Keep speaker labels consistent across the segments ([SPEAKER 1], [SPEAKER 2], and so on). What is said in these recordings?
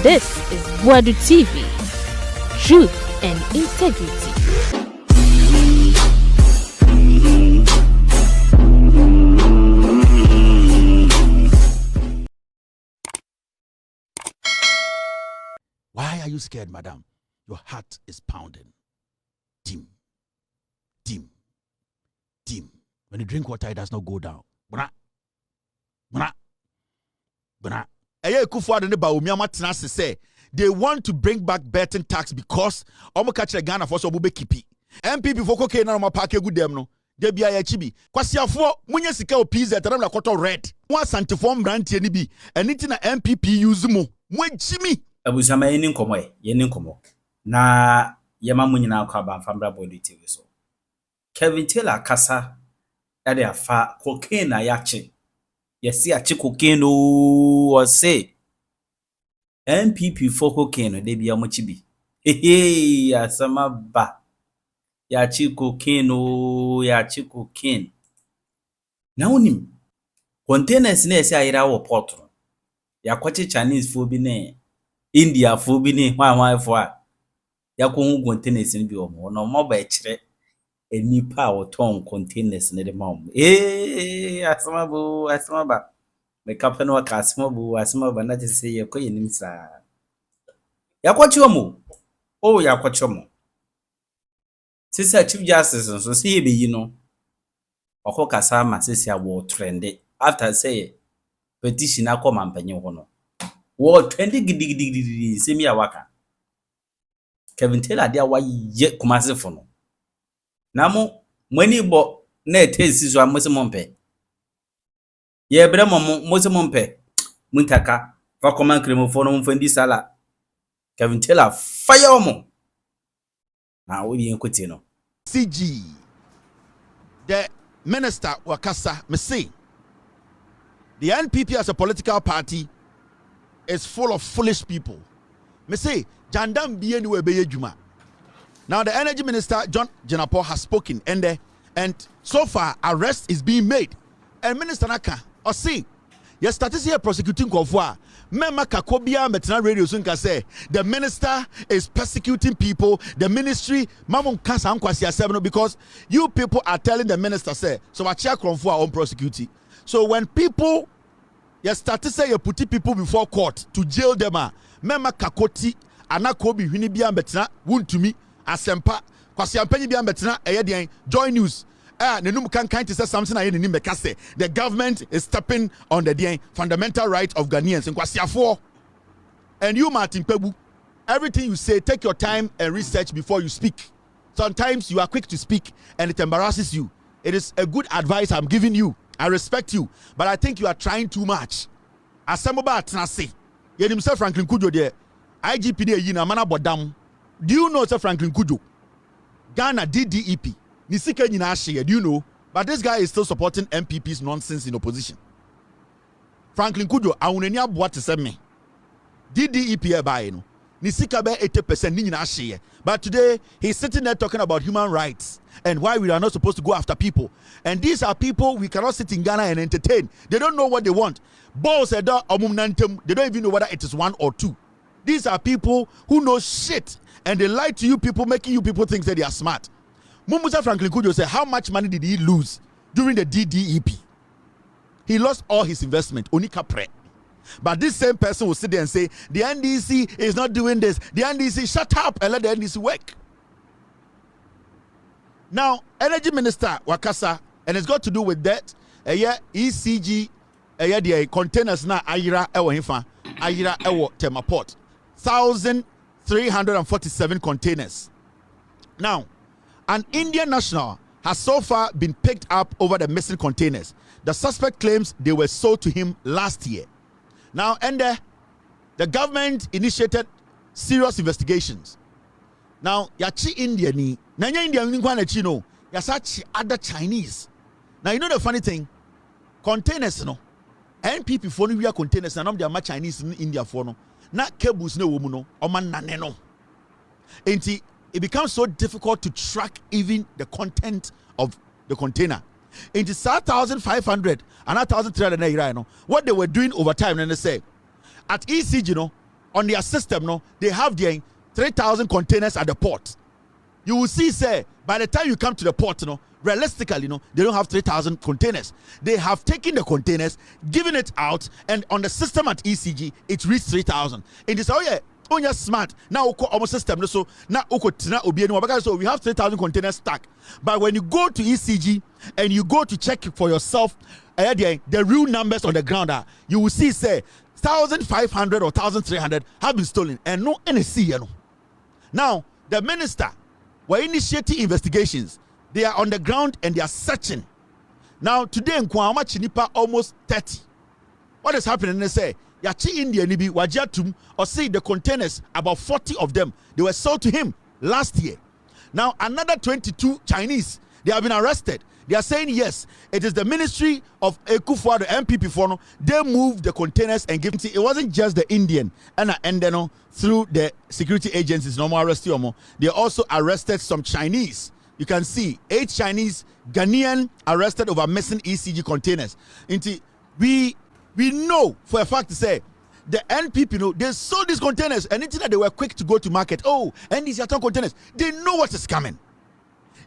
[SPEAKER 1] This is Buadu TV, truth and integrity.
[SPEAKER 2] Why are you scared, madam? Your heart is pounding. Dim, dim, dim. When you drink water, it does not go down. Bra, bra, bra. Say they want to bring back betting tax because omo catch Ghana for so bube kipi. MPP for cocaine na park good them no. They be a chibi. Kwasiafo munye sika o pizza taram la koto red. One santiform brand ni bi. Anything na MPP use mo. Mwen chimi.
[SPEAKER 3] Abusama yeni nkomo. Na yema mu nyina akwa ba famra body TV so. Kevin Taylor kasa ade afa cocaine na yache. Yesi achi cocaine o say MPP for cocaine de bia mo chibi. Asama ba. Yachi cocaine o yachi cocaine. Na unim containers na esi ayira wo port. Yakwache Chinese fo bi ne India fo bi ne hwan fo a yakon containers ni bi omo no mo ba ekire enipa wo ton containers ne de ma omo asama ba me kapɛ no ka asama ba na te se ye ko yenim sa yakwache omo yakwache omo sisa chief justice so se ye be yi no okọ kasa ma sisi awo trend after say petition akoma mpanyi ho no wo trend gidigidi semi awaka Kevin Taylor dia wa ye Kumasi fo no na mo mani bo na etesi so amose mompe ye bre mose mompe muntaka fa command kremo fo no mfandi sala Kevin Taylor fire omo na wo bi enkoti no
[SPEAKER 2] CG the minister wakasa me say the NPP as a political party is full of foolish people. Me say, Jandam be anywhere be juma. Now the energy minister John Jakpa has spoken and so far arrest is being made. And Minister Naka or see, you started here prosecuting Kofwa. Mema Kakobia Metna Radio soon can say the minister is persecuting people, the ministry Mamon Kasa Ankwasi 7 because you people are telling the minister say so I check Kofwa on prosecute. So when people you start to say you put people before court to jail them, mema kakoti anakobi hwini bia betena wuntumi asempa kwase ampanyi bia betena eyedian joy news nenum kan to say something aye nenim meka say the government is stepping on the fundamental right of Ghanaians in kwasiafo. And you Martin Pebu, everything you say take your time and research before you speak. Sometimes you are quick to speak and it embarrasses you. It is a good advice I'm giving you. I respect you, but I think you are trying too much. Asemba atnase. Ye himself Franklin Kujo there. IGP there yina mana bodam. Do you know Sir Franklin Kujo? Ghana DDEP. Ni sika nyina ahye, do you know? But this guy is still supporting MPP's nonsense in opposition. Franklin Kujo awunani aboa te se me. DDEP e ba no. Ni sika be 80% ni nyina ahye. But today he's sitting there talking about human rights and why we are not supposed to go after people. And these are people we cannot sit in Ghana and entertain. They don't know what they want. Balls they don't even know whether it is 1 or 2. These are people who know shit and they lie to you people, making you people think that they are smart. Mumusa Franklin Kujo said, how much money did he lose during the DDEP? He lost all his investment, only capre. But this same person will sit there and say, the NDC is not doing this. The NDC, shut up and let the NDC work. Now, Energy Minister Wakasa, and it's got to do with that. ECG, the containers na Ayira ewo hifa, Ayira ewo Temaport, 1,347 containers. Now, an Indian national has so far been picked up over the missing containers. The suspect claims they were sold to him last year. Now, and the government initiated serious investigations. Now, yachi India ni, nanya India ni kwa na chino, yasachi other Chinese. Now, you know the funny thing, containers no, NPP for we are containers, and they are Chinese in India for no, not cables no woman no, or man naneno. It becomes so difficult to track even the content of the container. It is 1,500 and 1,300 naira. What they were doing over time, and they say at ECG, on their system, no, they have their 3,000 containers at the port. You will see, say, by the time you come to the port, no, realistically, no, they don't have 3,000 containers. They have taken the containers, given it out, and on the system at ECG, it reached 3,000. It is, oh yeah, oh yeah, smart. Now, our system, so now, so we have 3,000 containers stacked. But when you go to ECG and you go to check for yourself, the real numbers on the ground, you will see, say, 1,500 or 1,300 have been stolen, and no NSC, you know. Now, the minister were initiating investigations. They are on the ground and they are searching. Now, today in Kwama Chinipa almost 30. What is happening? They say, Yachi India Nibi Wajatum, or see the containers, about 40 of them, they were sold to him last year. Now, another 22 Chinese, they have been arrested. They are saying, yes, it is the ministry of Ekufuado, the MPP Fono. They moved the containers and gave it. It wasn't just the Indian and then through the security agencies, normal arrest. They also arrested some Chinese. You can see 8 Chinese, Ghanaian arrested over missing ECG containers. We know for a fact to say the NPP, they sold these containers and that they were quick to go to market. Oh, and these are containers. They know what is coming.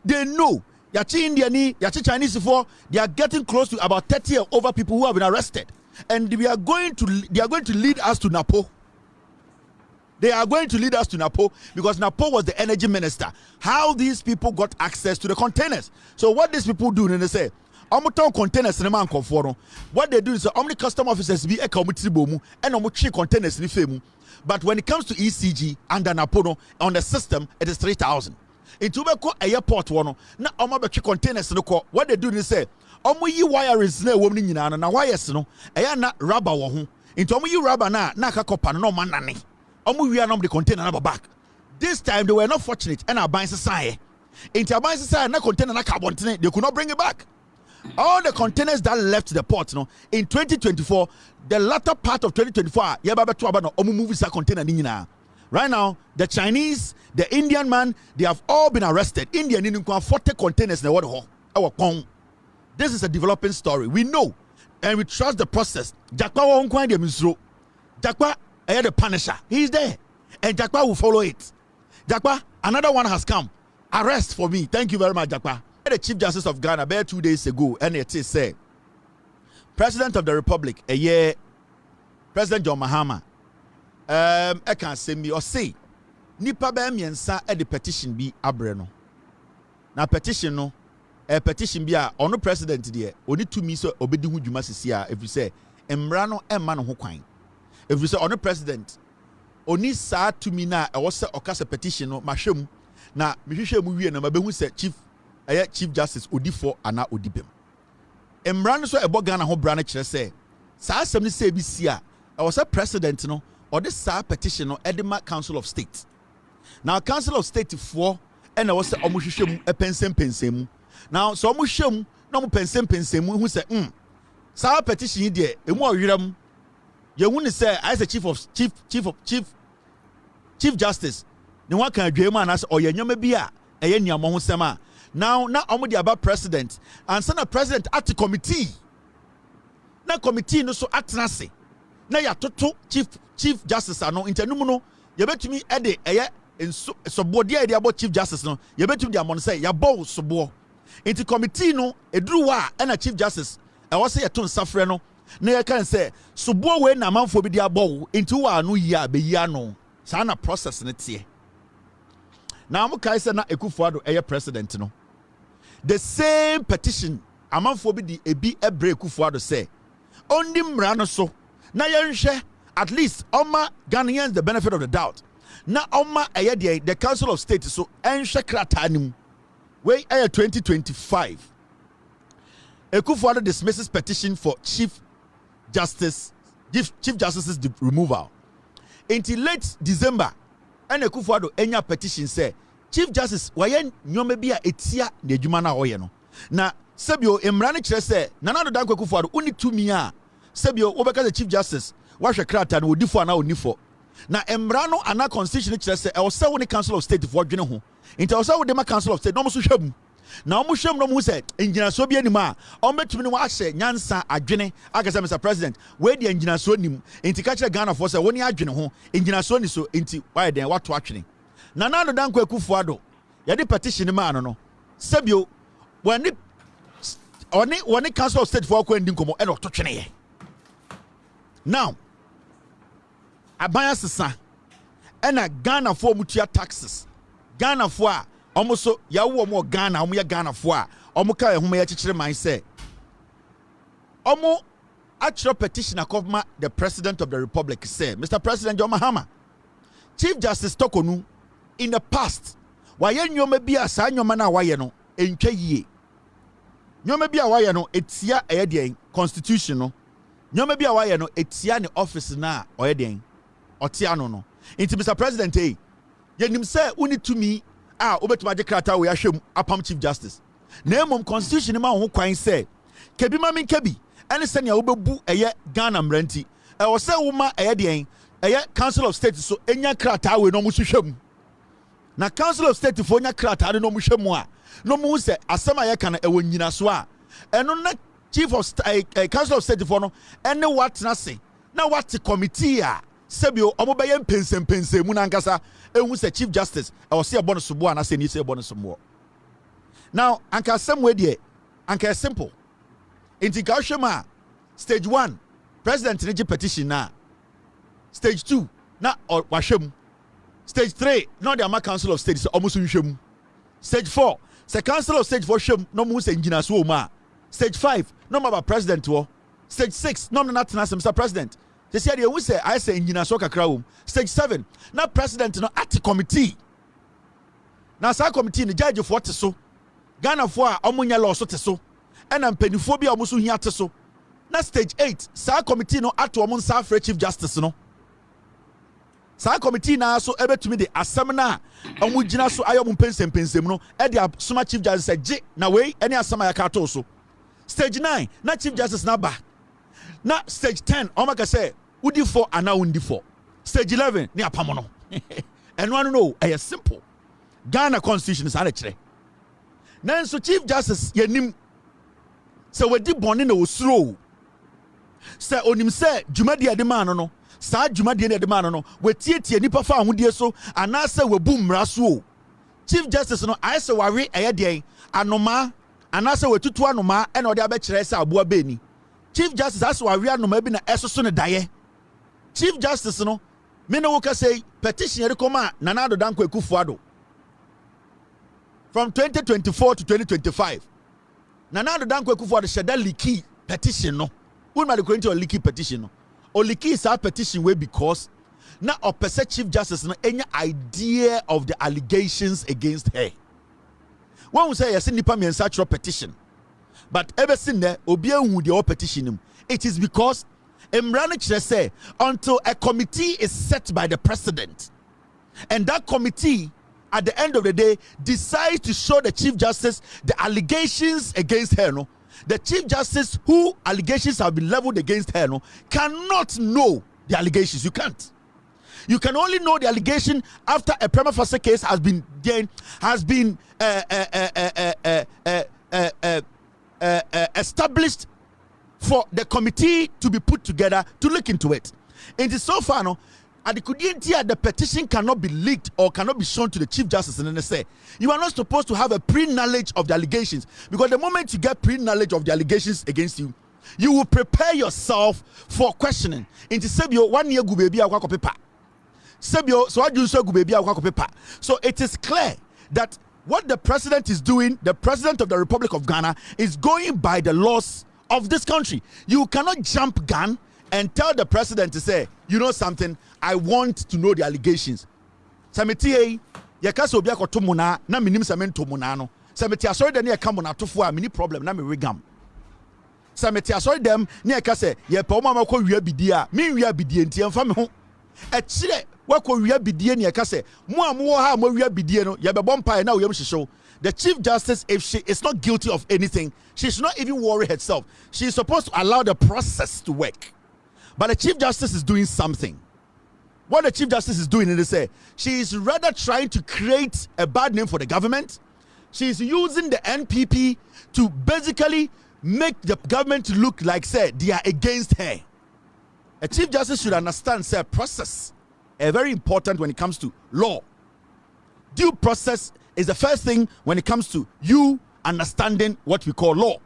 [SPEAKER 2] They know. Yachi Indian, Yachi Chinese for they are getting close to about 30 over people who have been arrested, and they are going to lead us to Napo. They are going to lead us to Napo because Napo was the energy minister. How these people got access to the containers? So what these people do, they say, containers in the what they do is only custom officers be a committee bomu and containers in the. But when it comes to ECG under Napo on the system, it is 3,000. Into a airport one na omo containers no ko what they do is say omo yi wires na wom ni nyina na wires no eya na rubber wo ho into omo yi rubber na aka kopa no ma nane omo wi na the container na back. This time they were not fortunate and aban sesai into aban sesai na container na carbon they could not bring it back. All the containers that left the port in 2024, the latter part of 2024 ya ba beto aba no omo move sa container ni nyina. Right now, the Chinese, the Indian man, they have all been arrested. Indian in 40 containers in the world. This is a developing story. We know and we trust the process. Jakpa won't find them. Jakpa, the Punisher. He's there. And Jakpa will follow it. Jakpa, another one has come. Arrest for me. Thank you very much, Jakpa. The Chief Justice of Ghana, about 2 days ago, and it is said, President of the Republic, President John Mahama, I can say me or say nipa ba miensa e the petition bi abreno na petition no petition bi a ono president de oni tumi so obedi hu dwuma sisi a if you say emra no emma no ho kwan if you say ono president oni sa tumi na e wo se okasa petition no mahwem na mehwehwe mu wie na mabehu se chief justice odifo ana odibem emra no so ebo Ghana ho bra na kire se sa asem ni se bi si a e wo se president no or this petition or Edema Council of State. Now, Council of State for and I was a mushum a pensem. Now, so mushum no pensem who said, sa petition there, a more ram. You wouldn't say as a chief justice. No one can dream man as or yamabia a yenya mohusema. Now only about president and send a president at the committee. Now committee no so act nasi. Now ya toto chief justice no internumu no yebetumi ede eye sobo dia ide about chief justice no yebetumi dia mon say ya bow sobo into committee no eduru wa na chief justice e wo say yeto nsafre no na ye kan say sobo we na manfo bi dia bow into wa no yi a be yi ano sa na process ne tie na mo kai say na Ekufuado eye president no the same petition amanfo bi di ebi ebre Ekufuado say only mra no so na yenhwe at least Oma Ghanaians the benefit of the doubt. Na Oma the Council of State so enhwe kratanim. We 2025. Ekufuado dismisses petition for Chief Justice's removal. Until late December, and Ekufuado enya petition say Chief Justice waye nyome bia etia na adwuma na hoye no. Na sebio emrane kire say nana do danko Ekufuado uni tumi a sebio obeka the Chief Justice wahwe krata na odifo ana onifo na emrano ana constitution kire say e wo se wo ni Council of State for dwene ho nti wo se wo de ma Council of State no mo so hwam Now musham no mu say engineer so bi anima ombetumi no ahye nyansa adwene akasa Mr President we the engineer so nim enti ka kire Ghana for say woni adwene ho engineer so ni so enti why den wato atwene na na do dan kwa Kufuado ye de petition ma no no sabio wani council of state for kwa ndi nkomo e no to twene ye now abaya sesa ena Ghana for mutua taxes Ghana for a omoso yawo mo Ghana omo ya Ghana for a omo ka ehoma ya chichire man say omo actual petition akoma the president of the republic say Mr President John Mahama Chief Justice Tokonu in the past waye nyoma bi asa nyoma na waye no entwa yie nyoma bi a waye no etia eyedien constitution no nyoma bi a waye no etia ne office na oyedien otia no into Mr President yenim say uni to me obetuma je krata we ahwem apam Chief Justice na emom constitution ma ho kwan say kebi ma men kebi ene se ne obebu eye Ghana mranti e wo say wo ma eyedien eye Council of State so enya krata we no mo hwehwem na Council of State fo nya krata no mo hwehwem a no mo say asema ye kana e wo nyina so a eno na Chief of Council of State for no ene what na say na what committee a sebio omobeye mpensem mu na nkasa ehu se Chief Justice e wo se ebo no sobo na se ni se ebo no sobo now anka semwe de anka simple intika hwema stage 1 president ni petition na stage 2 na wahwem stage 3 no the ama Council of State so omuso hwem stage 4 se Council of State for hwem no mu se ngina so ma stage 5 no ma ba president wo stage 6 no na tena Mr President they said you say I say engina so kakra stage 7 na president no at committee na sa committee ni judge for te so Ghana for a omunya law so te so ena mpanifo bi a omuso hia te so na stage 8 sa committee no ato omun sa for Chief Justice no sa committee na so ebetumi de asem na omu gina so ayom pensem no e de soma Chief Justice say je na we ene asem ya ka to so stage 9 na Chief Justice na ba na stage 10 omaka say udi for ana undi for stage 11 ni apamo no and one no e simple Ghana constitution is ana kire na so Chief Justice yanim say wedi bone na osuro say onim say dwumadi ade man no sa dwumadi ade man no wetietie nipa fa ahodie so ana say webu mmra so Chief Justice no I say ware eyedien anoma ana say wetutu anoma e na ode abekire say aboa beni Chief Justice as we are no maybe na esoso ne daye Chief Justice no me no woka say petition yere koma Nana Addo Dankwa Kufuado from 2024 to 2025 Nana Addo Dankwa Kufuado sheda leaky petition no we ma the current leaky petition no o leaky is a petition way because na opese Chief Justice no any idea of the allegations against her when we say yes nipa me ensatro petition but ever since there obi ehu the petition it is because Emrani say until a committee is set by the president and that committee at the end of the day decides to show the Chief Justice the allegations against her no the Chief Justice who allegations have been leveled against her no cannot know the allegations. You can only know the allegation after a prima facie case has been established for the committee to be put together to look into it. And so far, no, the petition cannot be leaked or cannot be shown to the Chief Justice. And then they say, you are not supposed to have a pre-knowledge of the allegations, because the moment you get pre-knowledge of the allegations against you, you will prepare yourself for questioning. Into Sebio 1 year gubebi akwa paper. Sebio so adu so gubebi akwa paper. So it is clear that what the president is doing, the president of the Republic of Ghana, is going by the laws of this country. You cannot jump gun and tell the president to say, you know something, I want to know the allegations. Samiti yeka so obi akoto muna na minim samento muna no. Samiti asori de ne yeka muna tofo a mini problem na me regam. Samiti asori dem ne yeka se ye pa o ma ko wia bidie a me wia bidie nti emfa me ho. E kire wako wia bidie ne yeka se mo amwo ha mo wia bidie no ye be bompa na wo yam hihyew. The Chief Justice, if she is not guilty of anything, she should not even worry herself. She is supposed to allow the process to work. But the Chief Justice is doing something. What the Chief Justice is doing is say she is rather trying to create a bad name for the government, She's using the NPP to basically make the government look like, say, they are against her. A Chief Justice should understand, say, process is very important when it comes to law. Due process is the first thing when it comes to you understanding what we call law.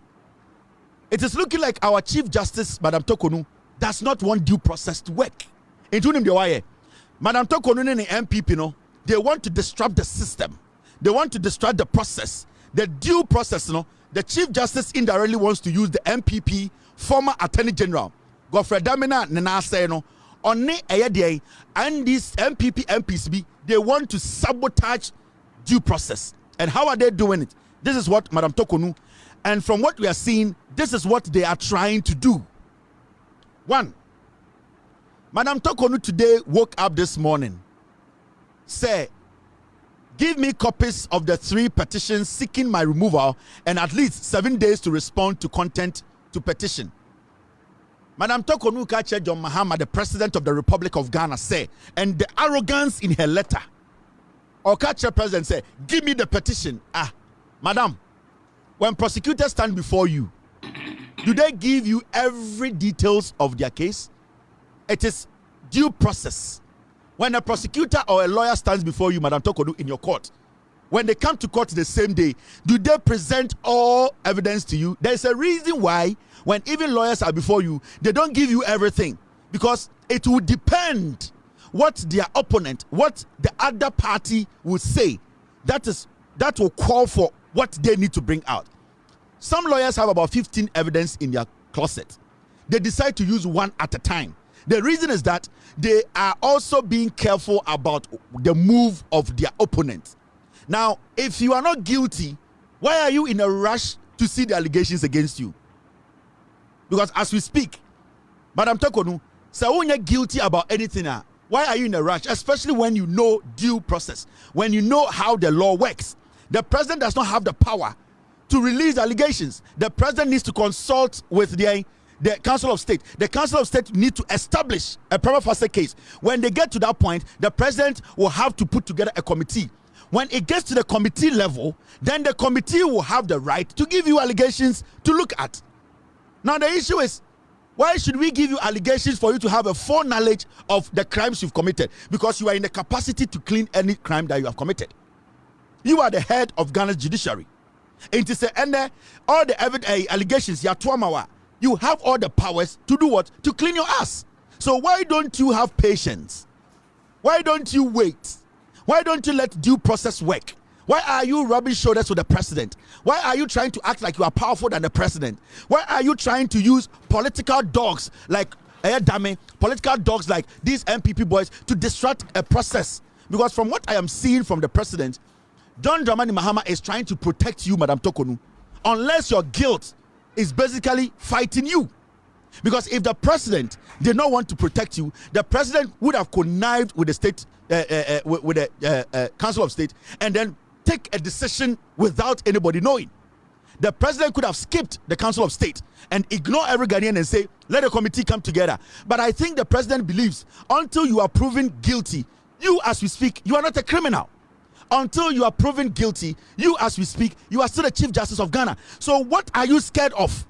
[SPEAKER 2] It is looking like our Chief Justice, Madam Tokonu, does not want due process to work. Including the why. Madam Tokonu and the MPP, no, they want to disrupt the system. They want to disrupt the process. The due process, no, the Chief Justice indirectly wants to use the MPP, former Attorney General, Godfrey Damina Nana say no, on the and these MPP MPs, they want to sabotage due process. And how are they doing it? This is what Madam Tokonu, and from what we are seeing, this is what they are trying to do. One, Madam Tokonu today woke up this morning, say, give me copies of the 3 petitions seeking my removal and at least 7 days to respond to content to petition. Madam Tokonu Kache John Mahama, the President of the Republic of Ghana, say, and the arrogance in her letter, or Kache President say, give me the petition. Madam, when prosecutors stand before you, do they give you every details of their case? It is due process. When a prosecutor or a lawyer stands before you, Madam Tokonu, in your court, when they come to court the same day, do they present all evidence to you? There's a reason why when even lawyers are before you, they don't give you everything, because it will depend what their opponent, what the other party will say. That will call for what they need to bring out. Some lawyers have about 15 evidence in their closet. They decide to use one at a time. The reason is that they are also being careful about the move of their opponent. Now, if you are not guilty, why are you in a rush to see the allegations against you? Because as we speak, Madam Tokonu, so when you're guilty about anything, why are you in a rush? Especially when you know due process, when you know how the law works. The president does not have the power to release allegations. The president needs to consult with the Council of State. The Council of State need to establish a prima facie case. When they get to that point, the president will have to put together a committee. When it gets to the committee level, then the committee will have the right to give you allegations to look at. Now the issue is, why should we give you allegations for you to have a full knowledge of the crimes you've committed? Because you are in the capacity to clean any crime that you have committed. You are the head of Ghana's judiciary. And to say, and all the allegations, you have all the powers to do what? To clean your ass. So why don't you have patience? Why don't you wait? Why don't you let due process work? Why are you rubbing shoulders with the president? Why are you trying to act like you are powerful than the president? Why are you trying to use political dogs like political dogs like these MPP boys to disrupt a process? Because from what I am seeing from the president, John Dramani Mahama is trying to protect you, Madam Tokonu, unless your guilt is basically fighting you. Because if the president did not want to protect you, the president would have connived with the state, with the Council of State, and then take a decision without anybody knowing. The president could have skipped the Council of State and ignore every Ghanaian and say, let the committee come together. But I think the president believes until you are proven guilty, you as we speak, you are not a criminal. Until you are proven guilty, you as we speak, you are still the Chief Justice of Ghana. So what are you scared of?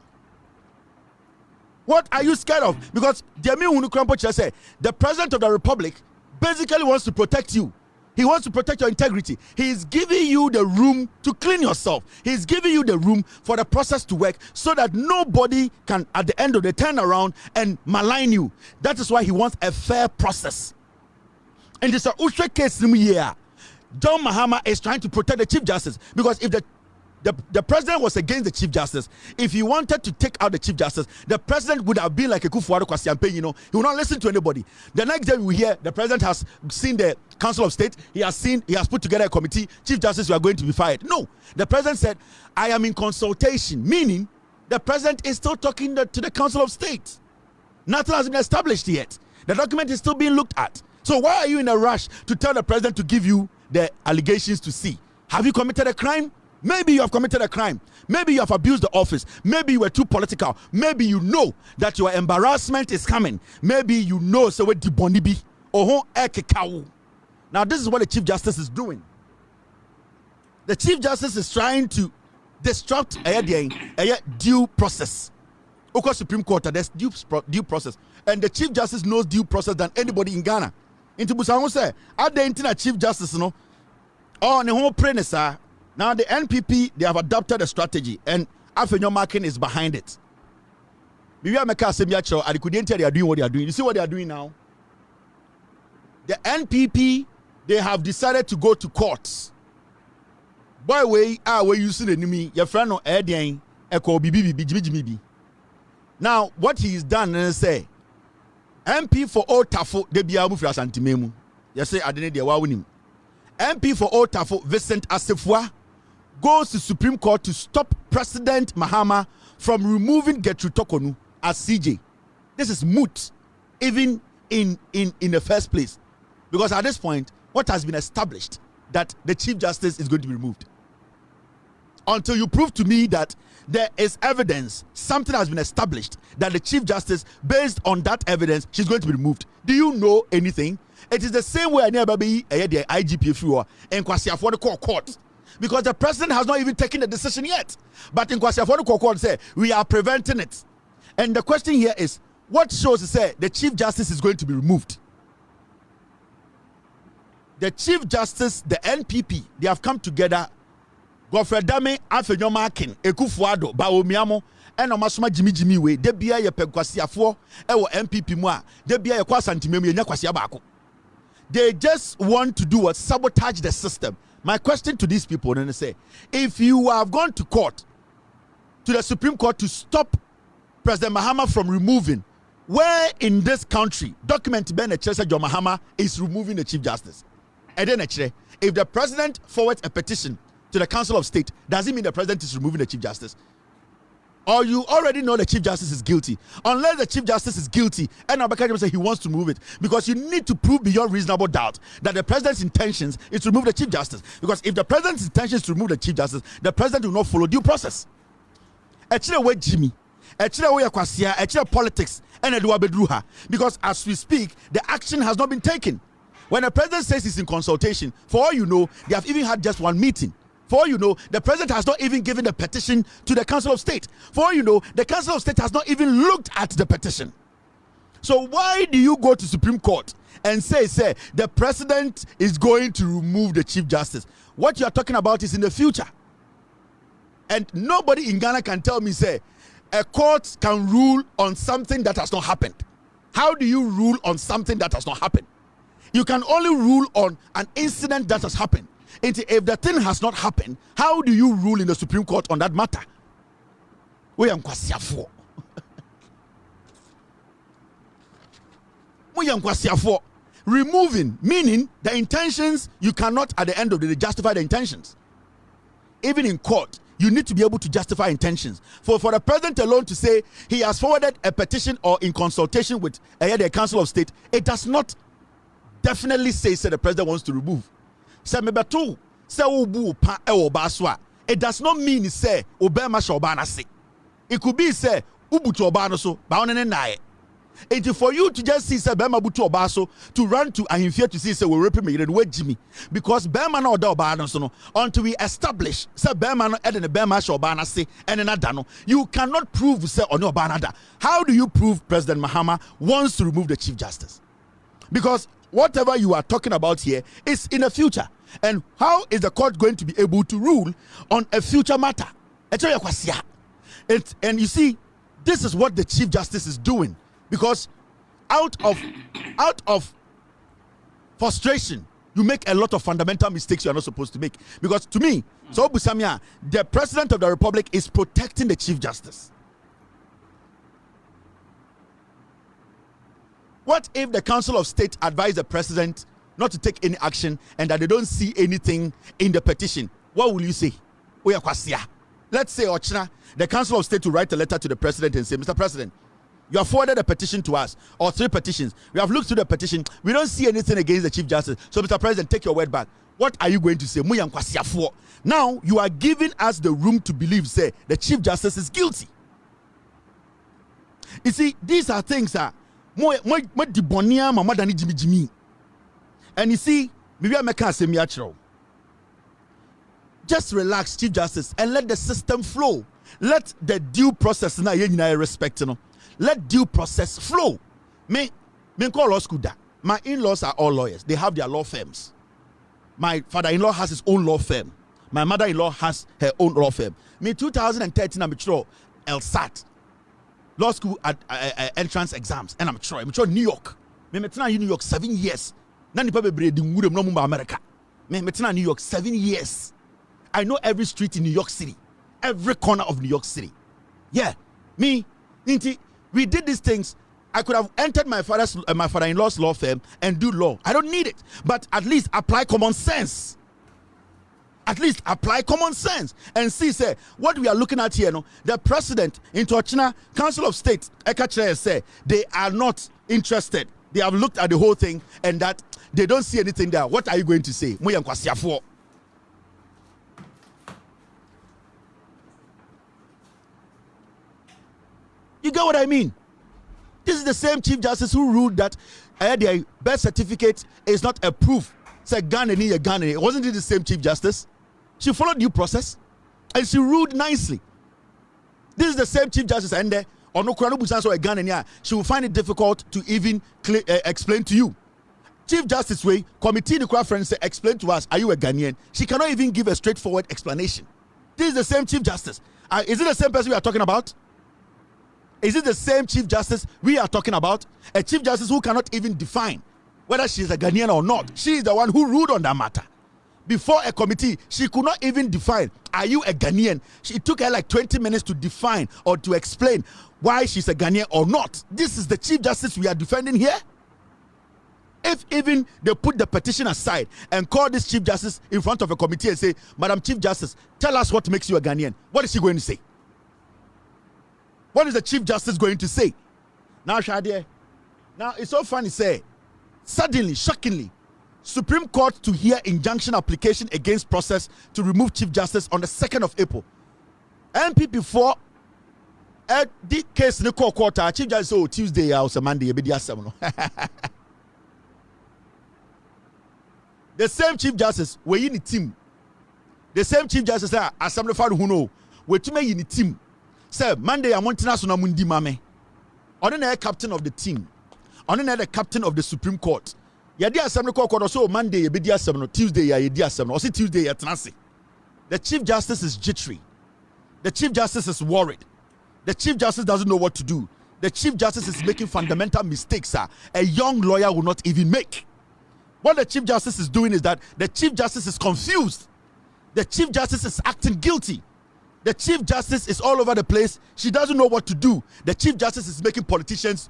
[SPEAKER 2] What are you scared of? Because the president of the republic basically wants to protect you. He wants to protect your integrity. He is giving you the room to clean yourself. He is giving you the room for the process to work so that nobody can, at the end of the turn around and malign you. That is why he wants a fair process. And this is a case here. John Mahama is trying to protect the Chief Justice, because if the president was against the Chief Justice, if he wanted to take out the Chief Justice, the president would have been like a Kufuor Kwasiampe, he will not listen to anybody. The next day we hear the president has seen the Council of State, he has put together a committee, Chief Justice, you are going to be fired. No, the president said, I am in consultation, meaning the president is still talking to the Council of State. Nothing has been established yet. The document is still being looked at. So why are you in a rush to tell the president to give you the allegations to see? Have you committed a crime? Maybe you have committed a crime. Maybe you have abused the office. Maybe you were too political. Maybe you know that your embarrassment is coming. Maybe you know so what the bonibi. Now this is what the Chief Justice is doing. The Chief Justice is trying to disrupt a due process. Of Supreme Court, there's due process. And the Chief Justice knows due process than anybody in Ghana. Into Busango say, at the internet Chief Justice, no, on the whole premise, now the NPP, they have adopted a strategy, and Afenyo Markin is behind it. Maybe I make a semiacho, and couldn't tell they are doing what they are doing. You see what they are doing now? The NPP, they have decided to go to courts. Boy, we're using the enemy, your friend no Edian, Echo BB. Now, what he's done is say, MP for Otafo, de Biamu Fras Antimemu. You say, I didn't know MP for Otafo, Vincent Asefua, goes to Supreme Court to stop President Mahama from removing Gertrude Tokonu as CJ. This is moot, even in the first place. Because at this point, what has been established that the Chief Justice is going to be removed. Until you prove to me that there is evidence, something has been established that the Chief Justice, based on that evidence, she's going to be removed. Do you know anything? It is the same way I never be the IGP and Kwasi Afo the court. Because the president has not even taken the decision yet. But in Kwasi Afo the court say we are preventing it. And the question here is, what shows to say the Chief Justice is going to be removed? The Chief Justice, the NPP, they have come together. Godfrey Dame, Afenyo Markin, Ekufuado, Baomiamo, and Omasuma Jimmy way. They be a Pekwasi Afo, Ewo NPP Moa, they be a Kwasantimemi, Yakwasi Abako. They just want to do what? Sabotage the system. My question to these people, then they say, if you have gone to court, to the Supreme Court to stop President Mahama from removing, where in this country, document Ben Echesa John Mahama is removing the Chief Justice. And then if the president forwards a petition to the Council of State, does it mean the president is removing the Chief Justice? Or you already know the Chief Justice is guilty. Unless the Chief Justice is guilty, and Abakari say he wants to remove it, because you need to prove beyond reasonable doubt that the president's intentions is to remove the Chief Justice. Because if the president's intention is to remove the Chief Justice, the president will not follow due process. Echire we Jimmy, echire we Akwasia, echire politics, and Edwa Bedruha. Because as we speak, the action has not been taken. When the president says he's in consultation, for all you know, they have even had just one meeting. For all you know, the president has not even given the petition to the Council of State. For all you know, the Council of State has not even looked at the petition. So why do you go to Supreme Court and say the president is going to remove the Chief Justice? What you are talking about is in the future. And nobody in Ghana can tell me, say, a court can rule on something that has not happened. How do you rule on something that has not happened? You can only rule on an incident that has happened. If the thing has not happened, how do you rule in the Supreme Court on that matter? We are Kwasiafo. Removing, meaning the intentions, you cannot at the end of the day justify the intentions. Even in court, you need to be able to justify intentions. For the president alone to say he has forwarded a petition or in consultation with the Council of State, it does not definitely say the president wants to remove. It does not mean say Obama shobana say. It could be say ubutu obano so baonene nae. And for you to just see say Bema butu obaso to run to Ahimfia to see say we rape me the way Jimmy, because Bema no da obano so no until we establish say Bema no eden Bema shobana say and no, you cannot prove say or no banada. How do you prove President Mahama wants to remove the Chief Justice? Because whatever you are talking about here is in the future. And how is the court going to be able to rule on a future matter? And you see, this is what the Chief Justice is doing. Because out of frustration, you make a lot of fundamental mistakes you are not supposed to make. Because to me, so Busamia, the President of the Republic is protecting the Chief Justice. What if the Council of State advised the president not to take any action and that they don't see anything in the petition? What will you say? Let's say Ochna, the Council of State to write a letter to the president and say, Mr. President, you have forwarded a petition to us, or 3 petitions. We have looked through the petition. We don't see anything against the Chief Justice. So, Mr. President, take your word back. What are you going to say? Now, you are giving us the room to believe, say, the Chief Justice is guilty. You see, these are things that and you see, maybe I make a semi-natural. Just relax, Chief Justice, and let the system flow. Let the due process now respect. Let due process flow. Me call law school that. My in-laws are all lawyers. They have their law firms. My father-in-law has his own law firm. My mother-in-law has her own law firm. Me 2013 I'm sure LSAT law school at entrance exams, and I'm sure New York. Me in New York 7 years. Nani pa bebre di ngure no mumba America. Me in New York 7 years. I know every street in New York City, every corner of New York City. Yeah, we did these things. I could have entered my father-in-law's law firm and do law. I don't need it, but at least apply common sense. At least apply common sense and see, say, what we are looking at here. No, the president into China Council of State, Ekache say they are not interested. They have looked at the whole thing and that they don't see anything there. What are you going to say? You get what I mean? This is the same Chief Justice who ruled that their birth certificate is not a proof. Say Ghana. Wasn't it the same Chief Justice? She followed due process and she ruled nicely. This is the same Chief Justice, and she will find it difficult to even explain to you. Chief Justice way committee the crowd friends say explain to us, are you a Ghanaian? She cannot even give a straightforward explanation. This is the same Chief Justice. Is it the same person we are talking about? Is it the same Chief Justice we are talking about? A Chief Justice who cannot even define whether she is a Ghanaian or not. She is the one who ruled on that matter. Before a committee, she could not even define, are you a Ghanaian? It took her like 20 minutes to define or to explain why she's a Ghanaian or not. This is the Chief Justice we are defending here. If even they put the petition aside and call this Chief Justice in front of a committee and say, Madam Chief Justice, tell us what makes you a Ghanaian. What is she going to say? What is the Chief Justice going to say? Now, Shadier, now it's so funny, say, suddenly, shockingly, Supreme Court to hear injunction application against process to remove Chief Justice on the 2nd of April. MPP 4 the case in the court, Chief Justice, oh, Tuesday, or Monday, the same Chief Justice, we're in the team. The same Chief Justice, Assembly Father who know, we're to me in the team. Sir, Monday, I'm international Mundi Mame. On the captain of the team, on the captain of the Supreme Court. Yadi Assembly Court also Monday, Tuesday, Yadi Tuesday, Yatanasi. The Chief Justice is jittery. The Chief Justice is worried. The Chief Justice doesn't know what to do. The Chief Justice is making fundamental mistakes a young lawyer will not even make. What the Chief Justice is doing is that the Chief Justice is confused. The Chief Justice is acting guilty. The Chief Justice is all over the place. She doesn't know what to do. The Chief Justice is making politicians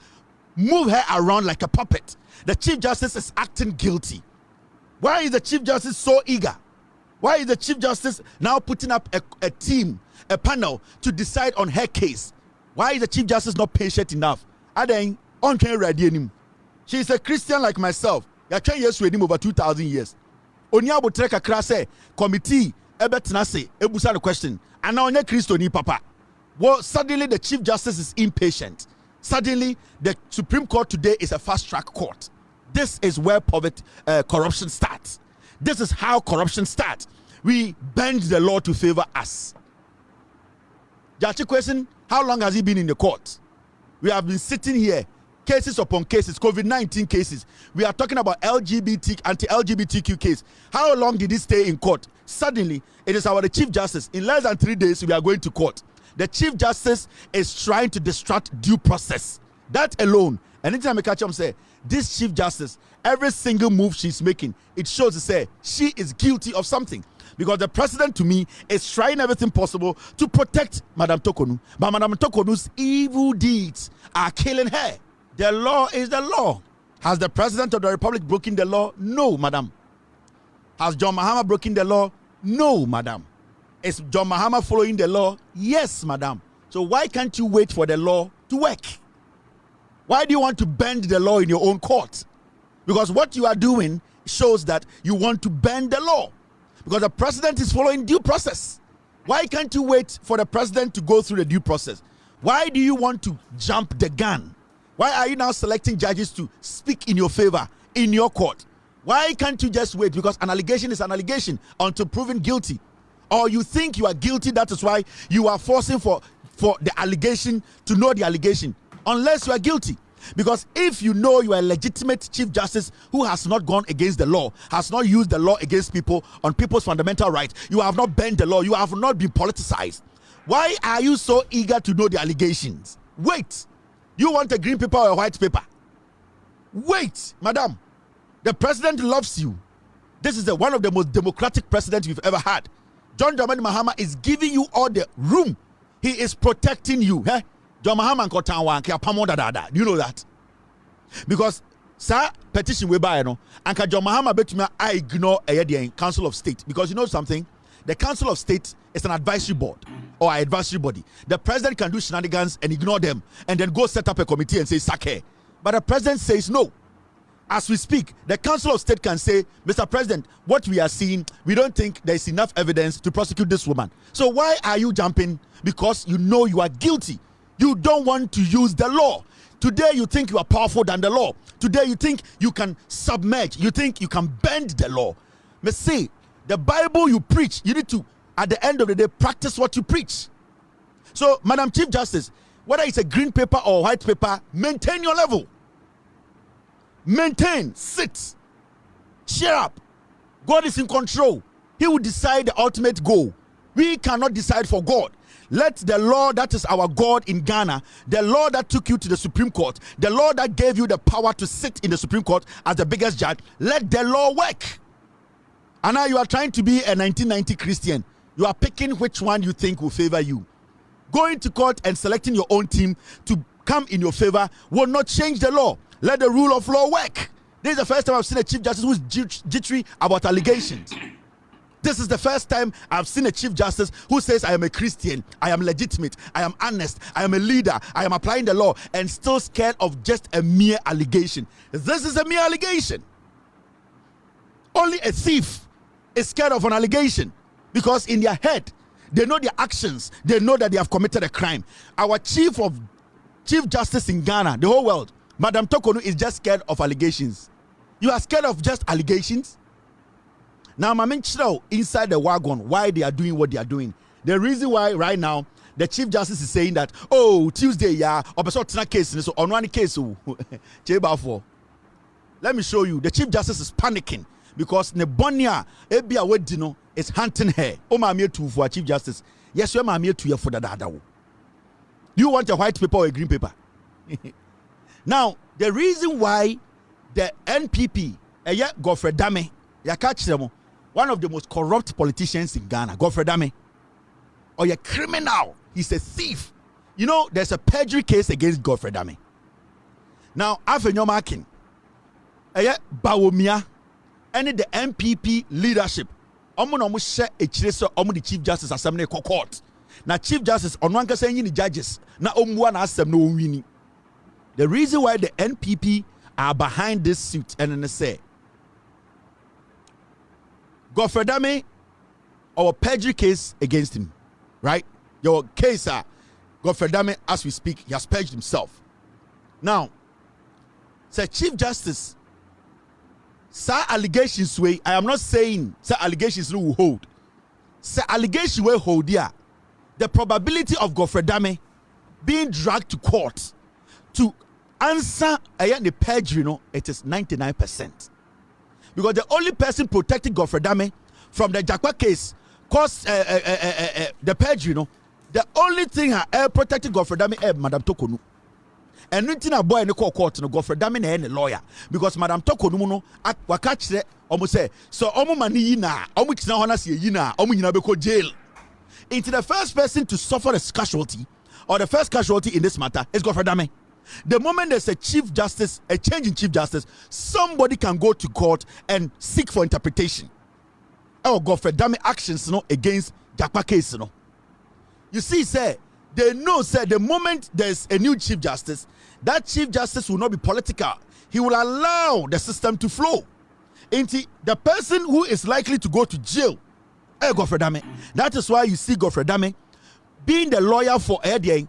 [SPEAKER 2] move her around like a puppet. The Chief Justice is acting guilty. Why is the Chief Justice so eager? Why is the Chief Justice now putting up a team, a panel to decide on her case? Why is the Chief Justice not patient enough? She is a Christian like myself. You're 10 years with him over 2,000 years. Onya Botreka Krase committee ebetinase ebusa the question. And now onye Christo ni papa. Well, suddenly the Chief Justice is impatient. Suddenly the Supreme Court today is a fast-track court. This is where corruption starts. This is how corruption starts. We bend the law to favor us. Jachi question, how long has he been in the court? We have been sitting here, cases upon cases, COVID-19 cases. We are talking about anti-LGBTQ case. How long did he stay in court? Suddenly, it is our Chief Justice. In less than 3 days, we are going to court. The Chief Justice is trying to distract due process. That alone, anytime I catch him say, this Chief Justice, every single move she's making, it shows to say she is guilty of something. Because the president, to me, is trying everything possible to protect Madam Tokonu. But Madam Tokonu's evil deeds are killing her. The law is the law. Has the president of the republic broken the law? No, madam. Has John Mahama broken the law? No, madam. Is John Mahama following the law? Yes, madam. So why can't you wait for the law to work? Why do you want to bend the law in your own court? Because what you are doing shows that you want to bend the law. Because the president is following due process. Why can't you wait for the president to go through the due process? Why do you want to jump the gun? Why are you now selecting judges to speak in your favor in your court? Why can't you just wait? Because an allegation is an allegation until proven guilty. or you think you are guilty, that is why you are forcing for the allegation to know the allegation, unless you are guilty. Because if you know you are a legitimate Chief Justice who has not gone against the law, has not used the law against people on people's fundamental rights, you have not bent the law, you have not been politicized, why are you so eager to know the allegations? Wait, you want a green paper or a white paper? Wait, madam, the president loves you. This is one of the most democratic presidents we've ever had. John Dramani Mahama is giving you all the room. He is protecting you. Eh? John Mahama and you know that? Because sir, petition we buy no, and John Mahama betumi I ignore a Council of State, because you know something, the Council of State is an advisory board or an advisory body. The president can do shenanigans and ignore them, and then go set up a committee and say sake. But the president says no. As we speak, the Council of State can say, Mr. President, what we are seeing, we don't think there is enough evidence to prosecute this woman. So why are you jumping? Because you know you are guilty. You don't want to use the law. Today you think you are powerful than the law. Today you think you can submerge. You think you can bend the law. But see, the Bible you preach, you need to, at the end of the day, practice what you preach. So, Madam Chief Justice, whether it's a green paper or white paper, maintain your level. Maintain, sit, cheer up. God is in control. He will decide the ultimate goal. We cannot decide for God. Let the law that is our God in Ghana, the law that took you to the Supreme Court, the law that gave you the power to sit in the Supreme Court as the biggest judge, let the law work. And now you are trying to be a 1990 Christian. You are picking which one you think will favor you. Going to court and selecting your own team to come in your favor will not change the law. Let the rule of law work. This is the first time I've seen a Chief Justice who is jittery about allegations. This is the first time I've seen a Chief Justice who says, I am a Christian, I am legitimate, I am honest, I am a leader, I am applying the law, and still scared of just a mere allegation. This is a mere allegation. Only a thief is scared of an allegation, because in their head, they know their actions, they know that they have committed a crime. Our Chief Justice in Ghana, the whole world, Madam Tokonu, is just scared of allegations. You are scared of just allegations? Now, Mamenchiro, inside the wagon, why they are doing what they are doing. The reason why right now, the Chief Justice is saying that, oh, Tuesday, yeah, or case, so on one case, let me show you. The Chief Justice is panicking because Nebonia, Ebia Wedino, is hunting her. Oh, my mere two for Chief Justice. Yes, you're my mere two for the dada. You want a white paper or a green paper? Now, the reason why the NPP, Godfrey Dame, one of the most corrupt politicians in Ghana, Godfrey Dame, or a criminal, he's a thief. You know, there's a perjury case against Godfrey Dame. Now, after your marking, Bawumia, and the NPP leadership, the Chief Justice Assembly court. Now, Chief Justice, on one saying the judges, now one ask them no winning. The reason why the NPP are behind this suit, and they say, Godfrey Dame, our perjury case against him, right? Your case, Godfrey Dame, as we speak, he has purged himself. Now, say Chief Justice, sir allegations way, I am not saying sir allegations will hold. Sir allegation will hold here. The probability of Godfrey Dame being dragged to court to answer the perjury, it is 99%. Because the only person protecting Godfrey Dame from the Jakpa case caused the perjury, the only thing protecting Godfrey Dame is Madam Tokonu. And nothing a boy in the court, Godfrey Dame and a lawyer. Because Madam Tokonu, wakachre, almost say, so mani na, almost na hona si yina, yina beko jail. Into the first person to suffer a casualty, or the first casualty in this matter, is Godfrey Dame. The moment there's a Chief Justice, a change in Chief Justice, somebody can go to court and seek for interpretation. Oh, Godfrey Dame actions, against Jakpa case, You see, sir, they know, sir, the moment there's a new Chief Justice, that Chief Justice will not be political. He will allow the system to flow. Into the person who is likely to go to jail, Godfrey Dame. That is why you see Godfrey Dame being the lawyer for Tafu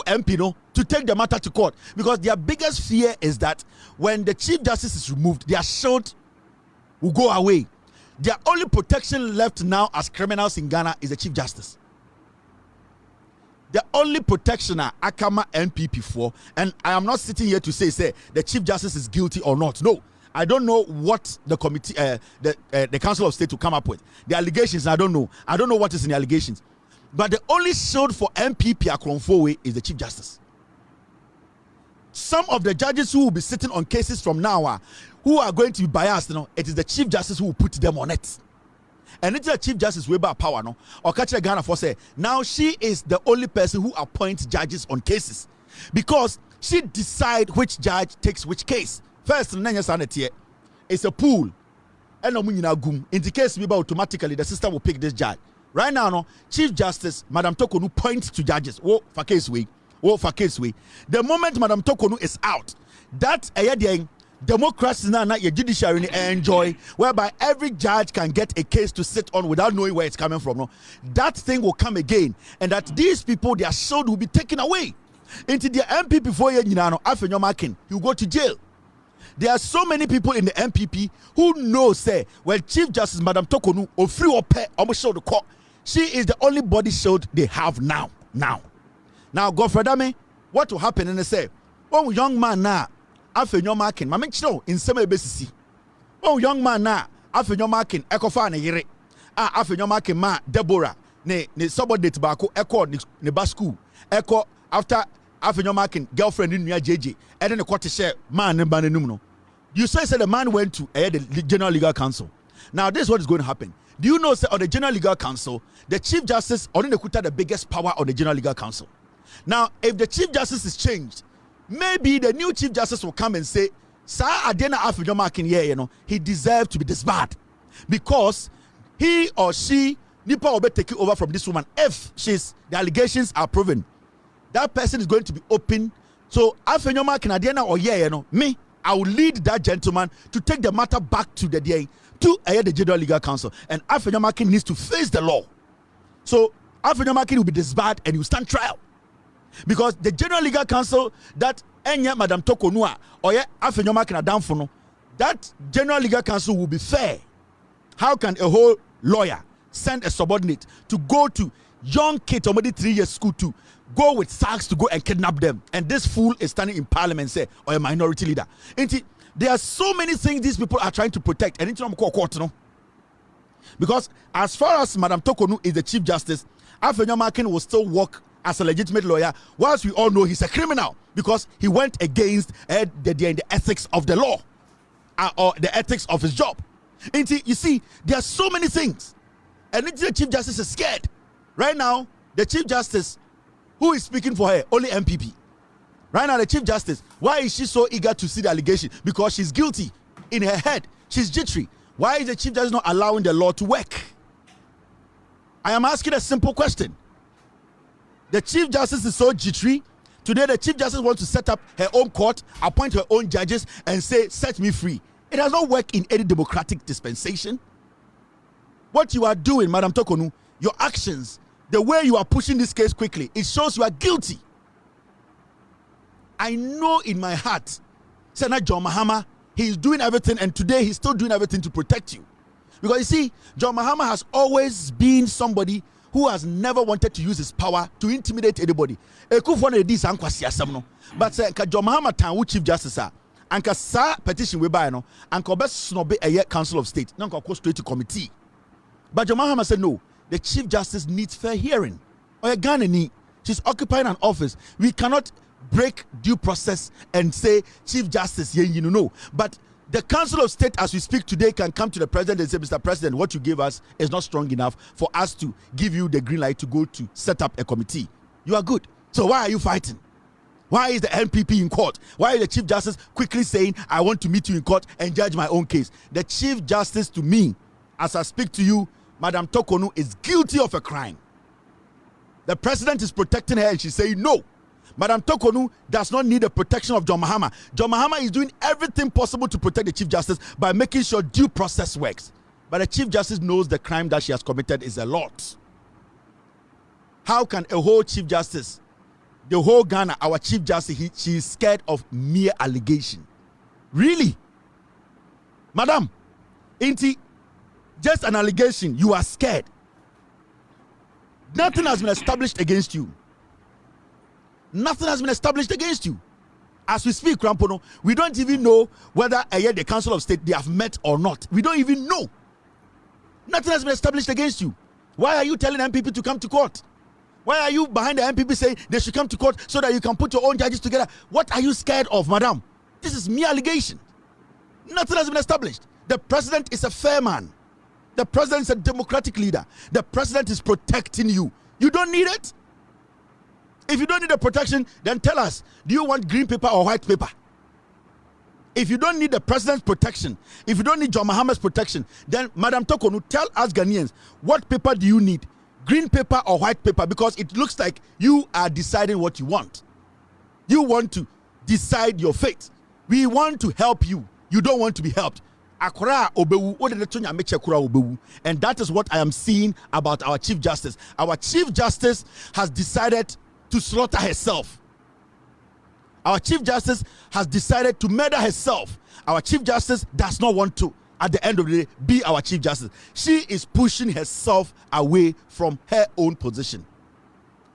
[SPEAKER 2] MP, to take the matter to court, because their biggest fear is that when the Chief Justice is removed, their shield will go away. Their only protection left now as criminals in Ghana is the Chief Justice. The only protection Akama NPP for, and I am not sitting here to say the Chief Justice is guilty or not. No, I don't know what the committee, the Council of State will come up with. The allegations, I don't know. I don't know what is in the allegations. But the only shield for MPP Akronfowe is the Chief Justice. Some of the judges who will be sitting on cases from now who are going to be biased, it is the Chief Justice who will put them on it. And it's the Chief Justice way back power, no? Or catch Ghana for say, now she is the only person who appoints judges on cases. Because she decides which judge takes which case. First, it's a pool. And in the case, automatically the system will pick this judge. Right now, no, Chief Justice, Madam Tokonu points to judges. For case way. The moment Madam Tokonu is out, that democracy now your judiciary enjoy, whereby every judge can get a case to sit on without knowing where it's coming from. No, that thing will come again, and that these people, their shield will be taken away. Into the MPP before you go to jail. There are so many people in the MPP who know, say, well, Chief Justice Madam Tokonu or free or pay almost show the court. She is the only body shield they have now. Now, Godfrey Dame, what will happen? And they say, oh, young man now. After your marking, my mention in some basis. Oh, young man, now after your marking, Echo Fan, after your marking, ma Deborah, ne subordinate tobacco, Echo, ne Basku, Echo after your marking, girlfriend in near JJ, and then a quarter share man and Bananumno. You say the man went to the General Legal Council. Now, this is what is going to happen. Do you know, say, on the General Legal Council, the Chief Justice only the biggest power on the General Legal Council. Now, if the Chief Justice is changed, maybe the new Chief Justice will come and say, Sir Adena Afejomakin here, he deserves to be disbarred because he or she Nipa will be taking over from this woman. If the allegations are proven, that person is going to be open. So Afejomakin Adena or me, I will lead that gentleman to take the matter back to the General Legal Council, and Afejomakin needs to face the law. So Afejomakin will be disbarred and he will stand trial. Because the General Legal Council that Madam Tokonua or Afenyoma Adamfono, that General Legal Council will be fair. How can a whole lawyer send a subordinate to go to young kids, already 3 years school, to go with sacks to go and kidnap them? And this fool is standing in parliament, say, or a minority leader. There are so many things these people are trying to protect. And because as far as Madam Tokonu is the Chief Justice, Afenyoma will still work as a legitimate lawyer, whilst we all know he's a criminal because he went against the ethics of the law or the ethics of his job. And you see, there are so many things, and the Chief Justice is scared. Right now, the Chief Justice, who is speaking for her, only MPP. Right now, the Chief Justice, why is she so eager to see the allegation? Because she's guilty. In her head, she's jittery. Why is the Chief Justice not allowing the law to work? I am asking a simple question. The Chief Justice is so jittery. Today, the Chief Justice wants to set up her own court, appoint her own judges, and say, set me free. It does not work in any democratic dispensation. What you are doing, Madam Tokonu, your actions, the way you are pushing this case quickly, it shows you are guilty. I know in my heart, Senator John Mahama, he is doing everything, and today he's still doing everything to protect you. Because you see, John Mahama has always been somebody who has never wanted to use his power to intimidate anybody. But John Mahama tan Chief Justice anka sa petition we buy no anka best snobe a Council of State na go straight to committee. But John Mahama said no, the Chief Justice needs fair hearing. Or Ghana, she's occupying an office. We cannot break due process and say Chief Justice no. But the Council of State, as we speak today, can come to the President and say, Mr. President, what you gave us is not strong enough for us to give you the green light to go to set up a committee. You are good. So why are you fighting? Why is the NPP in court? Why is the Chief Justice quickly saying, I want to meet you in court and judge my own case? The Chief Justice, to me, as I speak to you, Madam Tokonu is guilty of a crime. The President is protecting her and she's saying no. Madam Tokonu does not need the protection of John Mahama. John Mahama is doing everything possible to protect the Chief Justice by making sure due process works. But the Chief Justice knows the crime that she has committed is a lot. How can a whole Chief Justice, the whole Ghana, our Chief Justice, she is scared of mere allegation? Really? Madam, Just an allegation, you are scared. Nothing has been established against you. Nothing has been established against you. As we speak, Rampono, we don't even know whether the Council of State, they have met or not. We don't even know. Nothing has been established against you. Why are you telling MPP to come to court? Why are you behind the MPP saying they should come to court so that you can put your own judges together? What are you scared of, madam? This is mere allegation. Nothing has been established. The president is a fair man. The president is a democratic leader. The president is protecting you. You don't need it? If you don't need the protection, then tell us, do you want green paper or white paper? If you don't need the president's protection, if you don't need John Mahama's protection, then Madam Tokonu, tell us Ghanaians, what paper do you need? Green paper or white paper? Because it looks like you are deciding what you want. You want to decide your fate. We want to help you. You don't want to be helped. And that is what I am seeing about our Chief Justice. Our Chief Justice has decided to slaughter herself. Our Chief Justice has decided to murder herself. Our Chief Justice does not want to, at the end of the day, be our Chief Justice. She is pushing herself away from her own position.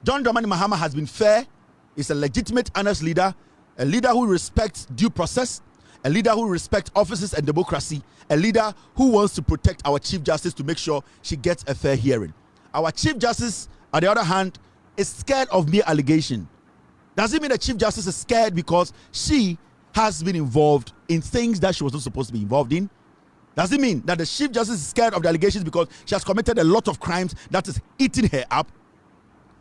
[SPEAKER 2] John Dramani Mahama has been fair. He's a legitimate, honest leader, a leader who respects due process, a leader who respects offices and democracy, a leader who wants to protect our Chief Justice to make sure she gets a fair hearing. Our Chief Justice, on the other hand, is scared of mere allegation. Does it mean the Chief Justice is scared because she has been involved in things that she was not supposed to be involved in? Does it mean that the Chief Justice is scared of the allegations because she has committed a lot of crimes that is eating her up?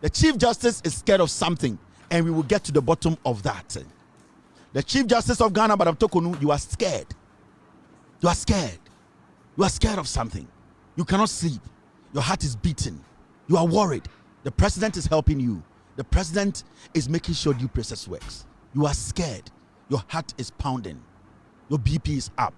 [SPEAKER 2] The Chief Justice is scared of something, and we will get to the bottom of that. The Chief Justice of Ghana, Madam Tokonu, you are scared. You are scared. You are scared of something. You cannot sleep. Your heart is beating. You are worried. The president is helping you. The president is making sure due process works. You are scared. Your heart is pounding. Your BP is up.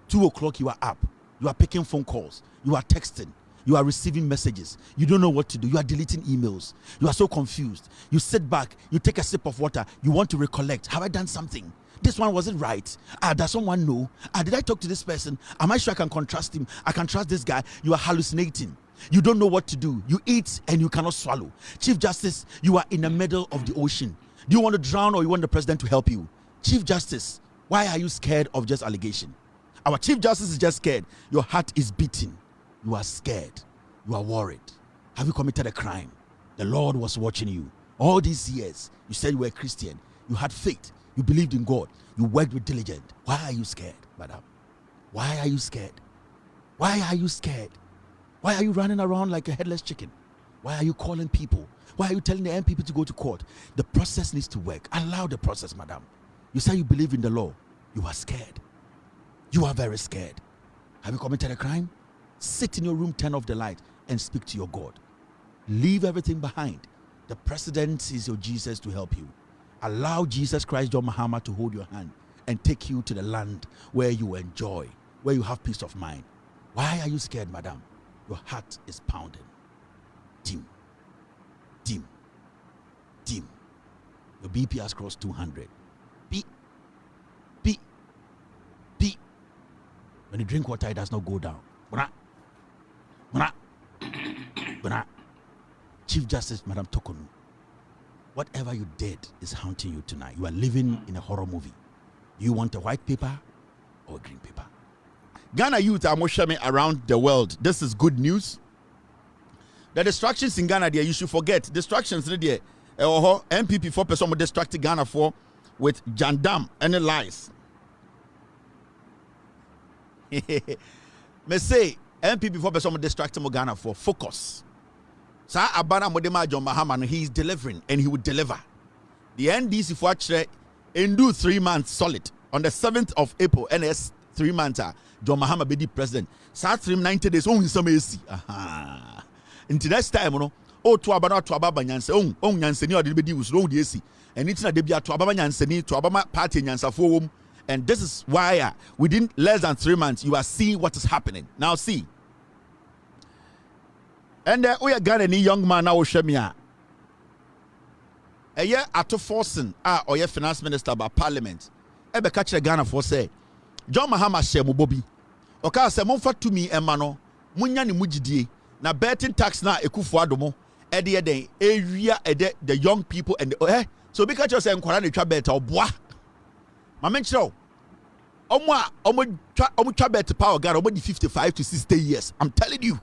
[SPEAKER 2] 2 o'clock, you are up. You are picking phone calls. You are texting. You are receiving messages. You don't know what to do. You are deleting emails. You are so confused. You sit back. You take a sip of water. You want to recollect. Have I done something? This one wasn't right. Does someone know? Did I talk to this person? Am I sure I can trust him? I can trust this guy. You are hallucinating. You don't know what to do. You eat and you cannot swallow. Chief Justice, you are in the middle of the ocean. Do you want to drown or you want the president to help you? Chief Justice, why are you scared of just allegation? Our Chief Justice is just scared. Your heart is beating. You are scared. You are worried. Have you committed a crime? The Lord was watching you. All these years, you said you were a Christian. You had faith. You believed in God. You worked with diligence. Why are you scared, madam? Why are you scared? Why are you scared? Why are you running around like a headless chicken? Why are you calling people? Why are you telling the MPP to go to court? The process needs to work. Allow the process, madam. You say you believe in the law. You are scared. You are very scared. Have you committed a crime? Sit in your room, turn off the light, and speak to your God. Leave everything behind. The president is your Jesus to help you. Allow Jesus Christ, John Mahama, to hold your hand and take you to the land where you enjoy, where you have peace of mind. Why are you scared, madam? Your heart is pounding. Dim. Dim. Dim. Your BP has crossed 200. Beep. Beep. Beep. When you drink water, it does not go down. Buna. Buna. Buna. Chief Justice, Madam Tokonu, whatever you did is haunting you tonight. You are living in a horror movie. You want a white paper or a green paper? Ghana youth are moshame around the world. This is good news. The distractions in Ghana, there you should forget. Distractions there. MPP 4% distracted Ghana for with jandam and lies. Me say MPP 4% distracted Ghana for focus. Sa abana modema John Mahama, he is delivering and he will deliver. The NDC for in do 3 months solid on the 7th of April. NS 3 months. John Mahama be the president. Sa 390 days. Oh, in some AC. Aha. Until next time, no. Oh, to abana to ababa nyanse. Oh, nyanse ni odi be di usro di AC. And it's na debia to ababa nyanse ni to abama party nyansa for. And this is why within less than 3 months you are seeing what is happening. Now see. And we are got any young man now shemia. A year ato forcing or your finance minister by parliament. Ebe catch the Ghana for say John Mahama shemu Bobby. Oka se monfa to me emano munya ni mujidie na betting tax na ekufo adomo ede den ewia ede the young people and so because you say nkwara na twa bet oboa ma menchiro omo twa bet power god omo di 55 to 60 years. I'm telling you.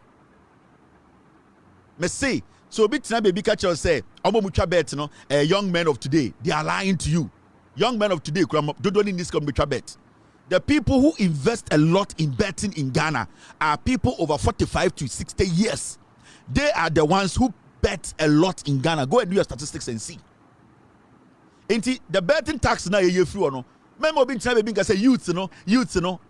[SPEAKER 2] Me say so bit na baby catch you say omo twa bet no young men of today they are lying to you. Young men of today don't need this come twa bet. The people who invest a lot in betting in Ghana are people over 45 to 60 years. They are the ones who bet a lot in Ghana. Go and do your statistics and see. Ain't the betting tax na ye free or no? Memo bin try be say youth no.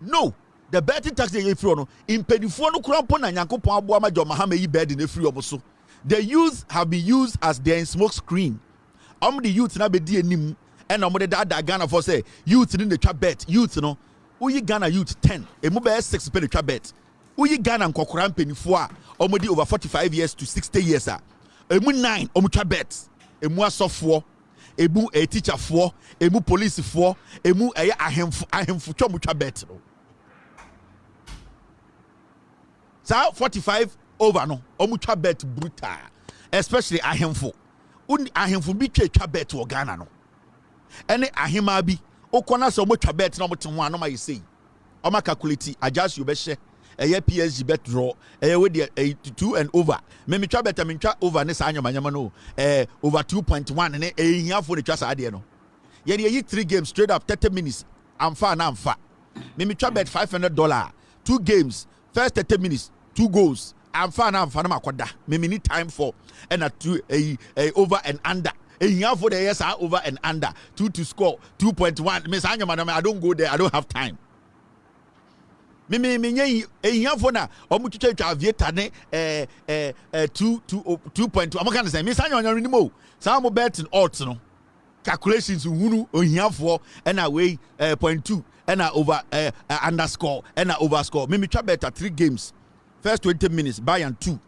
[SPEAKER 2] No. The betting tax ye free or no? In pedifo no krampo na Nyankopon aboa ma jo mahama yi bed in free oboso. The youth have been used as their smoke screen. The youth na be di enim and that Ghana for say youth in the trap bet youth no. Uyi Ghana youth 10 emu be 6 pe the trap bet. Uyi Ghana nkokora mpenifo a omodi over 45 years to 60 years a emu 9 omu trap bet emu asofo emu teacher fo emu police fo emu ahemfo twa mu trap bet no. So 45 over no omu trap bet brutal, especially ahemfo bi twa bet wo Ghana no ene ahema bi okona so mo twa bet na mo ten ho anoma ye sei o ma calculate adjust you be share PSG bet draw we dey 2 and over me twa bet me twa over ne sa anyama no over 2.1 ne ehia fo ne twa sa de no ye dey 3 games straight up 30 minutes amfa na amfa me twa bet $500 2 games first 30 minutes 2 goals amfa na makoda me need time for and at 2 over and under. For the years are over and under 2 to score 2.1. Miss Anyama, I don't go there. I don't have time. Me for na omuchuche twa aviator ne 2.2. I'm going to say Miss Anyama anymore. Some betting odds no calculations hunu ohia for and away 0.2 and over underscore and overscore. Me try bet at 3 games. First 20 minutes buy and 2.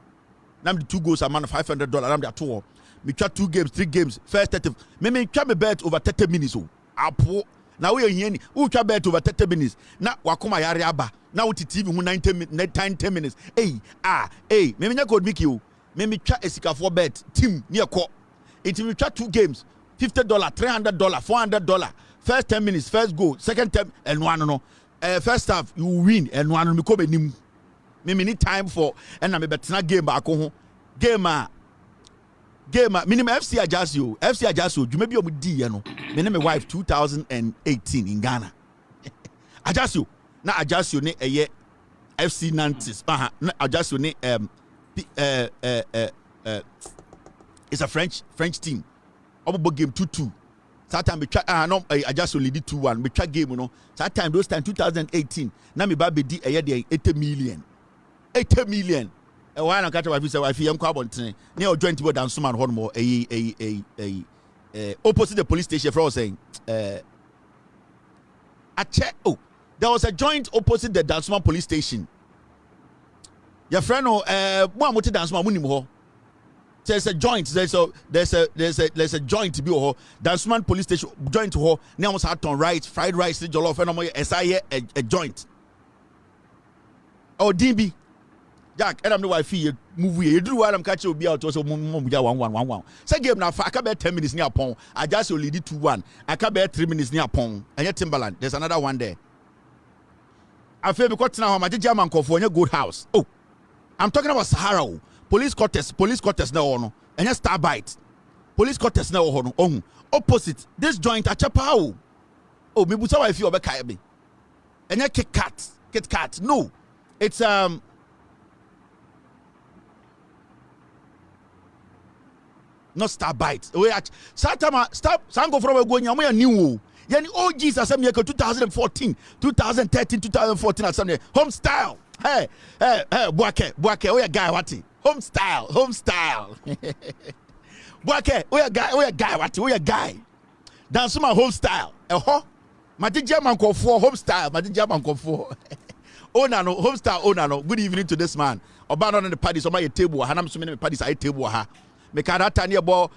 [SPEAKER 2] Now the 2 goals amount $500. I'm the 2. Me try 2 games, 3 games. First 30. Me try me bet over 30 minutes. Apo. Now we are here. Who try bet over 30 minutes? Now wakoma yari aba. Now with TV 10 minutes. Hey. Me nya code make you. Me try esika for bet team near ko. It me try 2 games. $50, $300, $400. First 10 minutes, first goal. Second 10 and one no. First half you win and one me come nim. Me need time for and me bet na game back home. Game minimum FC adjust you maybe you di no me and my wife 2018 in Ghana adjust you na adjust you ne FC Nantes na adjust you ne it's a French team obo game 2-2 that time we try no adjust you lead 2-1 we try game no that time those time 2018 na me ba be di 80 million why not catch wife say wife yam kwa bonten ne o joint board and suman hon mo opposite the police station for us saying there was a joint opposite the Dansuma police station. Your friend mo amote Dansuma munim ho. There's a joint there's a joint to be ho Dansuma police station joint ho ne almost had on rice fried rice jollof and mo a joint. Oh DB Jack, and I'm the wife movie. You do what I'm catching will be out also 1-1. Say game now I can bet 10 minutes near pong. I just only did 2-1. I can bet 3 minutes near pong. And yet Timberland, there's another one there. I feel because now my German call for your good house. Oh, I'm talking about Sahara. Police quarters now no. And your star bite. Police quarters now on opposite. This joint at Jakpa. Oh, me busa wife you be kaibe. And your Kit Kat. No. It's not star bite. We stop sango from go nyamo ya new. Yani OG asem ye 2014, 2013, 2014 asem home style. Hey, Buake, we a guy wati. Home style. Buake, we a guy wati. We a guy. Dance my home style. My German call for home style. My German call for. Oh no, home style. Oh no. Good evening to this man. Oba on the parties. Oba your table. Hanam so many parties. I table ha. Make that time about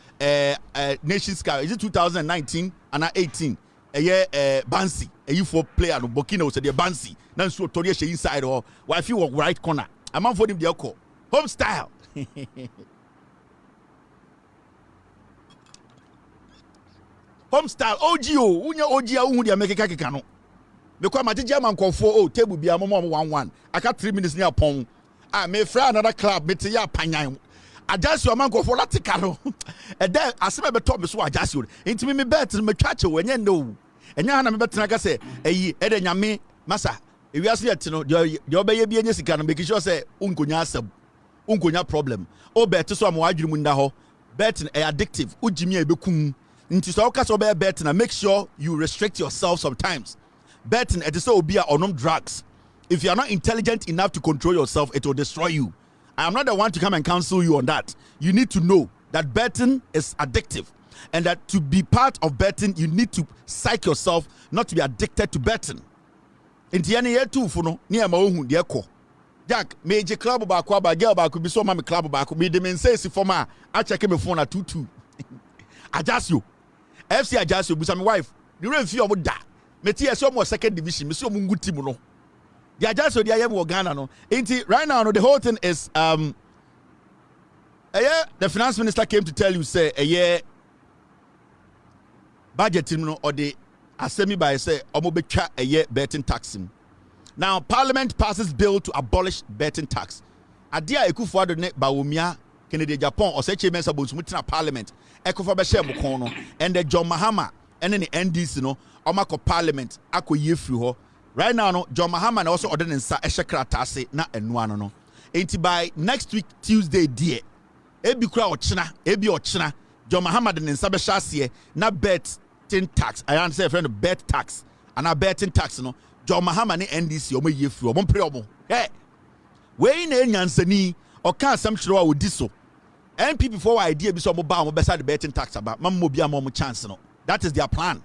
[SPEAKER 2] Nations Cup. Is it 2019 and 18? A year Bansi, a U4 player no Burkina was the Bansi. Now so Tori she inside or why if you walk right corner. a man for him the call home style. Home style OGO unya OGA uhu dia make kaka no because Ategya man konfo oh table bia mo 1-1 aka 3 minutes near pon me fra another club me te ya panyan adjust your man konfo latika no e dey asema be top so adjust you intimi me bet me twache wenye no enya na me betena ka se eyi e de nyame masa ewiase yet no de obeye bi enye sika no make sure say unkonya asem unkonya problem o bet so am wadwiri mu nda ho bet e addictive ujimi e bekum. Into so betting and make sure you restrict yourself sometimes. Betting it is so be on drugs. If you are not intelligent enough to control yourself, it will destroy you. I am not the one to come and counsel you on that. You need to know that betting is addictive, and that to be part of betting, you need to psych yourself not to be addicted to betting. In the end, year 2 for no near my own dear co. Jack, major club back, girl back could be so mammy club back. Me the men say for my I check my phone at 2-2. Adjust you. FC adjust you, but my wife. You don't feel about that. Meti so more second division. Me so good team no. The adjust you, the I am Ghana no. Right now, no, the whole thing is the finance minister came to tell you say a year budget no or the assembly by say omo betwa a year betting tax. Now Parliament passes bill to abolish betting tax. Adia Ekufuado ne Bawumia Kennedy Japan or such a mess about mutina Parliament. Ekofa be share bokon no and the John Mahama and then the NDC no omako Parliament akoye free ho. Right now no John Mahama na also order nsa ehye kratase na enu ano no. Enti by next week Tuesday die ebi kura ochina John Mahama de nsa be hye na betting tax. I understand friend bet tax and a betting tax no John Mahama ne NDC omo ye free omo pre omo. Hey. We na enyansani o kan asem chiro a odi so. NPP for idea be so mo ba mo besa the betting tax about mammo bia mo chance no. That is their plan.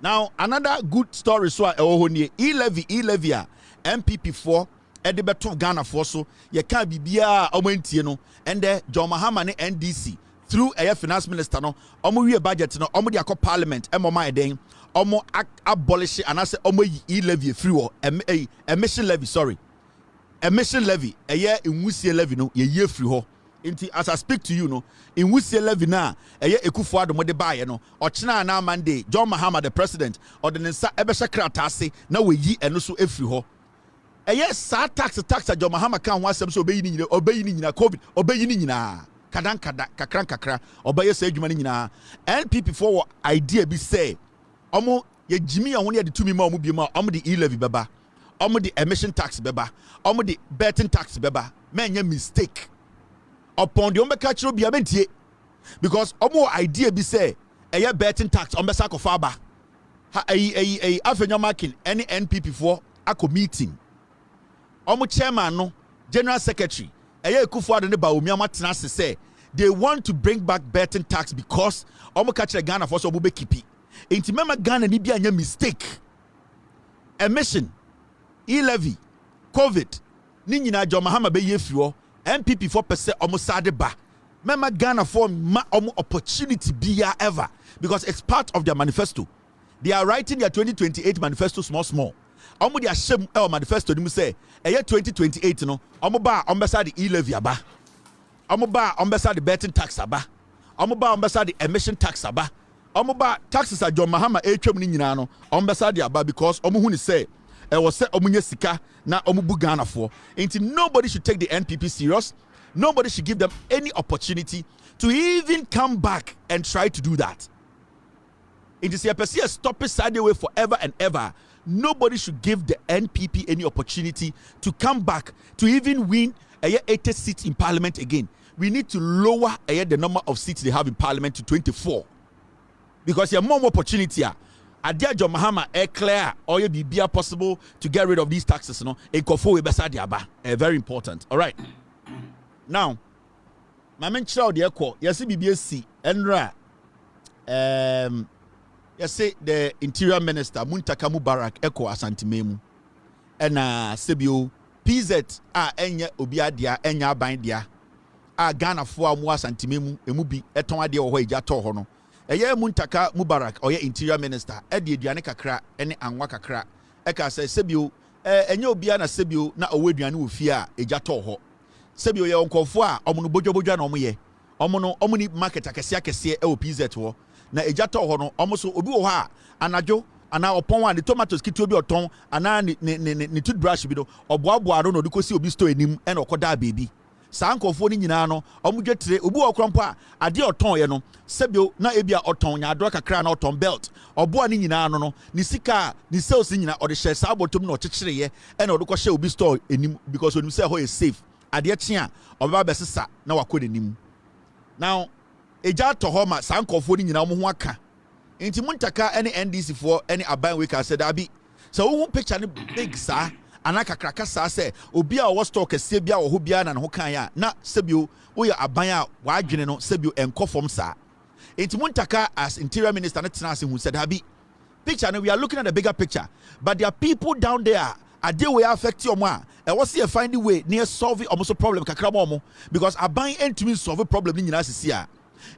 [SPEAKER 2] Now another good story so e-levy a NPP for e de beto Ghana for so ye kan bibia omantie no and John Mahama ne NDC through a finance minister no omo wie budget no omo de akọ parliament e mo man den omo abolish and say omo e-levy free or emission levy a year in wusie levy no ye free ho. As I speak to you, no, in Wusie levy na, Ekufuado mo de baye no, ochina na Monday, John Mahama the president, or the Nensa Ebesha Kratase, na we yi eno so efri ho. Sa tax John Mahama kan wa sem so obey ni nyina COVID, obey ni nyina. Kakran kakra, obey say adwuma ni nyina. NPP for idea be say, omo ye jimi ya woni de tumi ma omo bi ma, omo de e-levy beba, omo de emission tax beba, omo de betting tax beba. Menye mistake. Upon the catch be a because omo idea be say a betting tax on Besako Faba. After marking any NPP for a meeting. Omo chairman no general secretary Kufuor and Bawumia Tenase say they want to bring back betting tax because omo catch a Ghana for so bube kipi. Inti mema Ghana ni bi anya mistake. Emission, e-levy, COVID, ni nyina John Mahama be ye free. NPP 4% almost sade ba. Mema Ghana for opportunity be ever because it's part of their manifesto. They are writing their 2028 manifesto small. Omo dia shame manifesto ni say e 2028 no omo ba ombesa the e-levy aba. Omo ba ombesa the betting tax aba. Omo ba ombesa the emission tax aba. Omo ba taxes a John Mahama etwam ni nyina no ombesa the aba because omo hu ni say e was say omunye sika na omubu Ghana for. Until nobody should take the NPP serious. Nobody should give them any opportunity to even come back and try to do that. It is a stop it sideways forever and ever. Nobody should give the NPP any opportunity to come back to even win a 80 seats in parliament again. We need to lower the number of seats they have in parliament to 24 because you have more opportunity. Adia John Mahama clear or you be possible to get rid of these taxes, no? Very important. All right. Now, my men child the echo. Yes, BBSC Enra. Yes, say the Interior Minister Muntaka Mubarak echo asantimemu. And Sebio PZ enya obiadia enya bandia. Ghana for mu asantimemu emubi eton ade wo eja to ho no. Eye Muntaka Mubarak or Interior Minister, Eddie Diane Kakra, any anwa kakra, Eka says Sebio, enye obia na sebio na oweduane wo fie a eja to ho sebio ye onkofo a omo no bodwabodwa na omo ye omo ni market akese e PZ ho na eja to ho no omo so obi wo ha anajo ana opon wa ni tomatoes kiti obi oton ana ni toothbrush bi do oboaboa do no de kosi obi store enim e na okoda baby saa nkofo ni nyina no omudwetire obi wo krompo a ade oton ye no sebio na ebia oton nya adro kakra na oton belt oboa ni nyina no ni sika ni sales nyina ode hye saa botom na okyekyere ye e na ode ko hye obi store enim because onim say ho is safe ade kye a oba besesa na wakọ nenim now eja to ho ma saa nkofo ni nyina mo ho aka enti muntaka any NDC for any aban we ka said abi so wo picture ni big saa anaka kraka saa se obi a wo stock kese bia wo ho bia na ho kan ya na sebio wo ya aban a wadwene no sebio enkofom saa enti muntaka as interior minister na tena se hu said abi picture no we are looking at the bigger picture but there are people down there ade we affect your ma e wo see find the way near solve almost problem kakra mo because aban entumi solve problem ni nyina sisi a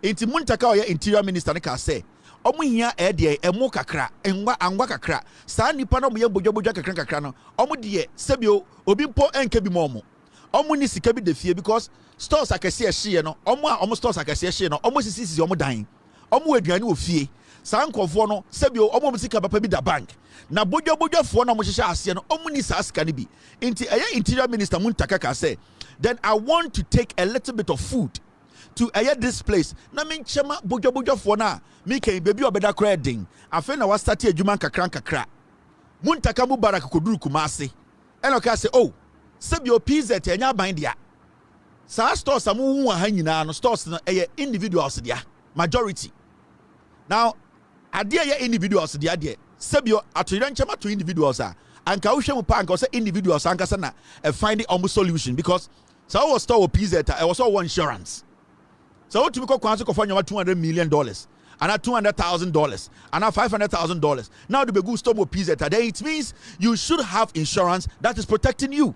[SPEAKER 2] enti muntaka o ya interior minister na ka say omo hia de emo kakra angwa kakra saa nipa na mo ye bodwabodwa kakra no omo de sebio obi mpo enka bi mo omo ni sika bi de fie because stores akese ehye no omo stores akese ehye no omo sisi omo dan omo aduane wo fie saa nkofo no sebio omo sika papa bi da bank na bodwabodwafo na mo hyehye ase no omo ni saa sika ne bi enti interior minister muntaka ka say then I want to take a little bit of food to this place na me nchema bodwabodwafo na me kan baby obeda kra den afa na wa start adwuma kakra muntaka mubarak koduru Kumasi eno ka say oh sebio PZ enya ban dia sa stores amu hu ha nyina no stores na individuals dia majority now ade individuals dia de sebio atoyere nchema to individuals a anka wo hwemu pa anka say individuals anka say na find almost solution because so was store PZ was all insurance. So what to go kwanso ko fanya $200 million and $200,000 and $500,000. Now the begu stop with PZ today it means you should have insurance that is protecting you.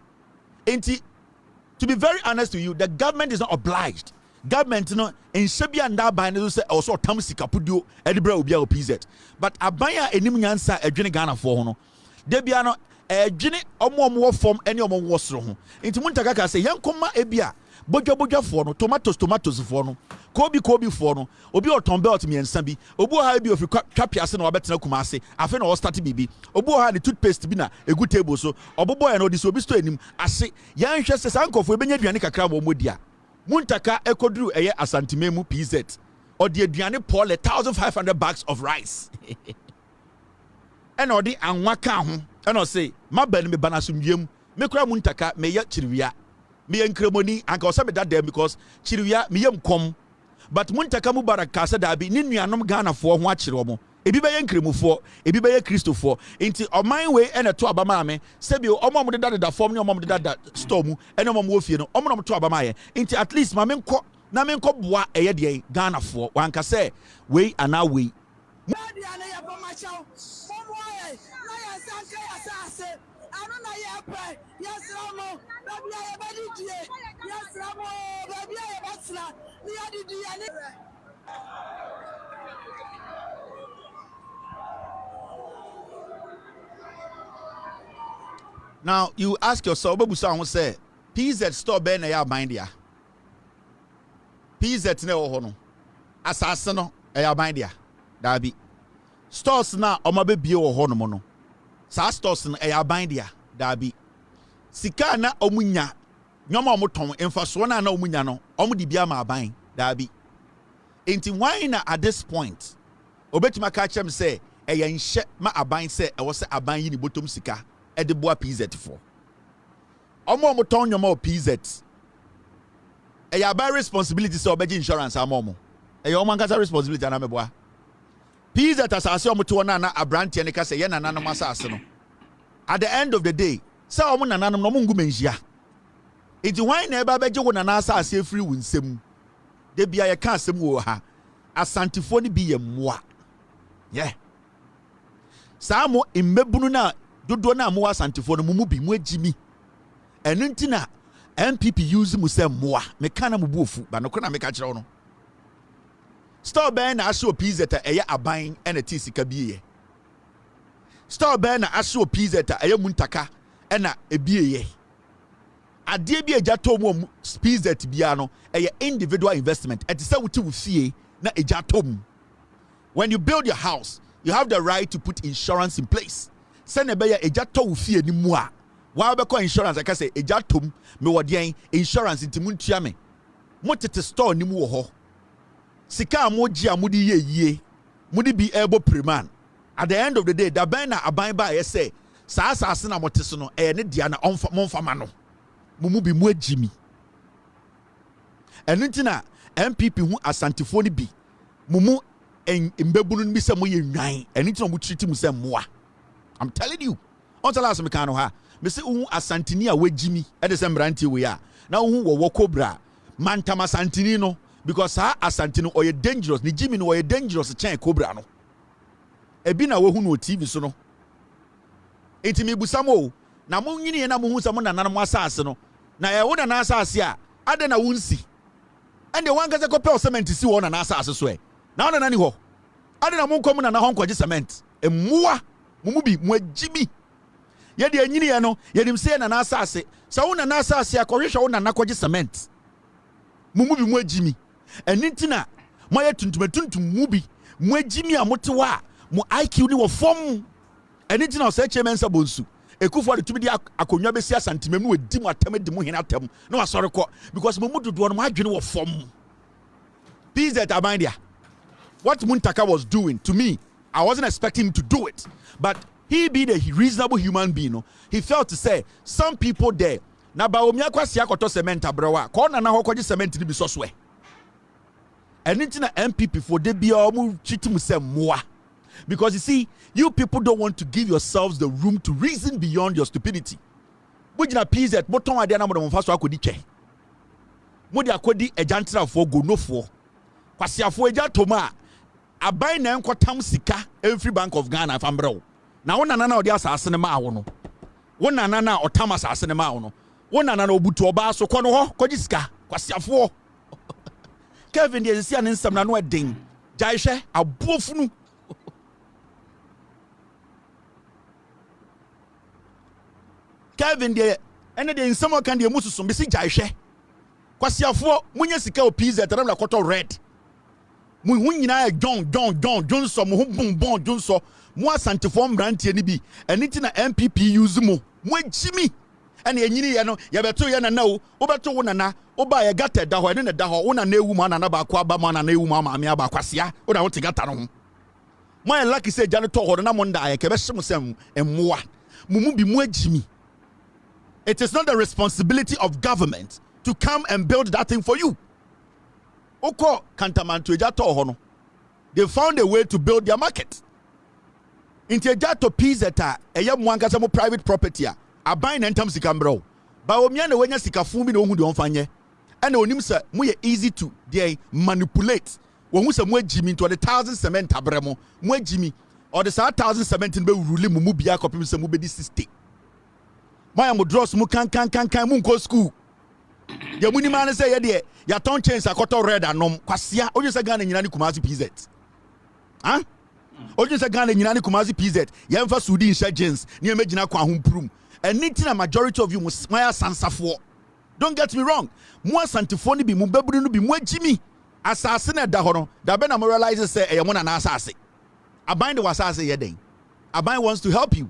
[SPEAKER 2] And to be very honest with you, the government is not obliged. Government no in Sebia and that by say also tamsika pudio edibra obi a PZ. But abaya enim nyansa edwene Ghana for no. Debia no edwene omo form any omo wosro ho. Enti muntaka ka say yankoma ebia bodwabodwa for no tomatoes for no kobi for no obi oton belt miensa bi obi ha bi ofi twapiase na wabetena Kumasi afi na o start bibi obi ha ni toothpaste bi na egu table so obobo ya no di so obi sto anim ase yan hwe se sankofo ebenya aduane kakra mo modia muntaka ekoduru asantimemu PZ odi aduane Paul 1,500 bags of rice ena odi anwa ka ho ena say mabani me banasumdiem me kura muntaka me ya chiriwia me enkremoni anka osabe that there because chiriwia me yem kom but muntaka mubarak kasa da bi ni nuanom Ghana fo ho akire omo ebi be yenkremufo ebi be ye Christofo enti oman we ene to abama me sebi omo de da form ni omo de da store mu ene omo wo fie no omo no to abama ye enti at least ma me nko na me nko boa eye de Ghana fo wanka say we ana we Now you ask yourself, Babusa who say PZ store ben na ya bind dia. PZ ne wo no. Asase no ya bind dia. Dabi. Stores na omabe bie wo ho no mo no. Sa stores no ya bind dia. Dabi. Sika na omunya nyoma omoton emfaso na omunya no omudi bia ma aban dabi enti why na at this point obetima ka chem say eya nhye ma aban say e wo say aban yi ni botom sika e de boa PZ for omoton nyoma o PZ eya aban responsibility say obeji insurance amomo eya omankasa responsibility na meboa PZ asase omoto na abrante ne ka say ye nananom asase no at the end of the day say omo nananom no mo ngu menhia enti why na eba beje wo nana asase free wo nsem de bia ye ka asem wo ha asantifo ni bi ye moa samo immebunu na dodo na mo asantifo no mu bi mu agimi eno ntina MPP use mu se moa me kana mu buofu ba no kona me ka kire wo no store ben na asho PZ eye aban ene ti sika bi ye store ben na asho PZ eye muntaka ɛna ebieye ade bi eja tom speeds that bia no individual investment et say wuti wufie na eja tom. When you build your house, you have the right to put insurance in place. Send a beya eja to wufie ni mu a wa be ko insurance aka say eja tom me wodian insurance intimuntua me motete store ni mu wo ho sika amoji amudi ye mudi bi ebo preman. At the end of the day da ban na aban ba say sa asase na moteso no ne dia na monfama no mumu bi mu agimi eno ntina MPP hu asantifo ni bi mumu mbebunu bi se mo ye nwan eno ntina mu treat mu se moa. I'm telling you on tell us me kan no ha me se hu asantini a wagimi e de se mrantie we a na hu wo kobra mantama asantini no because ha asantini oye dangerous ni jimi no oye dangerous chen kobra no ebi na wo hu no TV so no etimi busamo na mo nyini na mo hu samo nana mo asase no na ye wo na asase a ade na wunsi ende wanka se kopel cement si wo na asase so e na ona nani ho ade na mo nkom na ho nkwaje cement emua mumu bi mo agimi ye de nyini ye no ye dim se na asase sa wo na asase akohwehwe wo na kwaje cement mumu bi mo agimi enintina mo ye tuntum mu bi mo agimi a motewa mo IQ ni wo fom anything else chairman sabonsu ekufo de tumi di akonwa besi asantemem no edi mo atem de mo hena atem no asore ko because mo mudodo no adwene wo fom peace that abandia. What Muntaka was doing to me, I wasn't expecting him to do it, but he being a reasonable human being, no, he felt to say some people there na ba omi akwasi akoto cement abrewa ko na ho kwaje cement ni bi so so e anything na MPP for de bia omu chitim se moa. Because you see, you people don't want to give yourselves the room to reason beyond your stupidity. Bujina PZ, boton ade na mo de mfaso akodi che. Mo de akodi ejantra fo go no fo. Kwasiafo eja toma aban na enkotam sika every Bank of Ghana fambrɛ. Na wona na odi asase ne ma wo no. Wona na otam asase ne ma wo no. Wona na obutu oba so kɔ no ho kɔji sika kwasiafo. Kevin de sia ne nsam na no eden. Jaihwe abofunu. Kevin de ene de nsamo kan de mususu be si jaihwe kwasiafo munye sika o PZ ram la koto red mu hu nyina don so mu hu bon so mu asantefo mbrantie ni bi ene ti na MPP use mu agimi ene enyini ye no ye beto ye nana o beto wo nana o ba ye gata da ho ene ne da ho wo nana ewu ma nana ba kwa ba ma nana ewu ma me aba kwasia wo na wo te gata no ho mo ye lucky say jane to ho na mo nda ye ke be hye mu sem emmoa mu bi mu agimi. It is not the responsibility of government to come and build that thing for you. Oko kantamanto eja to hono. They found a way to build their market. Inti eja to pizeta eye mo ankasa mo private property a aban na ntam sika mbro. Ba omia na wanya sika fun bi na ohu de onfanye. And onim se mo ye easy to dey manipulate. Wo hu se mo agimi into the 1,000 cement abremo. Mo agimi or the 1,000 cement be rule mu bia kopim se mo be di 60. My am draws mu kan mu go school. Ya muni man say ye de ya ton chains akoto red anom kwasia oju se Ghana nyina ni Kumasi PZ. Huh? Oju se Ghana nyina ni Kumasi PZ. Ya mfa sudi insha jeans ni emagina kwa homprum. Anything a majority of you must my sansafo. Don't get me wrong. Mu asantifo ni bi mu baburu no bi mu agimi. Asase na da ho no da be na mo realize say e mo na asase. Aban de wasase ye den. Aban wants to help you.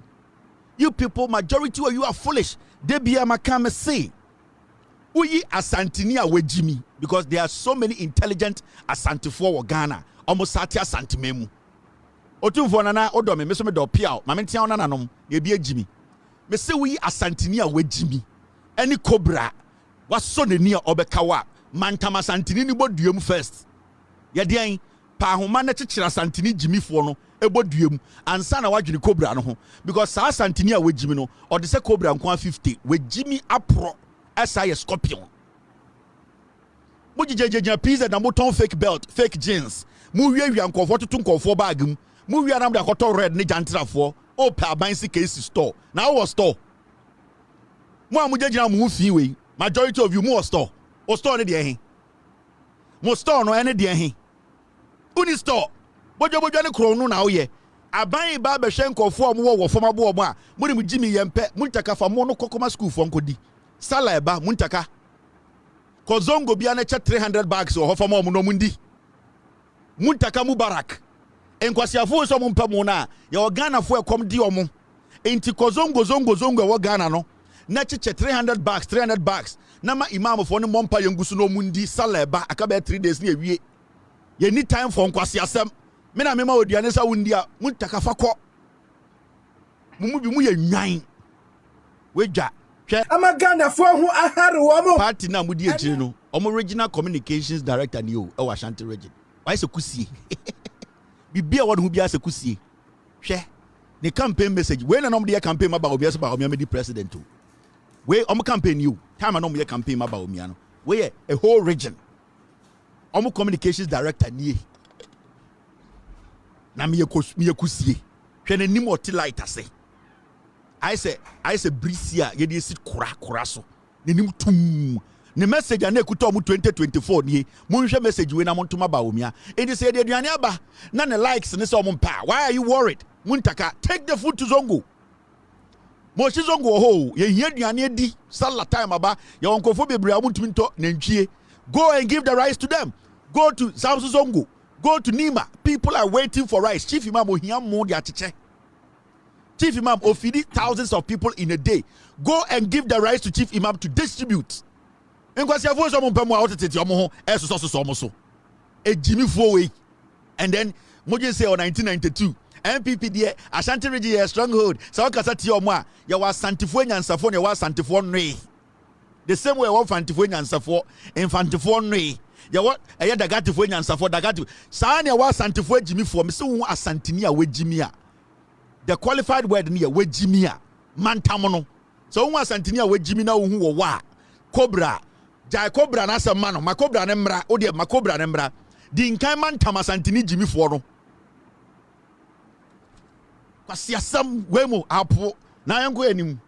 [SPEAKER 2] You people, majority of you are foolish. They be a makame say. Uyi asantini a wejimi. Because there are so many intelligent asantifo wa Ghana. Almost sati asantimemu. Otumfo nana odome me so me do piao. Ma mentia ona nanom ye bi ejimi. Me say uyi asantini a wejimi. Any cobra waso ne ni a obekawa. Mantama santini ni boduem first. Ye den pa homa na chichira santini jimi fo no eboduem ansa na wadwene cobra no ho because sa santini a wejimi no or the say cobra nko 50 wejimi apro asa ye scorpion mo jijejeja pizza na mo ton fake belt fake jeans mo wiawia nkofo tutu nkofo bag mo wia na mo akoto red ne jantrafo o pa abansi case store na wo store mo amujejina mo fi we majority of you mo store o store ne de ehin mo store no ene de ehin uni store bojo ne kro no na wo ye aban ba be hwe nkofo mo wo fam abo mo a mo ni mujimi yempe muntaka fa mo no kokoma school fo nkodi sala eba muntaka kozongo bia na cha 300 bags o hofa mo no mundi muntaka mubarak enkwasiafo so mo mpa mo na ya ogana fo ekom di omo enti kozongo zongo e wo Ghana no na chiche 300 bags na ma imam fo no mompa yengusu no mundi sala eba akabe 3 days ni ewie ye need time for nkwasiasem me na me ma oduane sa wundi a muntaka fa kɔ mumu bi mu ye nwan wedwa hwɛ
[SPEAKER 4] Amagana fo hu ahare wo mo
[SPEAKER 2] party na mudi ejire no omo regional communications director ni o e wa Ashanti region why se kusie bibia wo no bia se kusie hwɛ the campaign message we na no de campaign ma ba obi so ba o me di president o we omo campaign you time na no me campaign ma ba o mi ano we a whole region omo communications director ni na me kusie hwe na nim oti light ase I say brisia ye dey sit kura so na nim tum ne message na ekuta omu 2024 ni monhwe message we na montoma ba omia e dey say the aduane aba na ne likes ne say omum pa why are you worried muntaka take the food to zongo mo shi zongo ho ye hia aduane di sallah time aba ye wonkofo bebre amuntumi nto nantwie go and give the rice to them go to South Zongo. Go to Nima. People are waiting for rice. Chief Imam Chief Imam ofidi thousands of people in a day. Go and give the rice to Chief Imam to distribute. And then Mojo say on 1992. MPP there Ashanti region stronghold. So kasati omwa ya wa santifo nyansafo ne wa santifo nwe. The same way wa fantifo nyansafo infantifo nwe. Ya what eye dagatifo nyansafo dagati saa ne wa santifo agimifo me se wo asantini a wagimi a the qualified word ne wagimi a mantam no so wo asantini a wagimi na wo hu wo wa cobra jai cobra na asema no makobra ne mra wo de makobra ne mra di nkan mantam asantini gimifo no kwasi asam wemu apo na yanko anim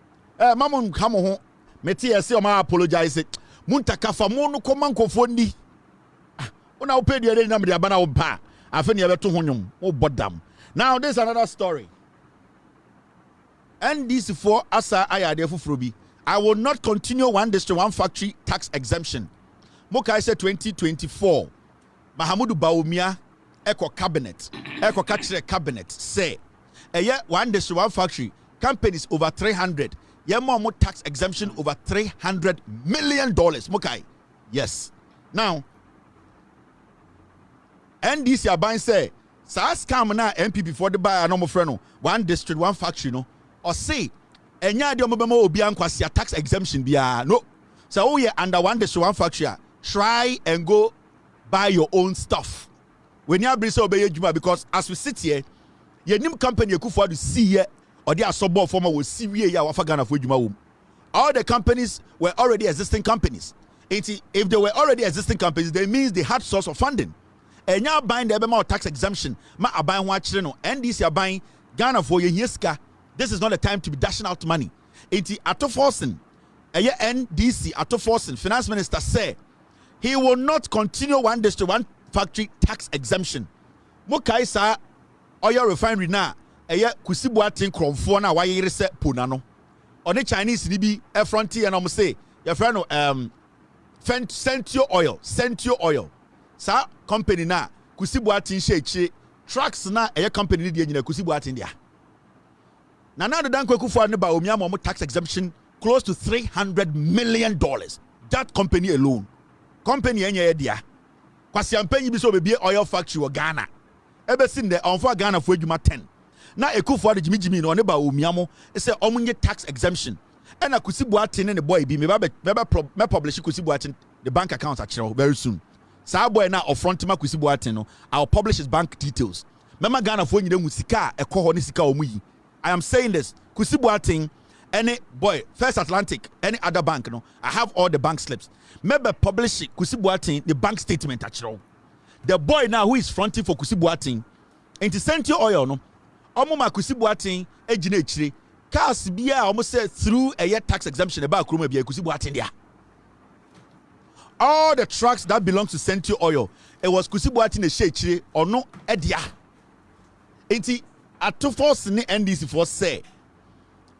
[SPEAKER 2] mamon ka mo ho meti yesi o ma apologize muntaka fa mo no komankofo ndi una opedi ere na me aba na wo ba afa ne yebeto honyum wo bodam. Now this is another story. NDC for asa ayade fufuro bi I will not continue one district one factory tax exemption. Mokai say 2024 Mahamudu Bawumia Eco cabinet Eco catchere cabinet say one district one factory companies over 300 more tax exemption over $300 million. Mokai yes. Now NDC aban say sa scam na MP before the buy no mo frɛ one district one factory no or say enya de mo bema obi ankwase tax exemption bia no so we under one district one factory try and go buy your own stuff when you bring say obey juma because as we sit here your new company ekufu to see here or they are suburb former will see we ya wafa Ghana for juma all the companies were already existing companies. If they were already existing companies, that means they had source of funding. And now buying the tax exemption, ma abaying watching no NDC are buying Ghana for your yeska. This is not the time to be dashing out money. Iti atoforcing, NDC atoforcing. Finance Minister say he will not continue one district one factory tax exemption. Mokai sa oil refinery na kusibuatin kromfo na wayere se ponano. On the Chinese nibi frontier and say your friend Centio oil. Sa company na kusibuatin sheche trucks na company ni dia nyina kusibuatin dia. Na the dan kweku for ne ba omia mo tax exemption close to $300 million. That company alone. Company enye dia. Kwasi ampanyi bi so be oil factory wo Ghana. Ebe sin de on for Ghana for adwuma 10. Na ekufo de jimi no ne ba omia mo say omunye tax exemption. And a kusibuatin ne boy bi me publish kusibuatin the bank account actually very soon. Sa boy na ofrontima kusibuatin no I'll publish his bank details. Mema Ghana for nyire musika ekoho ne sika omuyi. I am saying this kusibuatin any boy First Atlantic any other bank no I have all the bank slips. Maybe publish kusibuatin the bank statement actually. The boy now who is fronting for kusibuatin into Centio oil no omuma kusibuatin ejina echire cars bia almost said through a year tax exemption about kroma bia kusibuatin dia. All the trucks that belong to Centio oil it was kusibuatin e shechire or no edia. Enti at to force the NDC for say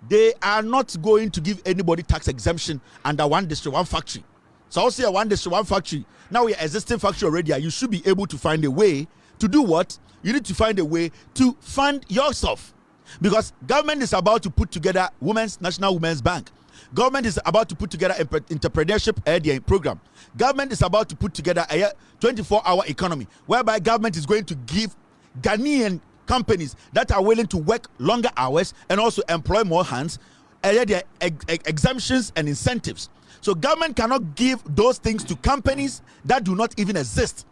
[SPEAKER 2] they are not going to give anybody tax exemption under one district, one factory. So I'll say a one district, one factory. Now we are existing factory already. You should be able to find a way to do what? You need to find a way to fund yourself. Because government is about to put together National Women's Bank. Government is about to put together an entrepreneurship program. Government is about to put together a 24-hour economy, whereby government is going to give Ghanaian companies that are willing to work longer hours and also employ more hands their exemptions and incentives. So government cannot give those things to companies that do not even exist.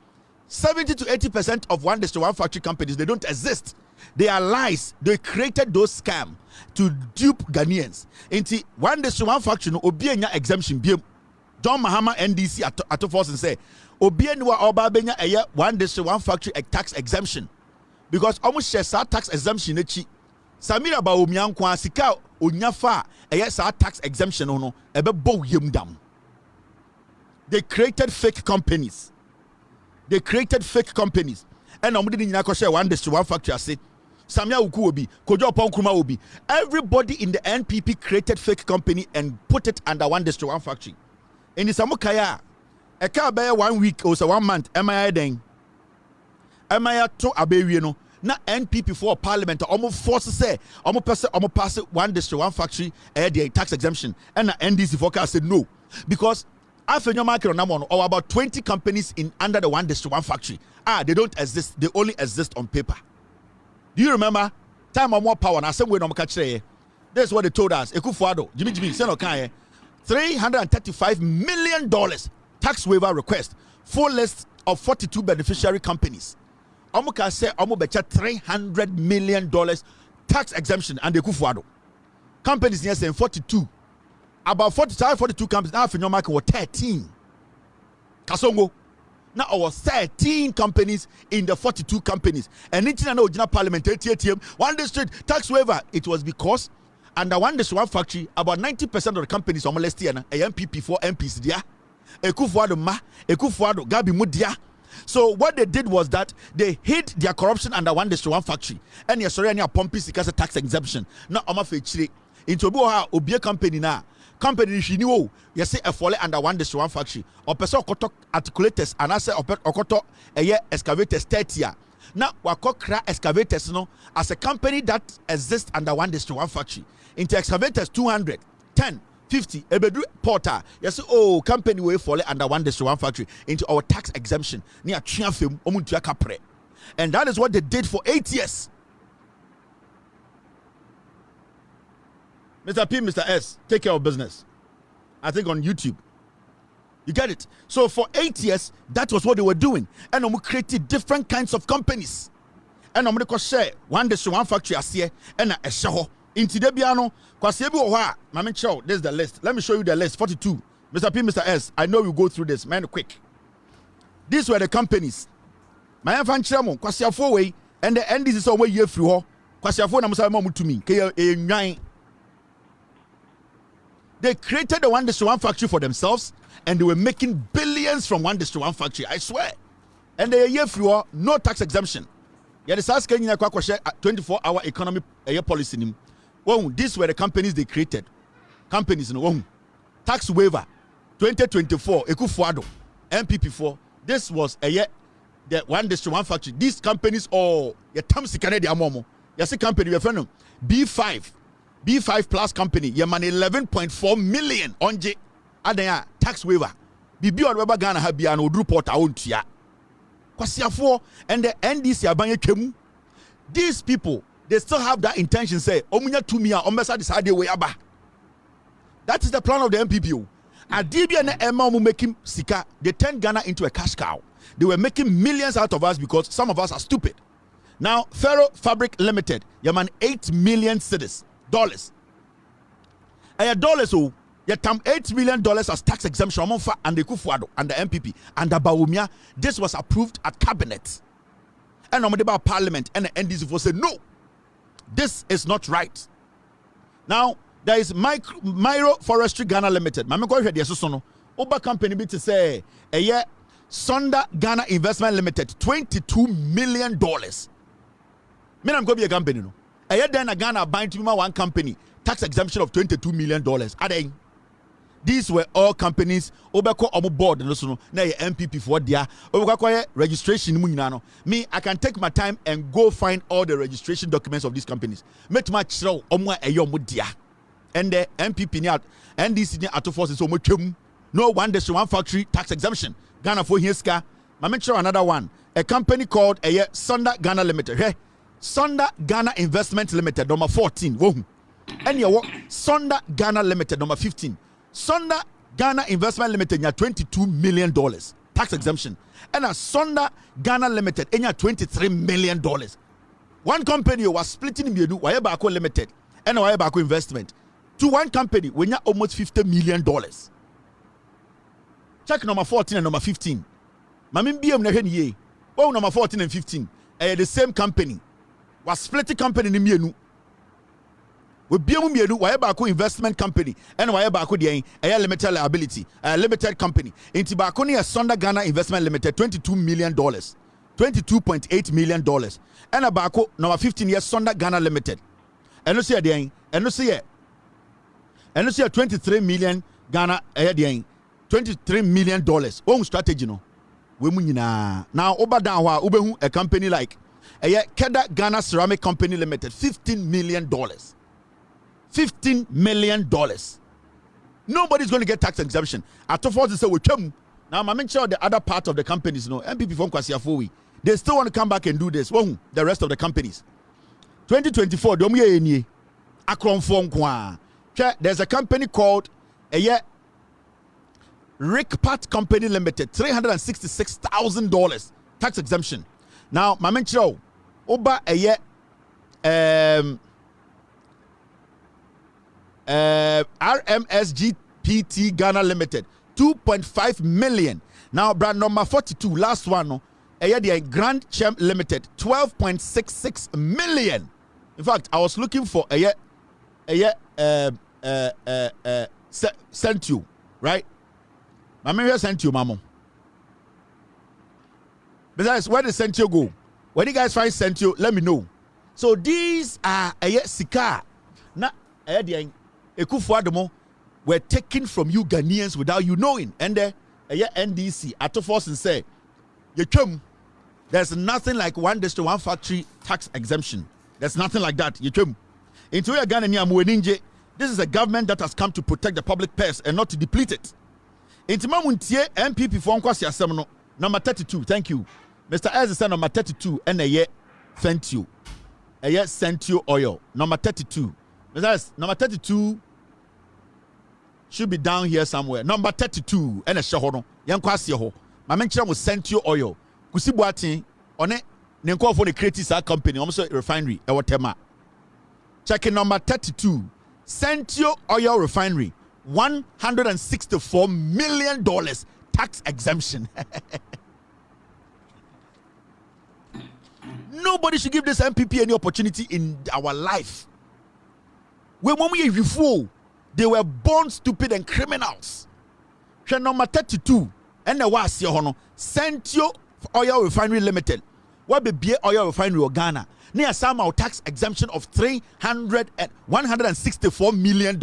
[SPEAKER 2] 70 to 80% of one district, one factory companies, they don't exist. They are lies. They created those scams to dupe Ghanaians. Into one district, one factory, no obienya exemption. John Mahama NDC at force and say, obienwa obabenya eye one district, one factory a tax exemption. Because almost share tax exemption echi. Samira ba omiankwa sika onyafa eye sa tax exemption no ebe bow yem dam. They created fake companies. They created fake companies. And I'm going to share one district, one factory. I say, Samia Uku Obi, Kojo Ponkruma Obi. Everybody in the NPP created fake company and put it under one district, one factory. In the Samukaya, a car by 1 week or so 1 month, MIA then. MIA to Aberiano. Na NPP for Parliament, almost force to say, almost pass it one district, one factory, the tax exemption. And the NDC forecast said no. Because after your market on number or about 20 companies in under the one district, one factory. They don't exist, they only exist on paper. Do you remember? Time or more power, now some way no catch there. That's what they told us. Ekufuado, Jimmy, send okay. $335 million tax waiver request. Full list of 42 beneficiary companies. Omuka say omu becha $300 million tax exemption and Ekufuado. Companies here saying 42. About 42 companies now in your market were 13. Kasongo. Now our 13 companies in the 42 companies. And in the original parliament, ATM, one district tax waiver. It was because under one district, one factory, about 90% of the companies are molested. A MPP for MPs there. Ekufuado, Gabi Mudia. So what they did was that they hid their corruption under one district, one factory. And you're sorry, and you're pumping because of tax exemption. Now I'm a fetch into a company now. Company she knew you say a fall under one district, one factory or person okoto articulators and I say okoto a year excavators 30 year. Now wakokra excavators no as a company that exists under one district, one factory into excavators 200 10 50 ebedu porter yes company way fall under one district, one factory into our tax exemption near Chiafim omuntua kapre. And that is what they did for 8 years. Mr. P, Mr. S, take care of business. I think on YouTube. You get it? So for 8 years, that was what they were doing. And we created different kinds of companies. And I'm going to share one district, one factory as here, and a show. In Tidebiano, this is the list. Let me show you the list. 42. Mr. P, Mr. S, I know we'll go through this, man, quick. These were the companies. My fan chairman, Kwasiafo way, and the end is away year through. Kwasiafo namusa to me. They created the one district, one factory for themselves, and they were making billions from one district, one factory. I swear. And they are here for no tax exemption. Yeah, the asking you 24-hour economy policy. Well, these were the companies they created. Companies in one tax waiver 2024. Ekufuado MPP4. This was a year. The one district, one factory. These companies all your terms Canadian momo. You see company we friend B5 plus company, you man 11.4 million on J. Adaya tax waiver. Bibi or Weba Ghana have an old report out ya. Kwasiafo and the NDC abanye kemu. These people, they still have that intention. Say, Omunya to me, Ombesa decide way aba. That is the plan of the MPP. Adibia and Emma making sika. They turned Ghana into a cash cow. They were making millions out of us because some of us are stupid. Now, Ferro Fabric Limited, you man 8 million cedis. Dollars. So you tam $8 million as tax exemption and the Kufuado and the MPP and the Baumia. This was approved at cabinet. And about parliament and the NDC said no. This is not right. Now there is Micro Forestry Ghana Limited. Mama go ahead yes Oba company be to say a year Sonda Ghana Investment Limited $22 million. Me I'm going to be a company no. then a Ghana bind to one company tax exemption of $22 million. These were all companies. Obeko omo board no so no na MPP for dia. Obeko registration mu nyina no. Me, I can take my time and go find all the registration documents of these companies. Met my chiro omo eyo omo dia. And the MPP ni NDC ni ato forces omo twem. No one district, one factory tax exemption. Ghana for Hiska. I mention another one. A company called Sonda Ghana Limited. Hey, Sonda Ghana Investment Limited, number 14. Whoa. And your Sonda Ghana Limited, number 15. Sonda Ghana Investment Limited, you $22 million tax exemption. And a Sonda Ghana Limited, you $23 million. One company was splitting in the Wayabako Limited and Wayabako Investment. To one company, when you almost $50 million. Check number 14 and number 15. Mamin BM Nehen ye. Oh, number 14 and 15. The same company. Was splitting company in Mienu. We BM Mienu, Wayabako Investment Company, and Wayabako the limited liability, limited company. In Tibaconi, a Sonda Ghana Investment Limited, $22 million. $22.8 million. And a Bako, number 15 years, Sonda Ghana Limited. And you see a and you see a 23 million Ghana $23 million. Own strategy no. We munina. Now over down ubehu a company like Keda Ghana Ceramic Company Limited, $15 million. $15 million. Nobody's going to get tax exemption. At all say we come. Now I'm sure the other part of the companies, MPP from Kwasiafowi, they still want to come back and do this. The rest of the companies. 2024, there's a company called Rickpat Company Limited, $366,000 tax exemption. Now, my mention over RMSGPT Ghana Limited, $2.5 million. Now, brand number 42, last one, the Grand Chem Limited, $12.66 million. In fact, I was looking for sent you, right? Mama sent you, Mamo. Besides, where did sent you go? When you guys find sent you, let me know. So these are Sika. Na Ekufuadomo were taken from you Ghanaians without you knowing. And the NDC at force and say, there's nothing like one district, one factory tax exemption. There's nothing like that. Into your Ghanaian, this is a government that has come to protect the public purse and not to deplete it. Intimamuntie MPP for Nkwasi Asemno number 32. Thank you. Mr. Ezra number 32 and sent you. Sent you oil number 32. Mr. Number 32 should be down here somewhere. Number 32 and a shahono. Yankwasi ho. My mention was sent you oil. Kusibuati on it. Nenko for the creative company almost refinery Ewatema. Checking number 32. Sentio Oil Refinery, $164 million tax exemption. Nobody should give this MPP any opportunity in our life. When we fool, they were born stupid and criminals. Number 32, and the was your Sentio Oil Refinery Limited. What be oil refinery or Ghana? Near some tax exemption of $164 million.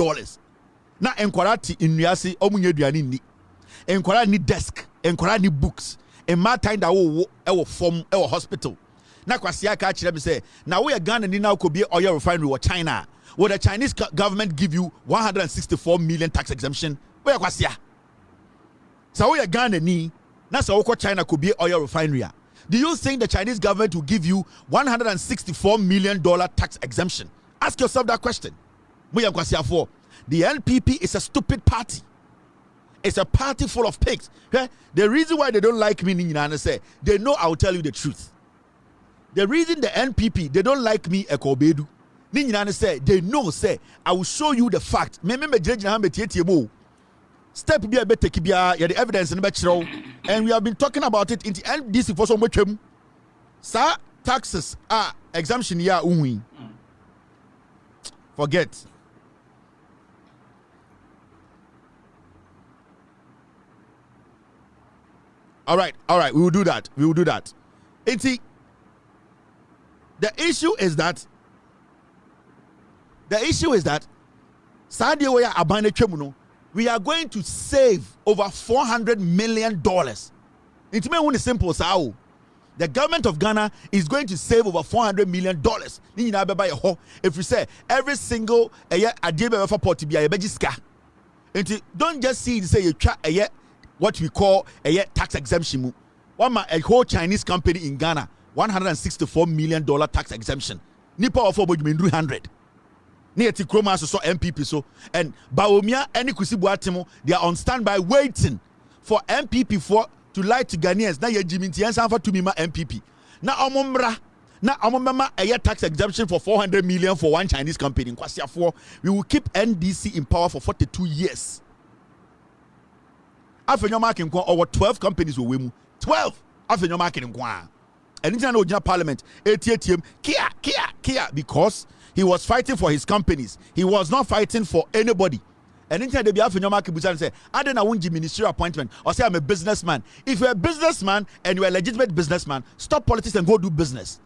[SPEAKER 2] Now, enquirati in Riasi, Omunye Duanini, enquire ni desk, enquire ni books, and my time that will form our hospital. Now, Kwasia catch them say, now we are Ghana now could be oil refinery or China. Will the Chinese government give you $164 million tax exemption? Where Kwasia? So we are Ghana ni, now so China could be oil refinery. Do you think the Chinese government will give you $164 million tax exemption? Ask yourself that question. The NPP is a stupid party. It's a party full of pigs. The reason why they don't like me, they know I'll tell you the truth. The reason the NPP, they don't like me, Ekobedu, they know, I will show you the fact. Step be a better the evidence in the and we have been talking about it in the NDC for so much. Sir, taxes are exemption ya unwi. Forget. All right, we will do that. The issue is that The issue is that we are going to save over $400 million. It may be simple, sao. The government of Ghana is going to save over $400 million. If we say every single don't just see say you try what we call a tax exemption. A whole Chinese company in Ghana, $164 million tax exemption. Nipa of 100. Near Tikroma so MPP so and Baomia and Kusibuatimo, they are on standby waiting for MPP to lie to Ghanaians. Now you're Jimmy Tiansan to be my MPP. Now Omomra, now Omomama a tax exemption for $400 million for one Chinese company in Kwasia 4. We will keep NDC in power for 42 years. After your marking, over 12 companies will win. 12 after your marking, and international parliament, ATM, Kia, because he was fighting for his companies. He was not fighting for anybody. And in the behalf of your market, say, I don't want ministerial appointment or say I'm a businessman. If you're a businessman and you're a legitimate businessman, stop politics and go do business.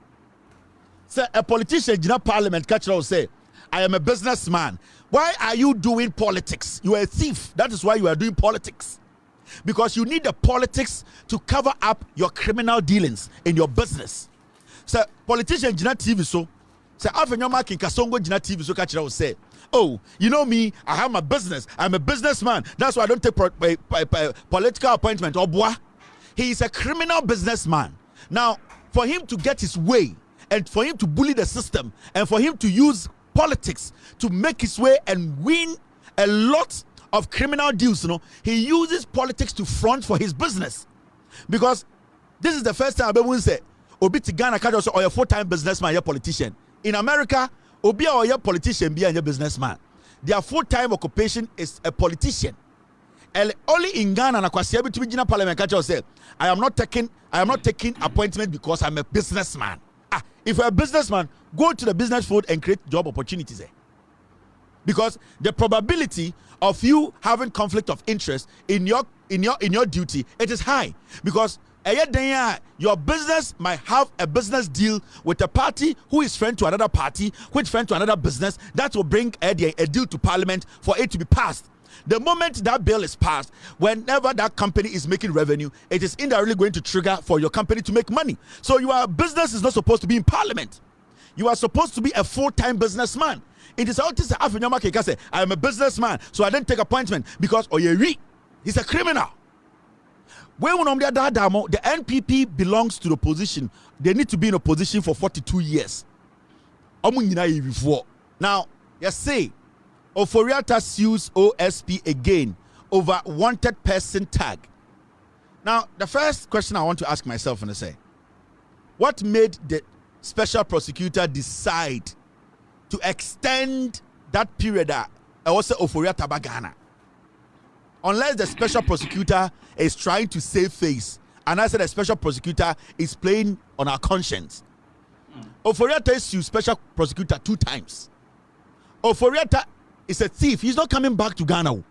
[SPEAKER 2] So a politician in a parliament catch will say, I am a businessman. Why are you doing politics? You are a thief. That is why you are doing politics. Because you need the politics to cover up your criminal dealings in your business. So politician Jina TV so say after your marking Kasongo Jina TV so catch will say, oh, you know me, I have my business. I'm a businessman. That's why I don't take political appointment. Or boy, he is a criminal businessman. Now, for him to get his way and for him to bully the system and for him to use politics to make his way and win a lot of criminal deals, he uses politics to front for his business. Because this is the first time I say, Obi Tigana can also or a full-time businessman, you're a politician. In America, Obi or a politician be a businessman. Their full-time occupation is a politician. And only in Ghana, na parliament say, I am not taking appointment because I'm a businessman. If you're a businessman, go to the business field and create job opportunities there. Because the probability of you having conflict of interest in your duty, it is high. Because your business might have a business deal with a party who is friend to another party, which friend to another business. That will bring a deal to parliament for it to be passed. The moment that bill is passed, whenever that company is making revenue, it is indirectly going to trigger for your company to make money. So your business is not supposed to be in parliament. You are supposed to be a full-time businessman. It is out to say, I am a businessman, so I didn't take appointment because he's a criminal. The NPP belongs to the opposition. They need to be in opposition for 42 years. Now, you say, Oforiatta sues OSP again over wanted person tag. Now, the first question I want to ask myself and say, what made the special prosecutor decide to extend that period also Oforiatta Bagana? Unless the special prosecutor is trying to save face, and I said the special prosecutor is playing on our conscience. Oforiatta sued special prosecutor 2 times. Oforiatta is a thief. He's not coming back to Ghana.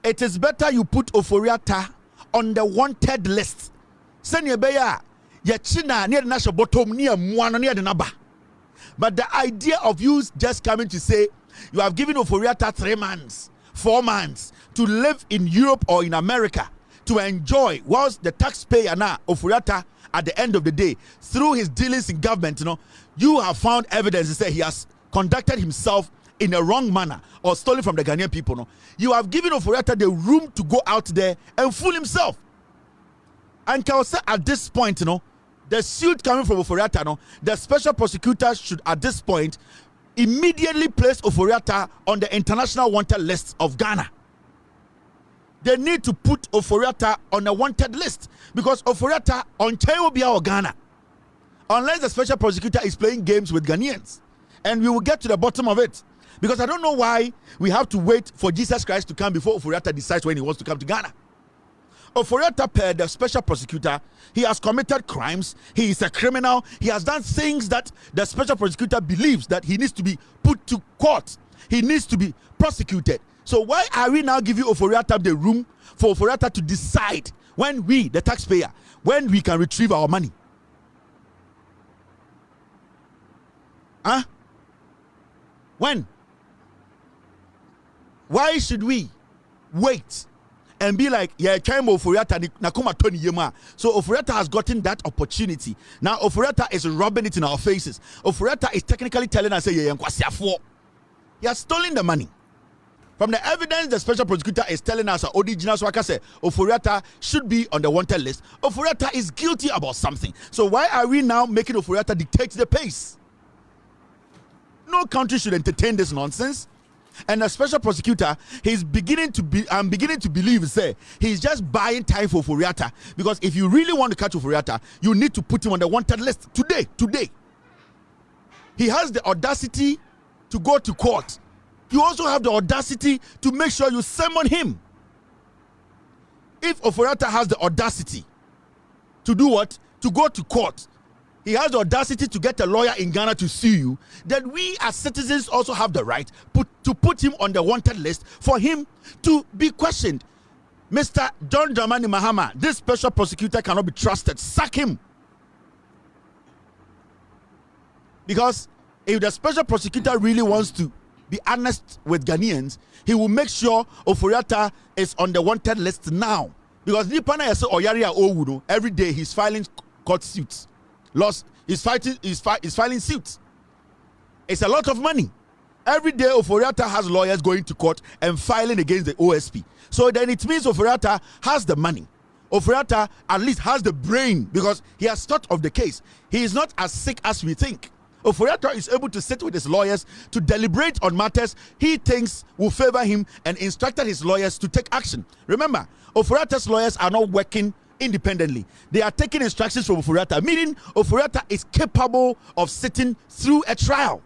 [SPEAKER 2] It is better you put Oforiatta on the wanted list. Send your beya, your china near the national bottom near one near the naba. But the idea of you just coming to say you have given Oforiatta 3 months, 4 months to live in Europe or in America to enjoy, whilst the taxpayer now Oforiatta at the end of the day through his dealings in government, you have found evidence to say he has conducted himself in a wrong manner or stolen from the Ghanaian people. You have given Oforiatta the room to go out there and fool himself. And can I say at this point, the suit coming from Oforiatta, the special prosecutor should at this point immediately place Oforiatta on the international wanted list of Ghana. They need to put Oforiatta on a wanted list because Oforiatta on Chayobia or Ghana, unless the special prosecutor is playing games with Ghanaians. And we will get to the bottom of it. Because I don't know why we have to wait for Jesus Christ to come before Oforiatta decides when he wants to come to Ghana. Oforiatta, per the special prosecutor, he has committed crimes. He is a criminal. He has done things that the special prosecutor believes that he needs to be put to court. He needs to be prosecuted. So why are we now giving Oforiatta the room for Oforiatta to decide when we, the taxpayer, when we can retrieve our money? When? Why should we wait and be like, yeah, Oforiatta nakoma Tony Yema? So Oforiatta has gotten that opportunity. Now Oforiatta is rubbing it in our faces. Oforiatta is technically telling us, he has stolen the money. From the evidence, the special prosecutor is telling us, original Swaka say, Oforiatta should be on the wanted list. Oforiatta is guilty about something. So why are we now making Oforiatta dictate the pace? No country should entertain this nonsense. And the special prosecutor, I'm beginning to believe, say, he's just buying time for Oforiatta. Because if you really want to catch Oforiatta, you need to put him on the wanted list today. He has the audacity to go to court. You also have the audacity to make sure you summon him. If Oforiatta has the audacity to do what? To go to court, he has the audacity to get a lawyer in Ghana to sue you, then we as citizens also have the right to put him on the wanted list for him to be questioned. Mr. John Dramani Mahama, this special prosecutor cannot be trusted. Sack him. Because if the special prosecutor really wants to be honest with Ghanaians, he will make sure Oforiatta is on the wanted list now. Because Nipana Yase Oyaria Owuno, every day he's filing court suits. He's filing suits. It's a lot of money. Every day Oforiatta has lawyers going to court and filing against the OSP. So then it means Oforiatta has the money. Oforiatta at least has the brain because he has thought of the case. He is not as sick as we think. Oforiatta is able to sit with his lawyers to deliberate on matters he thinks will favor him and instructed his lawyers to take action. Remember, Oforiatta's lawyers are not working independently. They are taking instructions from Oforiatta, meaning Oforiatta is capable of sitting through a trial.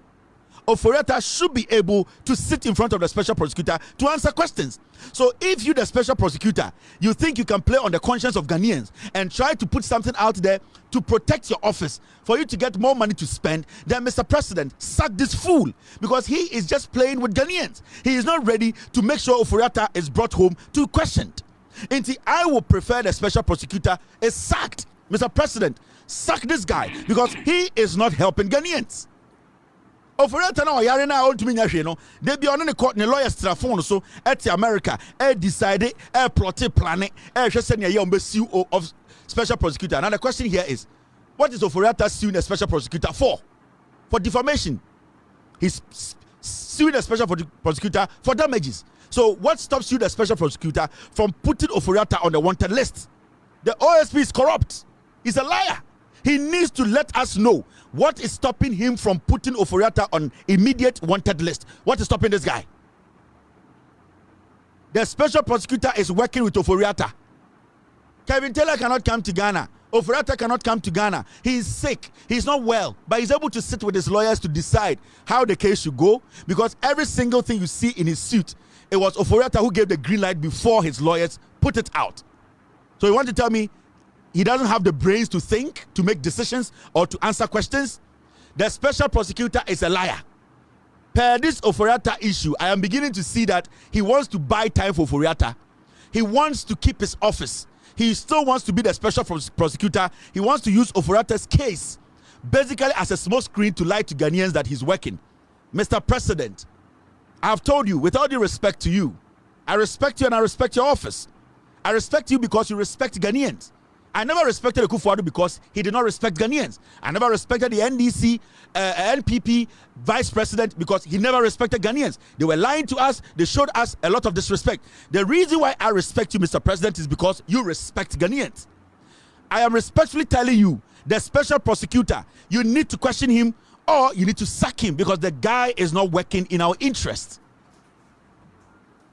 [SPEAKER 2] Oforiatta should be able to sit in front of the special prosecutor to answer questions. So if you, the special prosecutor, you think you can play on the conscience of Ghanaians and try to put something out there to protect your office for you to get more money to spend, then Mr. President, sack this fool because he is just playing with Ghanaians. He is not ready to make sure Oforiatta is brought home to questioned. And I would prefer the special prosecutor is sacked. Mr. President, sack this guy because he is not helping Ghanaians. Oforiatta na oyare na ultimi nya hwe no de bi ono ne court ne lawyer strafon so at America decide plot plan hwe se ne ye on be CEO of special prosecutor. Now the question here is, what is Oforiatta suing a special prosecutor for? For defamation. He's suing a special prosecutor for damages. So what stops you, the special prosecutor, from putting Oforiatta on the wanted list? The OSP is corrupt. He's a liar. He needs to let us know what is stopping him from putting Oforiatta on immediate wanted list. What is stopping this guy? The special prosecutor is working with Oforiatta. Kevin Taylor cannot come to Ghana. Oforiatta cannot come to Ghana. He is sick. He's not well. But he's able to sit with his lawyers to decide how the case should go. Because every single thing you see in his suit, it was Oforiatta who gave the green light before his lawyers put it out. So you want to tell me he doesn't have the brains to think, to make decisions, or to answer questions? The special prosecutor is a liar. Per this Oforiatta issue, I am beginning to see that he wants to buy time for Oforiatta. He wants to keep his office. He still wants to be the special prosecutor. He wants to use Oforiatta's case basically as a small screen to lie to Ghanaians that he's working. Mr. President, I have told you, with all due respect to you, I respect you and I respect your office. I respect you because you respect Ghanaians. I never respected Akufo-Addo because he did not respect Ghanaians. I never respected the NDC, NPP vice president because he never respected Ghanaians. They were lying to us. They showed us a lot of disrespect. The reason why I respect you, Mr. President, is because you respect Ghanaians. I am respectfully telling you, the special prosecutor, you need to question him or you need to sack him because the guy is not working in our interest.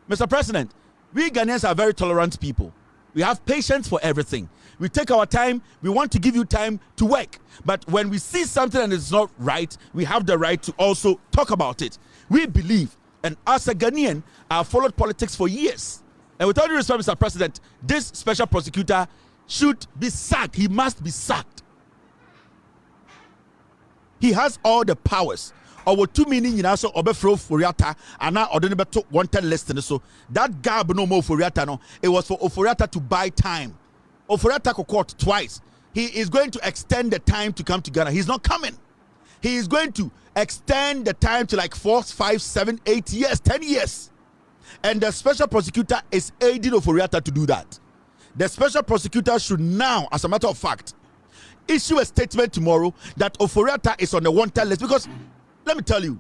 [SPEAKER 2] Mr. President, we Ghanaians are very tolerant people. We have patience for everything. We take our time. We want to give you time to work. But when we see something and it's not right, we have the right to also talk about it. We believe, and as a Ghanaian, I have followed politics for years. And with all due respect, Mr. President, this special prosecutor should be sacked. He must be sacked. He has all the powers. Or 2 meaning in also overthrow Oforiatta and now ordinary beto wanted list. So that gap no more Oforiatta no. It was for Oforiatta to buy time. Oforiatta could court twice. He is going to extend the time to come to Ghana. He's not coming. he is going to extend the time to like 4, 5, 7, 8 years, 10 years. And the special prosecutor is aiding Oforiatta to do that. The special prosecutor should now, as a matter of fact, issue a statement tomorrow that Oforiatta is on the wanted list. Because let me tell you,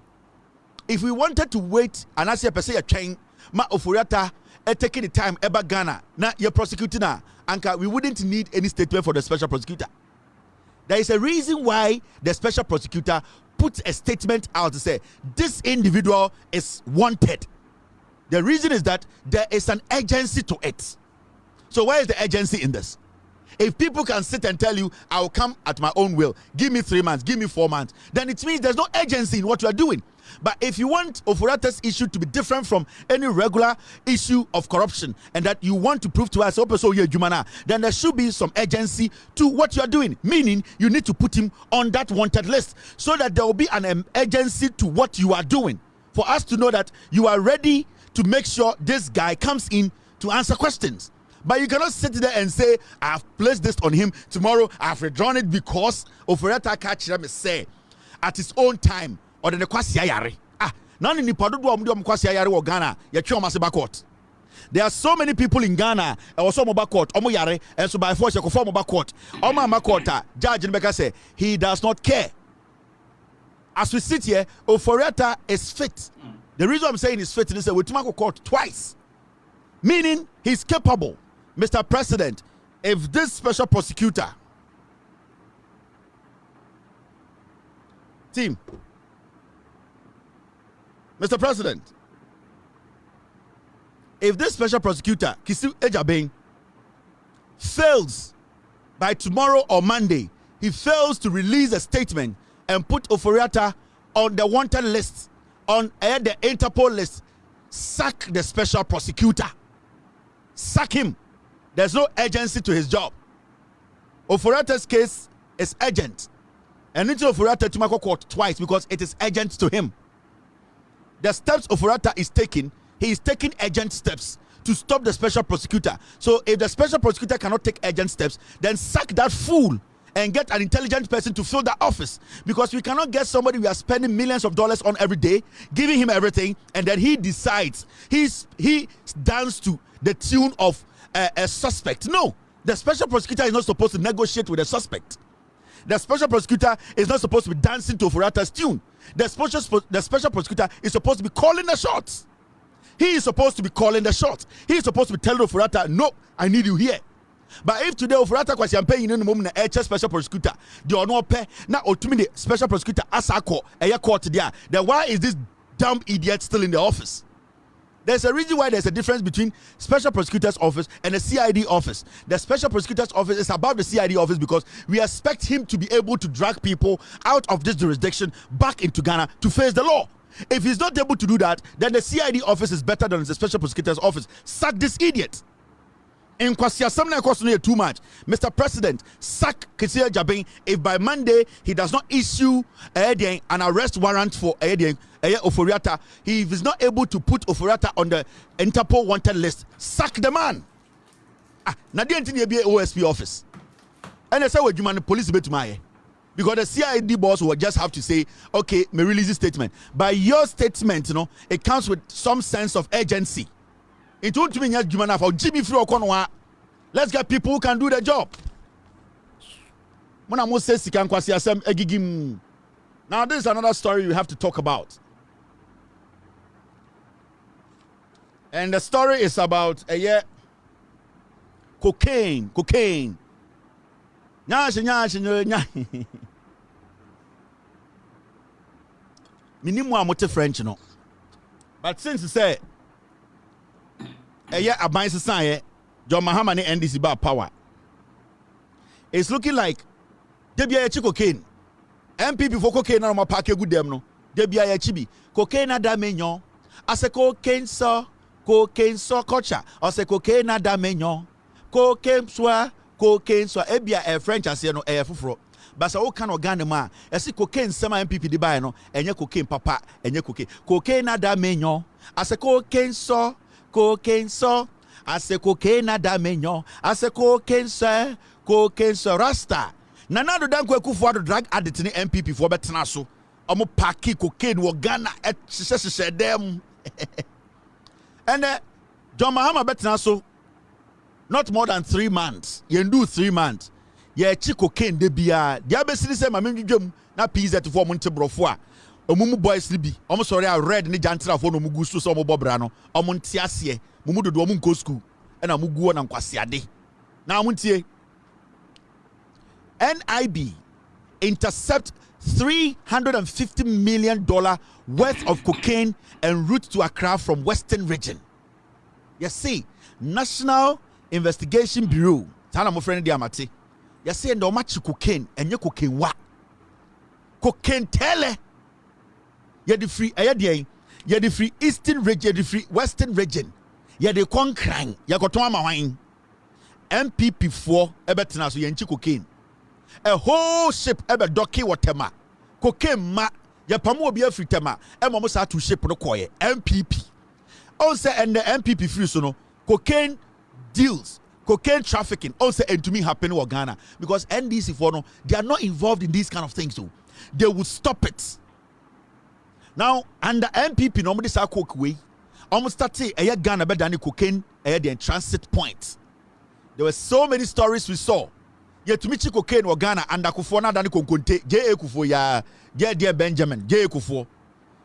[SPEAKER 2] if we wanted to wait and I say per se a chain, ma Oforiatta taking the time ever Ghana, now you're prosecuting her, Anka, we wouldn't need any statement for the special prosecutor. There is a reason why the special prosecutor puts a statement out to say this individual is wanted. The reason is that there is an urgency to it. So where is the urgency in this? If people can sit and tell you, I will come at my own will, give me 3 months, give me 4 months, then it means there's no urgency in what you are doing. But if you want Oforiatta's issue to be different from any regular issue of corruption, and that you want to prove to us, then there should be some urgency to what you are doing. Meaning, you need to put him on that wanted list so that there will be an urgency to what you are doing. For us to know that you are ready to make sure this guy comes in to answer questions. But you cannot sit there and say, I've placed this on him. Tomorrow, I've withdrawn it because Oforiatta catch them say at his own time. Or the kwasi ayare. None in the Padudu kwasi ayare or Ghana. Court. There are so many people in Ghana. Also mobile court. Omo yare. And so by force you conform mobile court. Omo court. Judge Nbeka say he does not care. As we sit here, Oforiatta is fit. The reason I'm saying he's fit is that we took court twice. Meaning he's capable. Mr. President, if this special prosecutor team, Mr. President, if this special prosecutor, Kisi Ejabeng, fails by tomorrow or Monday, he fails to release a statement and put Oforiatta on the wanted list, on the Interpol list, sack the special prosecutor. Sack him. There's no urgency to his job. Oforiatta's case is urgent. And into Oforiatta to Mako court twice because it is urgent to him. The steps Oforiatta is taking, he is taking urgent steps to stop the special prosecutor. So if the special prosecutor cannot take urgent steps, then sack that fool and get an intelligent person to fill that office. Because we cannot get somebody we are spending millions of dollars on every day, giving him everything, and then he decides, he dances to the tune of a suspect. No, the special prosecutor is not supposed to negotiate with a suspect. The special prosecutor is not supposed to be dancing to Oforiatta's tune. The special prosecutor is supposed to be calling the shots. He is supposed to be calling the shots. He is supposed to be telling Oforiatta, no, I need you here. But if today Oforiatta was campaigning in the moment, a special prosecutor, the honor pay now ultimately special prosecutor asako a court there. Then why is this dumb idiot still in the office? There's a reason why there's a difference between special prosecutor's office and the CID office. The special prosecutor's office is above the CID office because we expect him to be able to drag people out of this jurisdiction back into Ghana to face the law. If he's not able to do that, then the CID office is better than the special prosecutor's office. Sack this idiot. In Kwasia Samna Kosunu too much. Mr. President, sack Kisia Jabin if by Monday he does not issue an arrest warrant for Oforiatta. He is not able to put Oforiatta on the Interpol wanted list. Sack the man. Now the entity be OSP office. And I say what you man police be to my because the CID boss will just have to say, okay, may release this statement. By your statement, it comes with some sense of urgency. It won't mean that for Jimmy Free. Let's get people who can do the job. Now, this is another story we have to talk about. And the story is about cocaine. Minimum French, but since you say a bind society, John Mahama and NDC about power. It's looking like Debia cocaine. MP before cocaine no more pack good them no. Debia chibi. Cocaine na da menyo. Ase cocaine so culture. Ase cocaine na da menyo. Cocaine so ebia a French ase no e fufuro. But o kan organ ma. Ase cocaine sama MPP di buy no. Enye cocaine papa, enye cocaine. Cocaine na da menyo. Ase cocaine so ase cocaine na da menyo. Ase cocaine so rasta. Nana do dan kwaku for drug addict ni MPP for betena so. Omo parky cocaine wo Ghana hye dem. And John Mahama betena so not more than 3 months. You do 3 months. Ye chi cocaine de bia. Dia be siri say mamedwedwam na PZ for mo ntebrofo a. Omumu boys ni bi. Omo sorry a red ni jantra for no mugu so omo bobra no. Omo nte ase. Mumu dodo omo nko school. E na mugu na nkwasiade. Na omo ntie. NIB intercept $350 million worth of cocaine en route to Accra from Western region. You see, National Investigation Bureau. Tana mo friend diamati. You see, no much cocaine and your cocaine wa. Cocaine tele. You the free. You the free Eastern region. You the free Western region. You the conquering. You got to wine. MPP4 ebetina so yenchi cocaine. A whole ship ebe doki watema. Cocaine ma ya pamu obi afritema. Ema mo sa to ship no koye. MPP. Also and the MPP free so no cocaine deals, cocaine trafficking also and to me happen in Ghana because NDC for no they are not involved in these kind of things too. They would stop it. Now under MPP normally say coke way. Almost started a Ghana better than cocaine the transit point. There were so many stories we saw. Yet to me cocaine or Ghana and Akufona than Konkonte, J. Kufo ya, dear Benjamin, J. Kufo.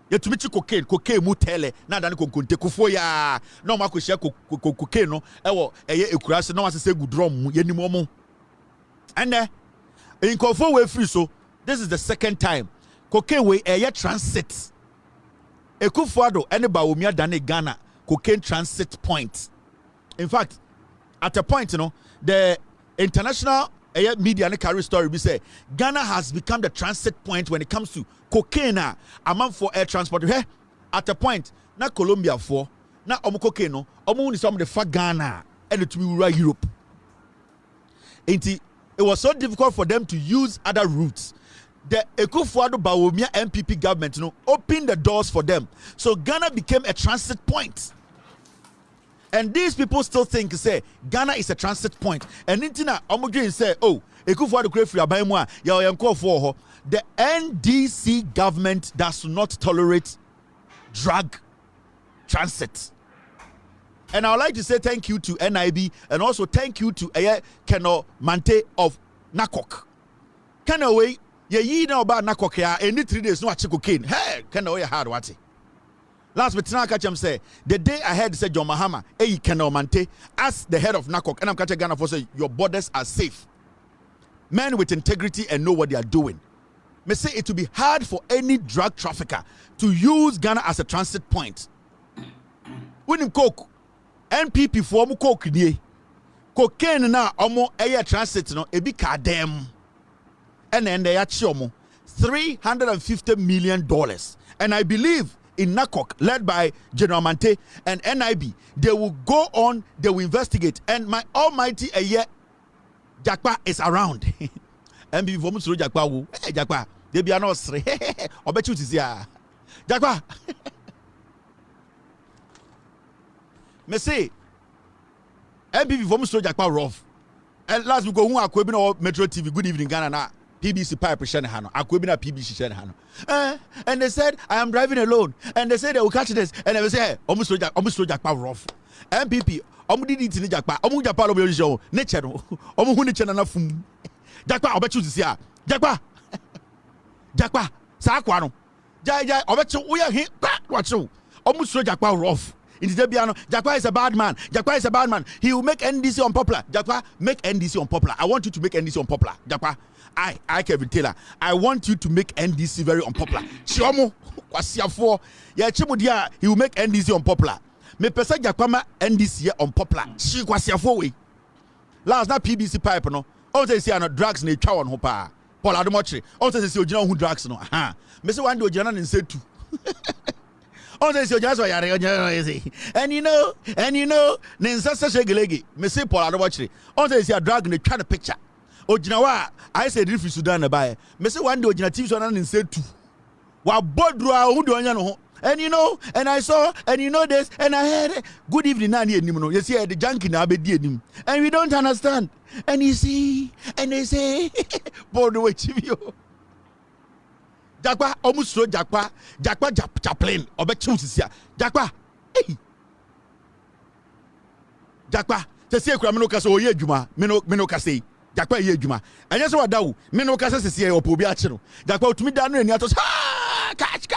[SPEAKER 2] Yet to me cocaine mutele, not than Konkonte Kufo ya, no Marco share cocaine, no, a crash, no one say good drum, yenimomo. And in Kofo way free so, this is the second time. Cocaine way a transit. A Kufuado, any Baumia than a Ghana, cocaine transit point. In fact, at a point, the international media and carry story we say Ghana has become the transit point when it comes to cocaine amount for air transport. Hey, at a point na Colombia for na omo cocaine no omo ni some the far Ghana and it will be Europe. It was so difficult for them to use other routes. The Ekufuado Bawumia MPP government opened the doors for them, so Ghana became a transit point. And these people still think say Ghana is a transit point. And intina omodwin say oh Ekufuado kure free aban mu a ya oyenko for ho. The NDC government does not tolerate drug transit. And I would like to say thank you to NIB and also thank you to Keno Mante of Nakok. Keno way ye know about Nakok ya any 3 days no achi cocaine. Hey, Keno way hard wati. Last but now catch him say the day I heard said John Mahama Keno Mante as the head of Nakok and I'm catching Ghana for say your borders are safe. Men with integrity and know what they are doing. May say it will be hard for any drug trafficker to use Ghana as a transit point. When you coke NPP for mu coke nie cocaine na omo transit no ebi ka dem and then they achi omo $350 million. And I believe in Nakok, led by General Mante and NIB, they will go on, they will investigate. And my almighty Jakpa is around. And before me Jakpa, Jakpa, they be no sre. I bet you to see Jakpa. Me say, MPP before me Jakpa rough. And last we go who are Kwebina Metro TV. Good evening, Ghana. Na PBC pipe hano. Akwebina PBC hano. And they said I am driving alone. And they said they will catch this. And they will say, almost Jakpa rough. MPP, did it in Jakpa. Jakpa lo show. Nature no. Hu nature na fum. Jakpa obechu this year. Jakpa. Sa akwa no. Jai obechu we are here. Watch you. Jakpa rough. In the Debiano, Jakpa is a bad man. Jakpa is a bad man. He will make NDC unpopular. Jakpa, make NDC unpopular. I want you to make NDC unpopular. Jakpa, I Kevin Taylor. I want you to make NDC very unpopular. Chiomo, kwasiafo. Yeah, chimudia. He will make NDC unpopular. Me pesa Jakpa ma NDC unpopular. Chi kwasiafo we. Last na PBC pipe no. On say no drugs na twa won ho pa. Paul Adomochre. On say ogina hu drugs no. Aha. Me say one day ogina na nse tu. On says you just and you know, Ninsasa Shegelegi, Messi Paul Adomochre. On says you're dragging a kind of picture. Ojinawa, I said if you Sudan by Messi one day Ojina Teams on and said two. While Bodra, who do I know? And you know, and I saw, and you know this, and I heard, good evening, you see, the junkie now, and we don't understand. And you see, and they say, boy, the way you. Jakpa, almost so Jakpa chaplain, or bet chooses here. Jakpa, hey. Jakpa, to say, Kraminokas, or ye Juma, Menokase, Jakpa ye Juma. And yes, what thou, Menokasa is here, or Pobiachino. Jakpa to me down and yatos, catch.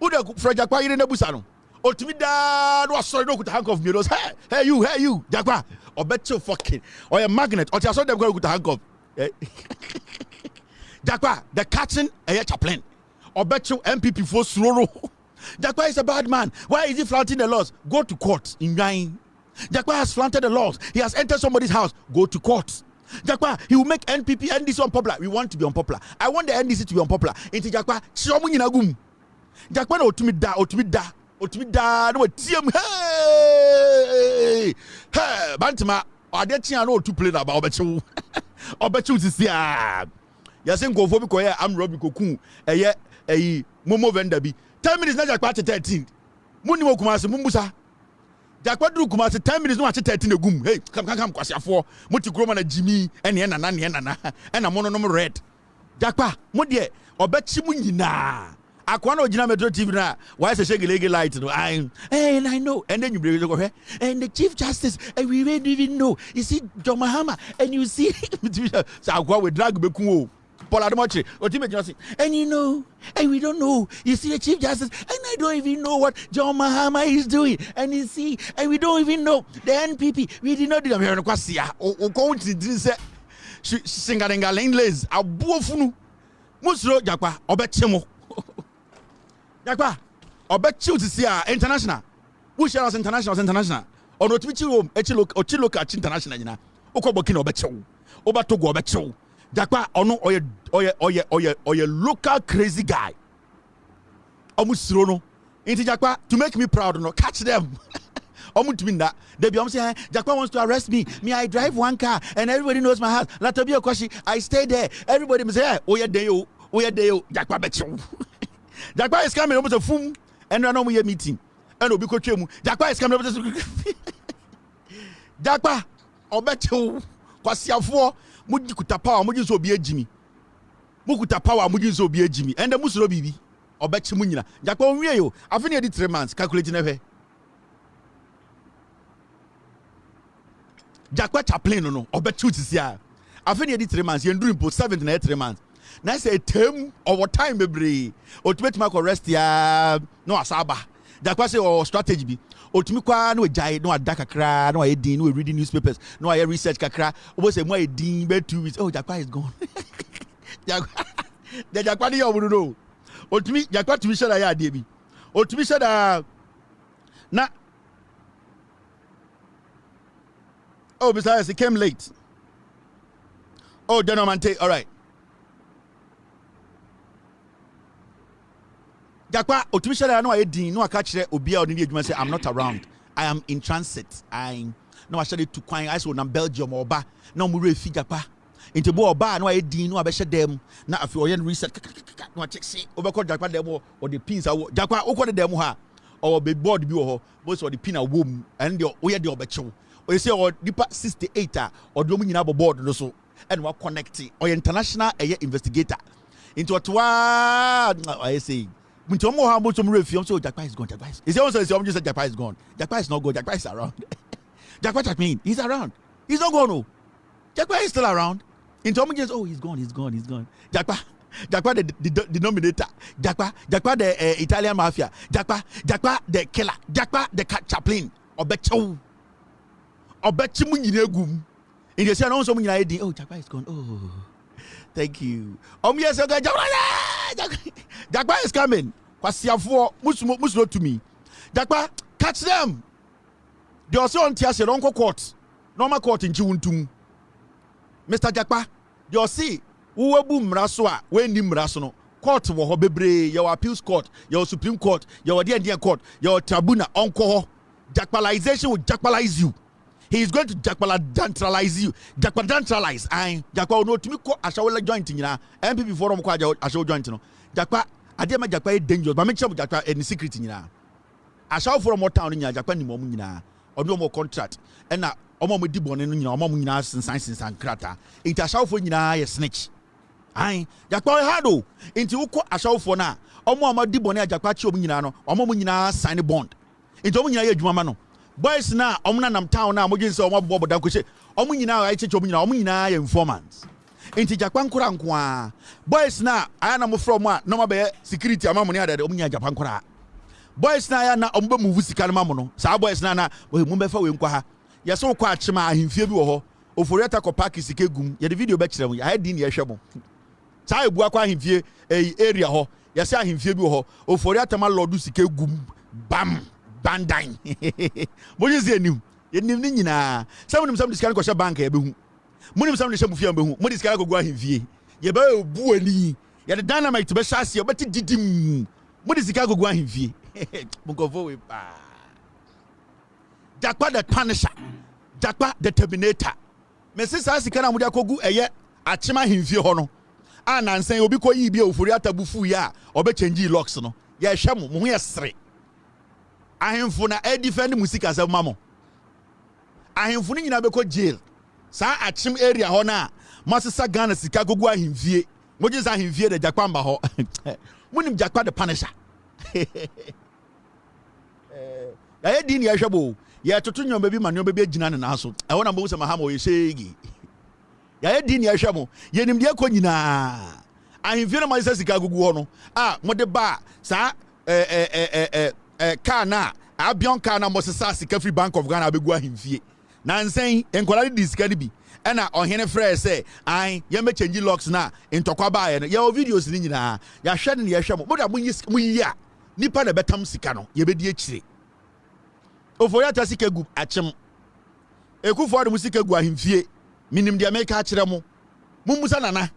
[SPEAKER 2] Uda from Jakpa in the Busano. Or to me down was sorry, no good hang of mirrors. Hey, you, Jakpa, or bet you fucking, or a magnet, or just saw them go to hang of. Jakpa, the catching a chaplain. Or bet you MPP for Sloro. Jakpa is a bad man. Why is he flaunting the laws? Go to court in Nine. Jakpa has flaunted the laws. He has entered somebody's house. Go to court. Jakpa, he will make NPP NDC unpopular. We want to be unpopular. I want the NDC to be unpopular. Into Jakpa, Chiamunagum. Jakpa, Otumida, no, Tiam, hey, Bantama, or that channel to play about Obechu. Obechu is here. Yasin go for because I'm Robbie Cocoon, a Momo Vendabi. 10 minutes not Jakpa 13. Munimo Kumasi Mumbusa. Jakpa do Kumasi 10 minutes not 13 a goom. Hey, come, Kwasia 4. Muti Groma and Jimmy and Yana and a mononom red. Jakpa, Mudia, or bet Chimunina. Aquano Jina Metro TV na. Why is a shaggy leg light? And I know. And then you bring it over here. And the Chief Justice, and we don't even know. You see, John Mahama, and you see, so I'll go with drag Beku. And you know, and we don't know. You see the Chief Justice, and I don't even know what John Mahama is doing. And you see, and we don't even know the NPP. We did not do them here in Kwasia. O county didn't say Singarenga Lane Lays. A buofunu Musro Jakpa, Obechemo Jakpa, Obechu to see international. Who shall us international? Or not which room, Echiloka at international. Okobokino Obecho, Obatogo Obecho. Jakpa ono oye local crazy guy. Omusrono. Inti Jakpa to make me proud no catch them. Omu to mean that. They be saying Jakpa wants to arrest me. Me I drive one car and everybody knows my house. Latobia Kwashi I stay there. Everybody must say oye deyo Jakpa becho. Jakpa is coming almost a foom and no we meeting. And obi ko twemu. Jakpa is coming almost Jakpa obecho kwasiafo muji kutapawa muji so bia jimi mukutapawa muji so bia jimi ende musoro bibi obechi munyina Jakpa onwie yo afeni edi 3 months calculate na hwe Jakpa chaplain no obechi utisia afeni edi 3 months yenduru impo 7 na 3 months na say term over time bebre ultimate mark rest ya no asaba Jakpa say or strategy bi otumi kwa no jai no adaka kra no edin no reading newspapers no aye research kakra obo say mo edin be 2 weeks oh Jakpa is gone Jakpa dey obudu no otumi Jakpa tumi share ya ade bi otumi share na oh besides he came late oh gentleman take all right Jakpa otumi share no edin no aka kire obi a oni adwuma say I'm not around I am in transit I no I share to kwan I so na Belgium oba na mo refi Jakpa into bo oba no edin no abehye dem na afi oyen research no check see obekọ Jakpa dem or the pins awo Jakpa okọ dem ha or be board bi wo ho bo so the pin awom and the oye de obechew o say or deeper 68 or do mo nyina board no so and we connect or international investigator into what I say Muntomo how much refume so Jakpa is gone. Jakpa is also just said Jakpa is gone. Jakpa is not gone. Jakpa is around. Jakpa that mean he's around. He's not gone. No. Jakpa is still around. In Tommy just he's gone. Jakpa the denominator. Jakpa the Italian mafia. Jakpa the killer. Jakpa the chaplain. Obecho munyinegum. In the say no so munyina edi. Oh Jakpa is gone. Oh. Thank you. Yes, okay. Jakpa is coming. Kwasiafo musumo to me. Jakpa, catch them. They also on Tiase Ronko court. Normal court in Chiwuntum. Mr. Jakpa, they see who will boom Raswa when Nim Rasono. Court wo bebre, your appeals court, your Supreme Court, your Indian court, your tribunal, uncle. Jakpalization will Jakpalize you. He is going to Jakpalize you. Jakpalize. I Jakpa no to me I shall join in MPP forum I shall join no. Jakpa ade ma Jakpa dangerous ba me kyerɛ Jakpa any secret nyina ashaw for more town nya Jakpa ni mo nyina ɔno mo contract ɛna ɔmo di bɔne no nyina ɔmo nyina sensan krata nti ashaw for nyina yɛ snitch ai Jakpa hado nti wokɔ ashaw for na ɔmo di bɔne Jakpa kyi ɔmo nyina no ɔmo nyina sign bond nti ɔmo nyina yɛ adwuma ma no boys na ɔmo na nam town na ɔmo gye sɛ ɔmo bɔ dan ko hye ɔmo nyina ayɛ kyekye ɔmo nyina yɛ informants nti Jakpa nkora nkoa boys na aya na mo from a no ma be security ama mo ne adade ɔmo nyina Jakpa nkora boys na aya na ɔmo be move sika no ma mo no saa boys na mo be fa we nkwa ha yɛ so kɔ akyema ahemfie bi wɔ hɔ ofori atako park sika gum yɛ de video be kyerɛ mo ya di ne yɛ hwɛ mo saa ebu akɔ ahemfie area hɔ yɛ sɛ ahemfie bi wɔ hɔ ofori atama lord sika gum bam bandan mo je ze nim yenim ni nyina sɛ mo sika no kɔ hye bank ya be hu mo nim sɛ mo hye mo fie be hu mo de sika go ahemfie yɛ ba obu ani yɛ de dynamite be hyase yɛ beti didim mo de sika go ahemfie mo go we pa Jakpa the punisher Jakpa the terminator me se sa sika na mo de akogu ɛyɛ akyema ahemfie hɔ no anansan obi kɔ yi bi ofori atabufu ya obe change locks no yɛ hwɛ mo ho yɛ sere ahemfo na defend music asɛm ma mo ahemfo ni nyina be kɔ jail saa akyem area hɔ na masesa Ghana sika gogu ahemfie mo gye sa ahemfie de Jakpa mba hɔ munim Jakpa the punisher ya di ni yɛhwɛ bo yɛ toto nyoma bi ma nyoma bi agina ne na so ɛwɔ na mo sɛ mahama yɛ shegi ya di ni yɛhwɛ mo yɛnim de akɔ nyina ahemfie na masesa sika gogu hɔ no mo de ba saa car na abion car na mosesa sika free Bank of Ghana abegu ahemfie na nsen enkwala di sika bi ɛna ɔhene frɛ sɛ ai yɛ me change locks na ntɔkwa ba yɛ no yɛ videos ni nyina ya hwɛ ne yɛhwɛ mo boda munyi a nipa na betam sika no yɛ bedi akyire ofori ata sika gu akyem ekufo de musika gu ahemfie minim de America akyerɛ mo mummusa nana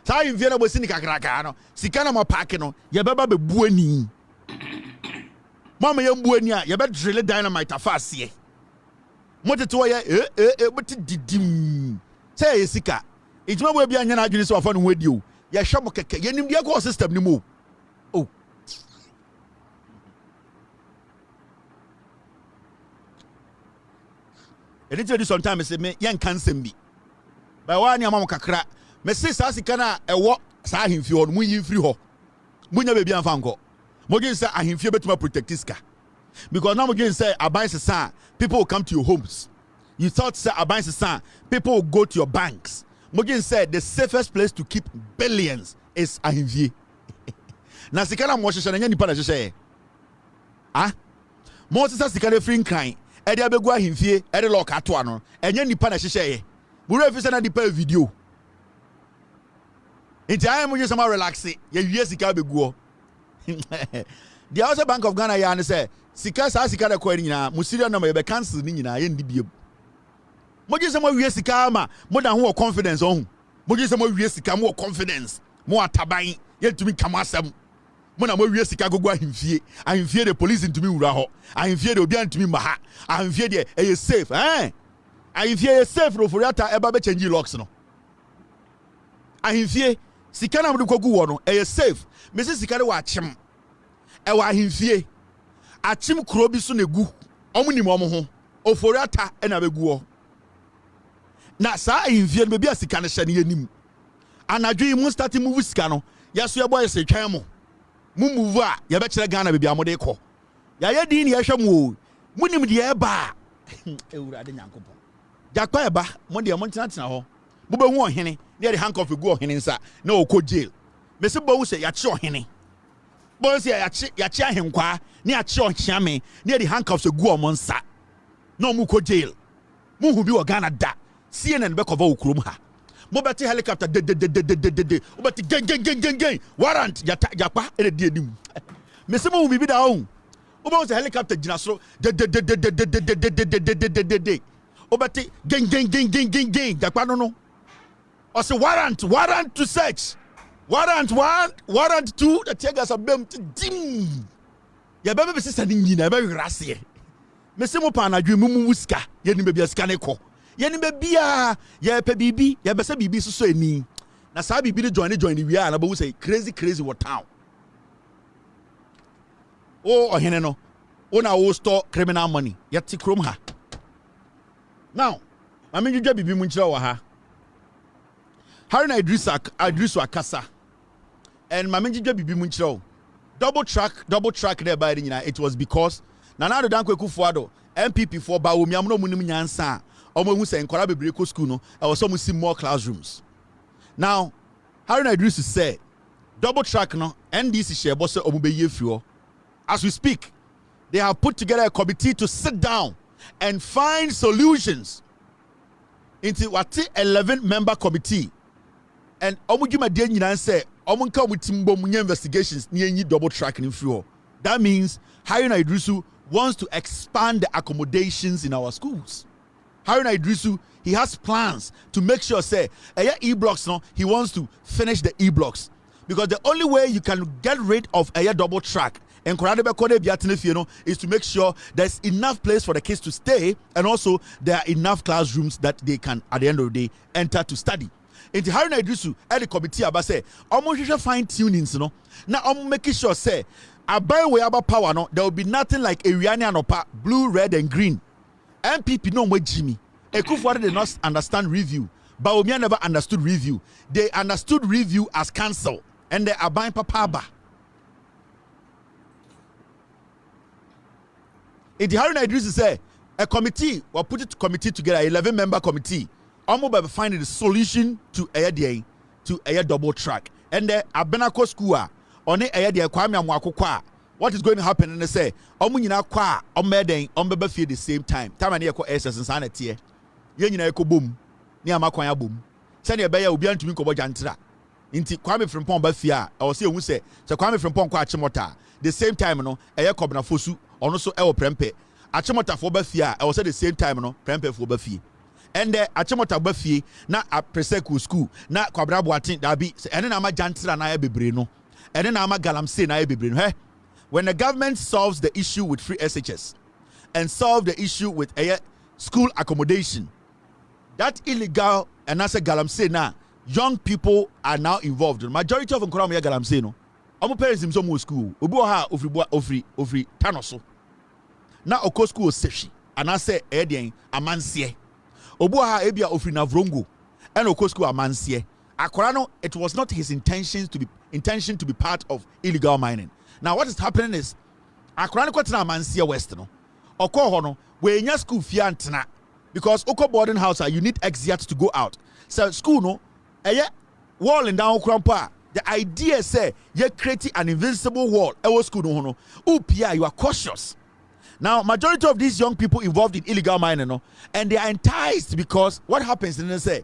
[SPEAKER 2] saa ahemfie na bo sini kakraka no sika na mo park no yɛ bɛba bebu ani mama yɛ mbu ani a yɛ bɛ drill dynamite afasie motete wo yɛ beti didim sɛ yɛ sika ejuma bo bia nya na adwene sɛ wafa no ho adi o yɛ hwɛ mo kɛkɛ yɛnim de akɔ system ni mo o ɛni tɛ sometimes me yɛn kan sɛm bi ba wa ni ama mo kakra me se saa sika na ɛwɔ saa ahemfie hɔ no mu yi free hɔ munya be bia mfa nkɔ mo gin say ahemfie betuma protect iska because now mo gin say aban sesa people will come to your homes. You thought say aban sesa people will go to your banks. Mo gin say the safest place to keep billions is ahemfie. Na sika na mo hwehwɛ na nya nipa na hwehwɛ mo sesa sika na free nkan e de abegu ahemfie e de lock ato ano enya nipa na hwehwɛ mo refi say na nipa video nti ayi mo gin say ma relax ye wie sika abegu the House Bank of Ghana ya say sika sa sika da kwari nyina mo serious number be cancel ni nyina ye ndi biem mo gye se mo wie sika ma mo da ho confidence on mo gye se mo wie sika mo confidence mo ataban ye tumi kama asem mo na mo wie sika gogo ahemfie the police ntumi wura ho ahemfie de obi antumi ma ha ahemfie de e safe ahemfie e safe ro foriata e ba be change locks no ahemfie sika na mo de kogu wo no e safe me se sika de wa akyem e wa ahemfie akyem kuro bi so na gu omunim omo ho oforiata e na begu wo na saa ahemfie no be bia sika ne hye ne yanim anadwo mu start move sika no yaso ye boy se twan mo mu move a ye be kire Ghana be bia mo de kɔ ya ye din ye hwɛ mo munim de e ba ewurade nyankopɔn Jakpa e ba mo de mo tena hɔ mo be hu ɔhene ne de handcuff gu ɔhene nsa na okɔ jail me se bo hu se ya kye ɔhene bo se ya kye ahenkwa ne ya kye ɔhyeame ne de handcuffs gu ɔmo nsa na ɔmo kɔ jail mo hu bi wɔ Ghana da CNN be cover okurom ha mo beti helicopter de o beti gen warrant Jakpa e de anim me se mo hu bi da ho o ba se helicopter gina soro de o beti gen Jakpa no o se warrant to search warrant 1 warrant 2 the tigers are bem dim ya be be se sani nyina be werase me se mo pa na dwe mu wuska ye ni be bia ska ne kɔ yeni be bia ye pe bibi ye be se bibi so eni na sa bibi ni join wi a na bo say crazy what town oh ohene no ona wo store criminal money yeti krom ha now I mean you just bibi mu nchira wa ha Haruna Idrisu Akasa and my menji just bibi mu nchira double track there by it was because Nana Addo Dankwa Akufo-Addo MPP for ba wo miam no munim nyansa omo hu say nkora bebre ko school no e was some see more classrooms now Haruna Idrisu said double track no NDC share boss omo be ye fio as we speak they have put together a committee to sit down and find solutions into what 11-member committee and omo djuma de nyina say omo nka omo timbo munye investigations ni enyi double track ni fio that means Haruna Idrisu wants to expand the accommodations in our schools. Haruna Idrisu, he has plans to make sure, say, e-blocks, no, he wants to finish the e-blocks. Because the only way you can get rid of a double track and is to make sure there's enough place for the kids to stay and also there are enough classrooms that they can, at the end of the day, enter to study. Into Haruna Idrisu, at the committee, about say, almost fine tunings, no. Now, I'm making sure, say, Abai we about power no there will be nothing like Ariane Anopa blue red and green MPP no more Jimmy Akufo-Addo did not understand review but Omiya never understood review they understood review as council and they are buying papa it Haruna Idrisu say a committee or put it committee together 11-member committee almost by finding the solution to a double track and the Abenako school on it what is going to happen and they say omunyina kwa omeden ombeba fie the same time and e ko SS insanity ye nyina ko bom ni amakwan abom se ne be ya obi antumi ko bojantra nti Kwame Frimpong ba fie a o se ehun se Kwame Frimpong kwa achimota the same time no eye kobna fosu ono so e wo prempe achimota fo ba fie a o se the same time no prempe fo ba fie and achimota ba fie na a preseku school na kwabra boatin da bi ene na ma jantra na ya bebre no and then I'm a galamsey na ebibrin. When the government solves the issue with free SHS and solve the issue with a school accommodation, that illegal and as a galamsey now, young people are now involved. The majority of them come here galamsey no. Omo parents in some school. Obi ha ofri tanoso. Na oko school seshi. And I say edien amansie. Obi ha ebia ofri navrongo. And oko school amansie. Akorano, it was not his intention to be part of illegal mining. Now what is happening is Akorano kwatena Mansia West no. Oko hono we nya school fiantena because oko boarding house you need exit to go out. So school no wall in down krampa. The idea say you create an invincible wall. Ewo school no hono. Upia you are cautious. Now majority of these young people involved in illegal mining no and they are enticed because what happens then they say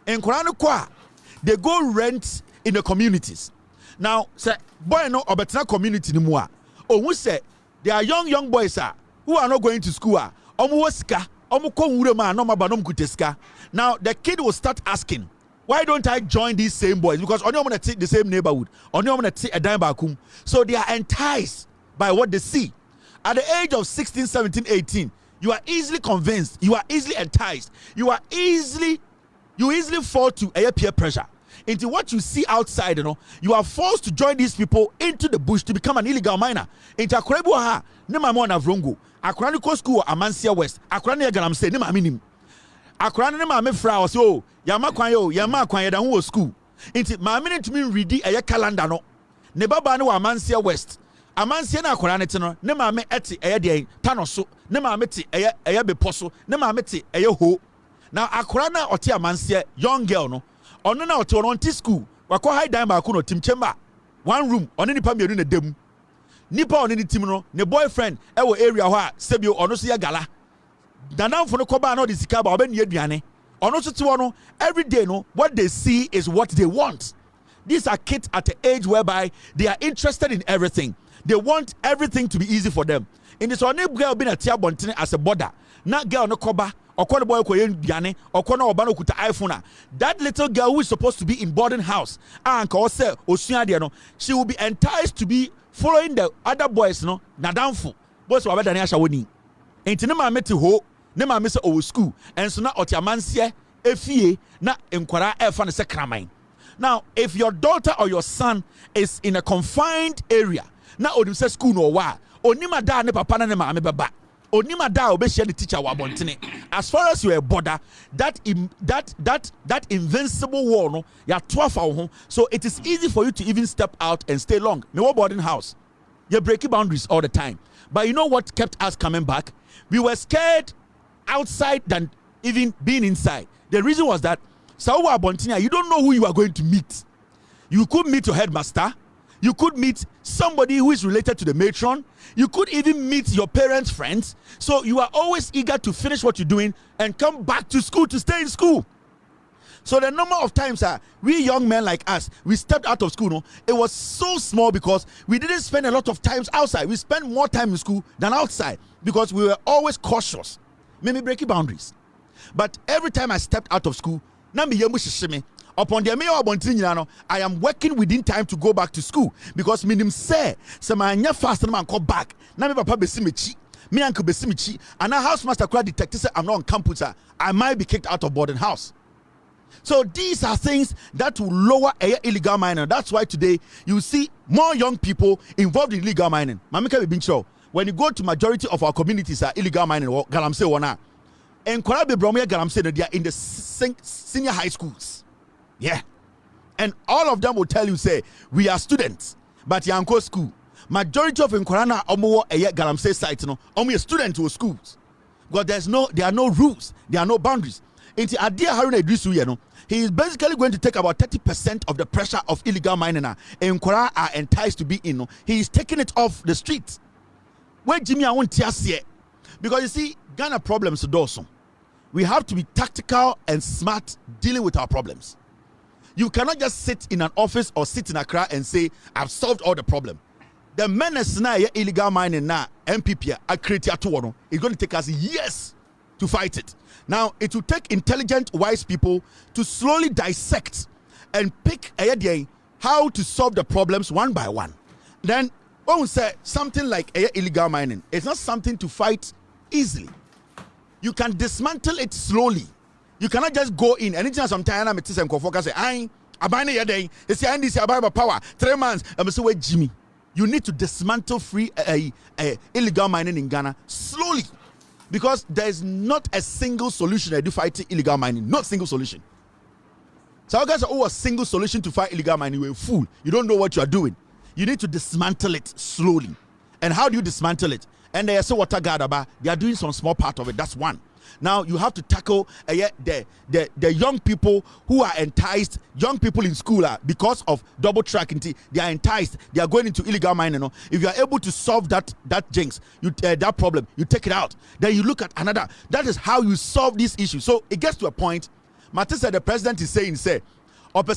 [SPEAKER 2] in Korano kwa they go rent in the communities. Now, say, boy, no, obetna community ni mua. Oh, who say there are young boys who are not going to school. Omuwaska, omuko urema, no mabanom kuteska. Now, the kid will start asking, why don't I join these same boys? Because only I'm gonna take the same neighborhood. Only I'm gonna take a dime bakum. So they are enticed by what they see. At the age of 16, 17, 18, you are easily convinced. You are easily enticed. You easily fall to a peer pressure. Into what you see outside, you are forced to join these people into the bush to become an illegal miner. Into Akrebu ha, nema mo na vrongo. Akurani ko school Amansia West. Akurani ya galamse nema minim. Akurani nema me fra o so yama kwan ya da ho school. Into ma mini to me ready a calendar no. Ne baba no Amansia West. Amansia na akurani te no nema me eti eye de tanoso. Nema me te eye beposo. Nema me te eye ho. Now akurana oti Amansia young girl no. Ono na oti on school. Wako high dime ba no team chamber. One room oni nipa mienu na dem. Nipa oni ni team no ne boyfriend e wo area ho a sebio ono so ya gala. Danamfo no koba na odi sika ba obe ni aduane. Ono so te wo no every day no what they see is what they want. These are kids at the age whereby they are interested in everything. They want everything to be easy for them. In this one girl being a tia bontene as a border. Not girl no koba or boy biane or obano kuta iPhone. That little girl who is supposed to be in boarding house and she will be enticed to be following the other boys no nadamfo boys wa beda ne asha woni enti ne ma meti ho ne ma me se o school enso na otiamanse efie na enkwara efa ne se kraman. Now if your daughter or your son is in a confined area na odim se school no wa Onima da ne papa na ne maame beba. Onima da obeshia the teacher wa bontene. As far as you are a border, that invincible wall no ya 12 so it is easy for you to even step out and stay long. Me wo boarding house. You're breaking boundaries all the time. But you know what kept us coming back? We were scared outside than even being inside. The reason was that Sawa Bontina, you don't know who you are going to meet. You could meet your headmaster. You could meet somebody who is related to the matron. You could even meet your parents' friends. So you are always eager to finish what you're doing and come back to school to stay in school. So the number of times we young men like us, we stepped out of school, no, it was so small because we didn't spend a lot of times outside. We spent more time in school than outside because we were always cautious. Maybe breaking boundaries. But every time I stepped out of school, upon the I am working within time to go back to school because minim say my fast man come back. Now me papa besimichi, me uncle besimichi, and a housemaster crowd detective say I'm not on campus. I might be kicked out of boarding house. So these are things that will lower illegal mining. That's why today you see more young people involved in illegal mining. Mamika Bibincho, when you go to majority of our communities are illegal mining or galamse wana. And Kwarabe Bromia galamse they are in the senior high schools. Yeah. And all of them will tell you, say, we are students, but Yanko school. Majority of Nkorana Omo Galamsey site, no, only a student to schools. Because there are no rules, there are no boundaries. Into Adia Harun Idrisu, you know, he is basically going to take about 30% of the pressure of illegal mining. And Nkora are enticed to be in. No, he is taking it off the streets. Where Jimmy I want to see, because you see, Ghana problems to do so. We have to be tactical and smart dealing with our problems. You cannot just sit in an office or sit in Accra and say, I've solved all the problem. The menace now, illegal mining now, MPP, it's going to take us years to fight it. Now, it will take intelligent, wise people to slowly dissect and pick how to solve the problems one by one. Then, when we say something like illegal mining, it's not something to fight easily. You can dismantle it slowly. You cannot just go in. Anything sometimes I'm saying, say, I buy your day. It's the end. This buy power. 3 months. I'm saying, wait, Jimmy. You need to dismantle free illegal mining in Ghana slowly, because there is not a single solution to fight illegal mining. Not single solution. So guys are a single solution to fight illegal mining. You're a fool. You don't know what you are doing. You need to dismantle it slowly. And how do you dismantle it? And they are so water guard about. They are doing some small part of it. That's one. Now you have to tackle the young people who are enticed, young people in school because of double tracking. They are enticed. They are going into illegal mining. No? If you are able to solve that jinx, that problem, you take it out. Then you look at another. That is how you solve this issue. So it gets to a point. Martin said the president is saying, say, that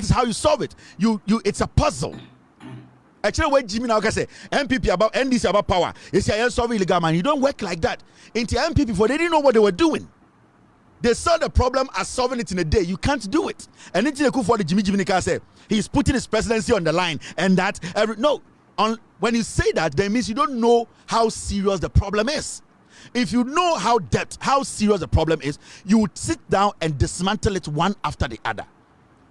[SPEAKER 2] is how you solve it. It's a puzzle. Actually, when Jimmy now can say MPP about NDC about power, you say solve illegal mining. You don't work like that. Into MPP, for they didn't know what they were doing. They saw the problem as solving it in a day. You can't do it. And into the for the Jimmy can say he's putting his presidency on the line, and that when you say that, that means you don't know how serious the problem is. If you know how serious the problem is, you would sit down and dismantle it one after the other.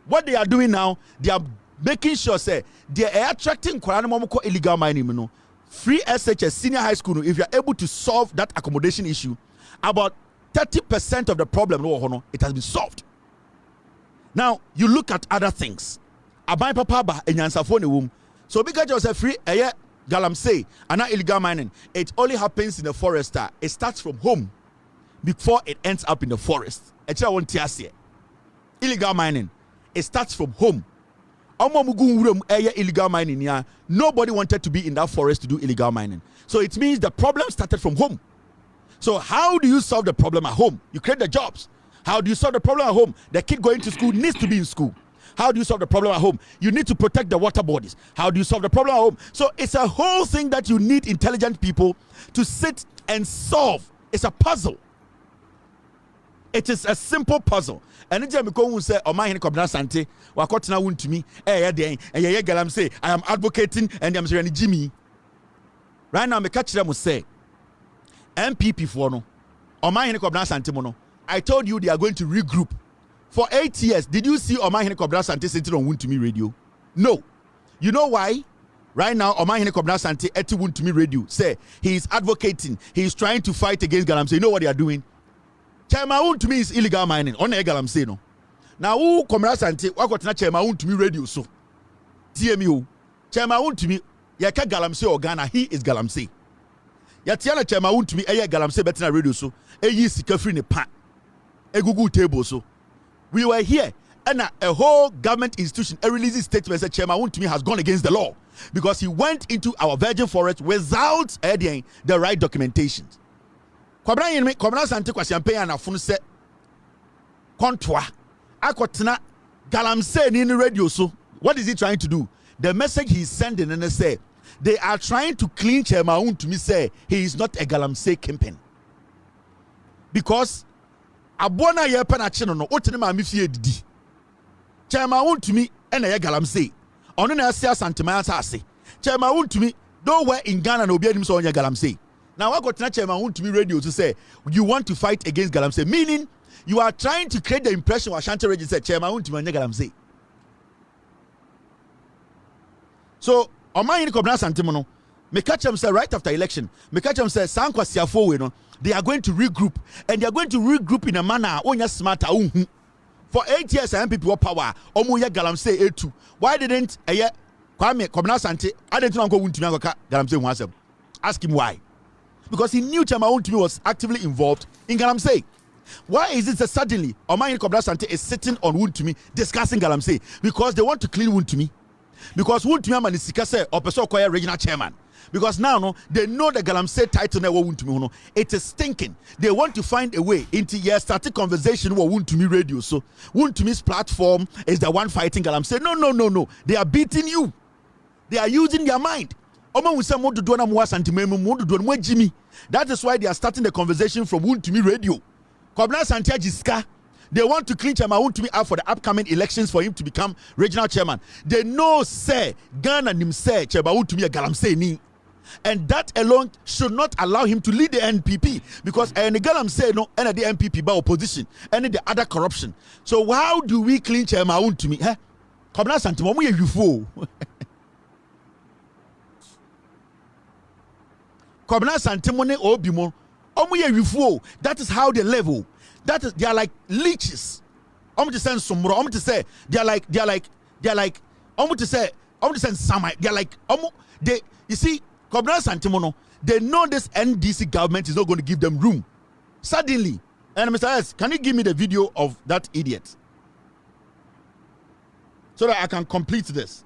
[SPEAKER 2] What they are doing now, they are making sure say they are attracting illegal mining. Free SHS senior high school. If you are able to solve that accommodation issue, about 30% of the problem it has been solved. Now you look at other things. Abai papa enyansafo. So because you say free galamsey and not illegal mining, it only happens in the forest. It starts from home before it ends up in the forest. Illegal mining, it starts from home. Illegal mining. Nobody wanted to be in that forest to do illegal mining. So it means the problem started from home. So how do you solve the problem at home? You create the jobs. How do you solve the problem at home? The kid going to school needs to be in school. How do you solve the problem at home? You need to protect the water bodies. How do you solve the problem at home? So it's a whole thing that you need intelligent people to sit and solve. It's a puzzle. It is a simple puzzle. And it's just because we say, "Oh my, Sante, wakotna wun to me, and say I am advocating, and I'm saying Jimmy." Right now, me catch them will say, MPP for no, oh my, Sante mono. I told you they are going to regroup. For 8 years, did you see Omahene Kobna Sante sitting on Wontumi radio? No. You know why? Right now, Omahene Kobna Sante at Wontumi radio say he is advocating, he is trying to fight against Galamsey. You know what they are doing? Chairman Wontumi is illegal mining. On Galamsey, no. Now, who Kobna Sante, what got Chairman Wontumi radio so? TMU. Chairman Wontumi, Yaka Galamsey or Ghana, he is Galamsey. Yatiana Chairman Wontumi, Aya Galamsey better radio so. Ayi Sikafri ne pa. A Google table so. We were here, and a whole government institution releases statement that Chairman Wontumi has gone against the law because he went into our virgin forest without the right documentation. Kobna Sante kwasiampe na funu se kontwa akotena Galamsey ni radio so. What is he trying to do? The message he's sending and say they are trying to clean Chairman Wontumi say he is not a Galamsey kingpin because Abona ye penachino no otene ma mefie didi. Chairman Wontumi ena ye Galamsey. Ono na asia santeman asase. Chairman Wontumi nowhere in Ghana na obi anim so onye Galamsey. Now I got Chairman Wontumi radio to say you want to fight against Galamsey, meaning you are trying to create the impression of Ashanti region said Chairman Wontumi onye Galamsey. So Omahene Kobna Sante no me catch them say right after election, me catch them say Sankwasiafo we no. They are going to regroup, and they are going to regroup in a manner onya smarter. For 8 years, MPP were power. Omuya Galamsey A2. Why didn't Kwame Kobna Sante? I didn't know Wontumi Galamsey once. Ask him why. Because he knew Chairman Wontumi was actively involved in Galamsey. Why is it that suddenly Omahene Kobna Sante is sitting on Wontumi discussing Galamsey? Because they want to clean Wontumi. Because Wontumi man is sikase or person acquire regional chairman. Because now no, they know the Galamsey title never Wontumi no. It is stinking. They want to find a way into starting conversation with Wontumi radio. So Wontumi's platform is the one fighting Galamsey. No. They are beating you. They are using their mind. That is why they are starting the conversation from Wontumi radio. Kobna Sante Jiska. They want to clean Chairman Wontumi out for the upcoming elections for him to become regional chairman. They know say Ghana nim say Chairman Wontumi a Galamsey ni. And that alone should not allow him to lead the NPP because the Galamsey no and the NPP by opposition and the other corruption. So how do we clean Chairman Wontumi? Kobna Sante mo ye yufo. Kobna Sante mo ne obi mo omo ye yufo. That is how they level. That is, they are like leeches. I'm to send some more. I'm to say they are like I'm to say some. They are like they. You see, Kobna Sante no, they know this NDC government is not going to give them room. Suddenly, and Mr. S, can you give me the video of that idiot so that I can complete this?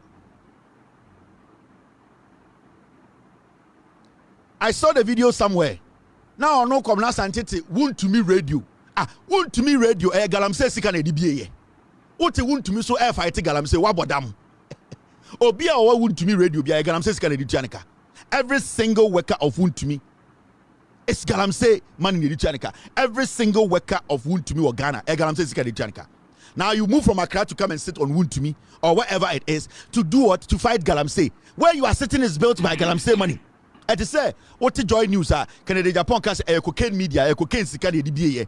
[SPEAKER 2] I saw the video somewhere. Now I know Kobna Sante Wontumi radio. Wontumi radio Galamsey sika na dibie ye. Wote Wontumi so fight Galamsey wabodam. Obi a Wontumi radio bia Galamsey sika na dituanika. Every single worker of Wontumi is Galamsey man in dituanika. Every single worker of Wontumi or Ghana Galamsey sika na dituanika. Now you move from Accra to come and sit on Wontumi or wherever it is to do what? To fight Galamsey. Where you are sitting is built by Galamsey money. And to say what to join news Canada Japan cast cocaine media cocaine sika na dibie ye.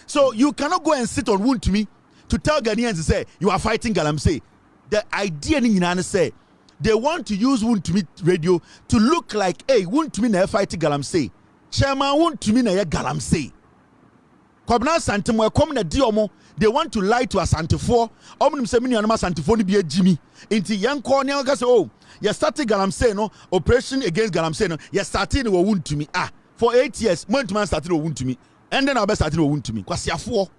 [SPEAKER 2] So you cannot go and sit on Wontumi to tell Ghanaians to say you are fighting Galamsey. The idea in say they want to use Wontumi radio to look like Wontumi na fighting Galamsey. Chairman Wontumi na Galamsey. Kobna Sante mo come na di omo. They want to lie to Asantefo. Omnim se mini anama Asantefo ni be Jimmy. Inti yanko ne ga say you started Galamsey no operation against Galamsey no. You started wo Wontumi for 8 years. Mo ntuma started wo Wontumi. And then I'll be starting to Wontumi. Kwasiafo.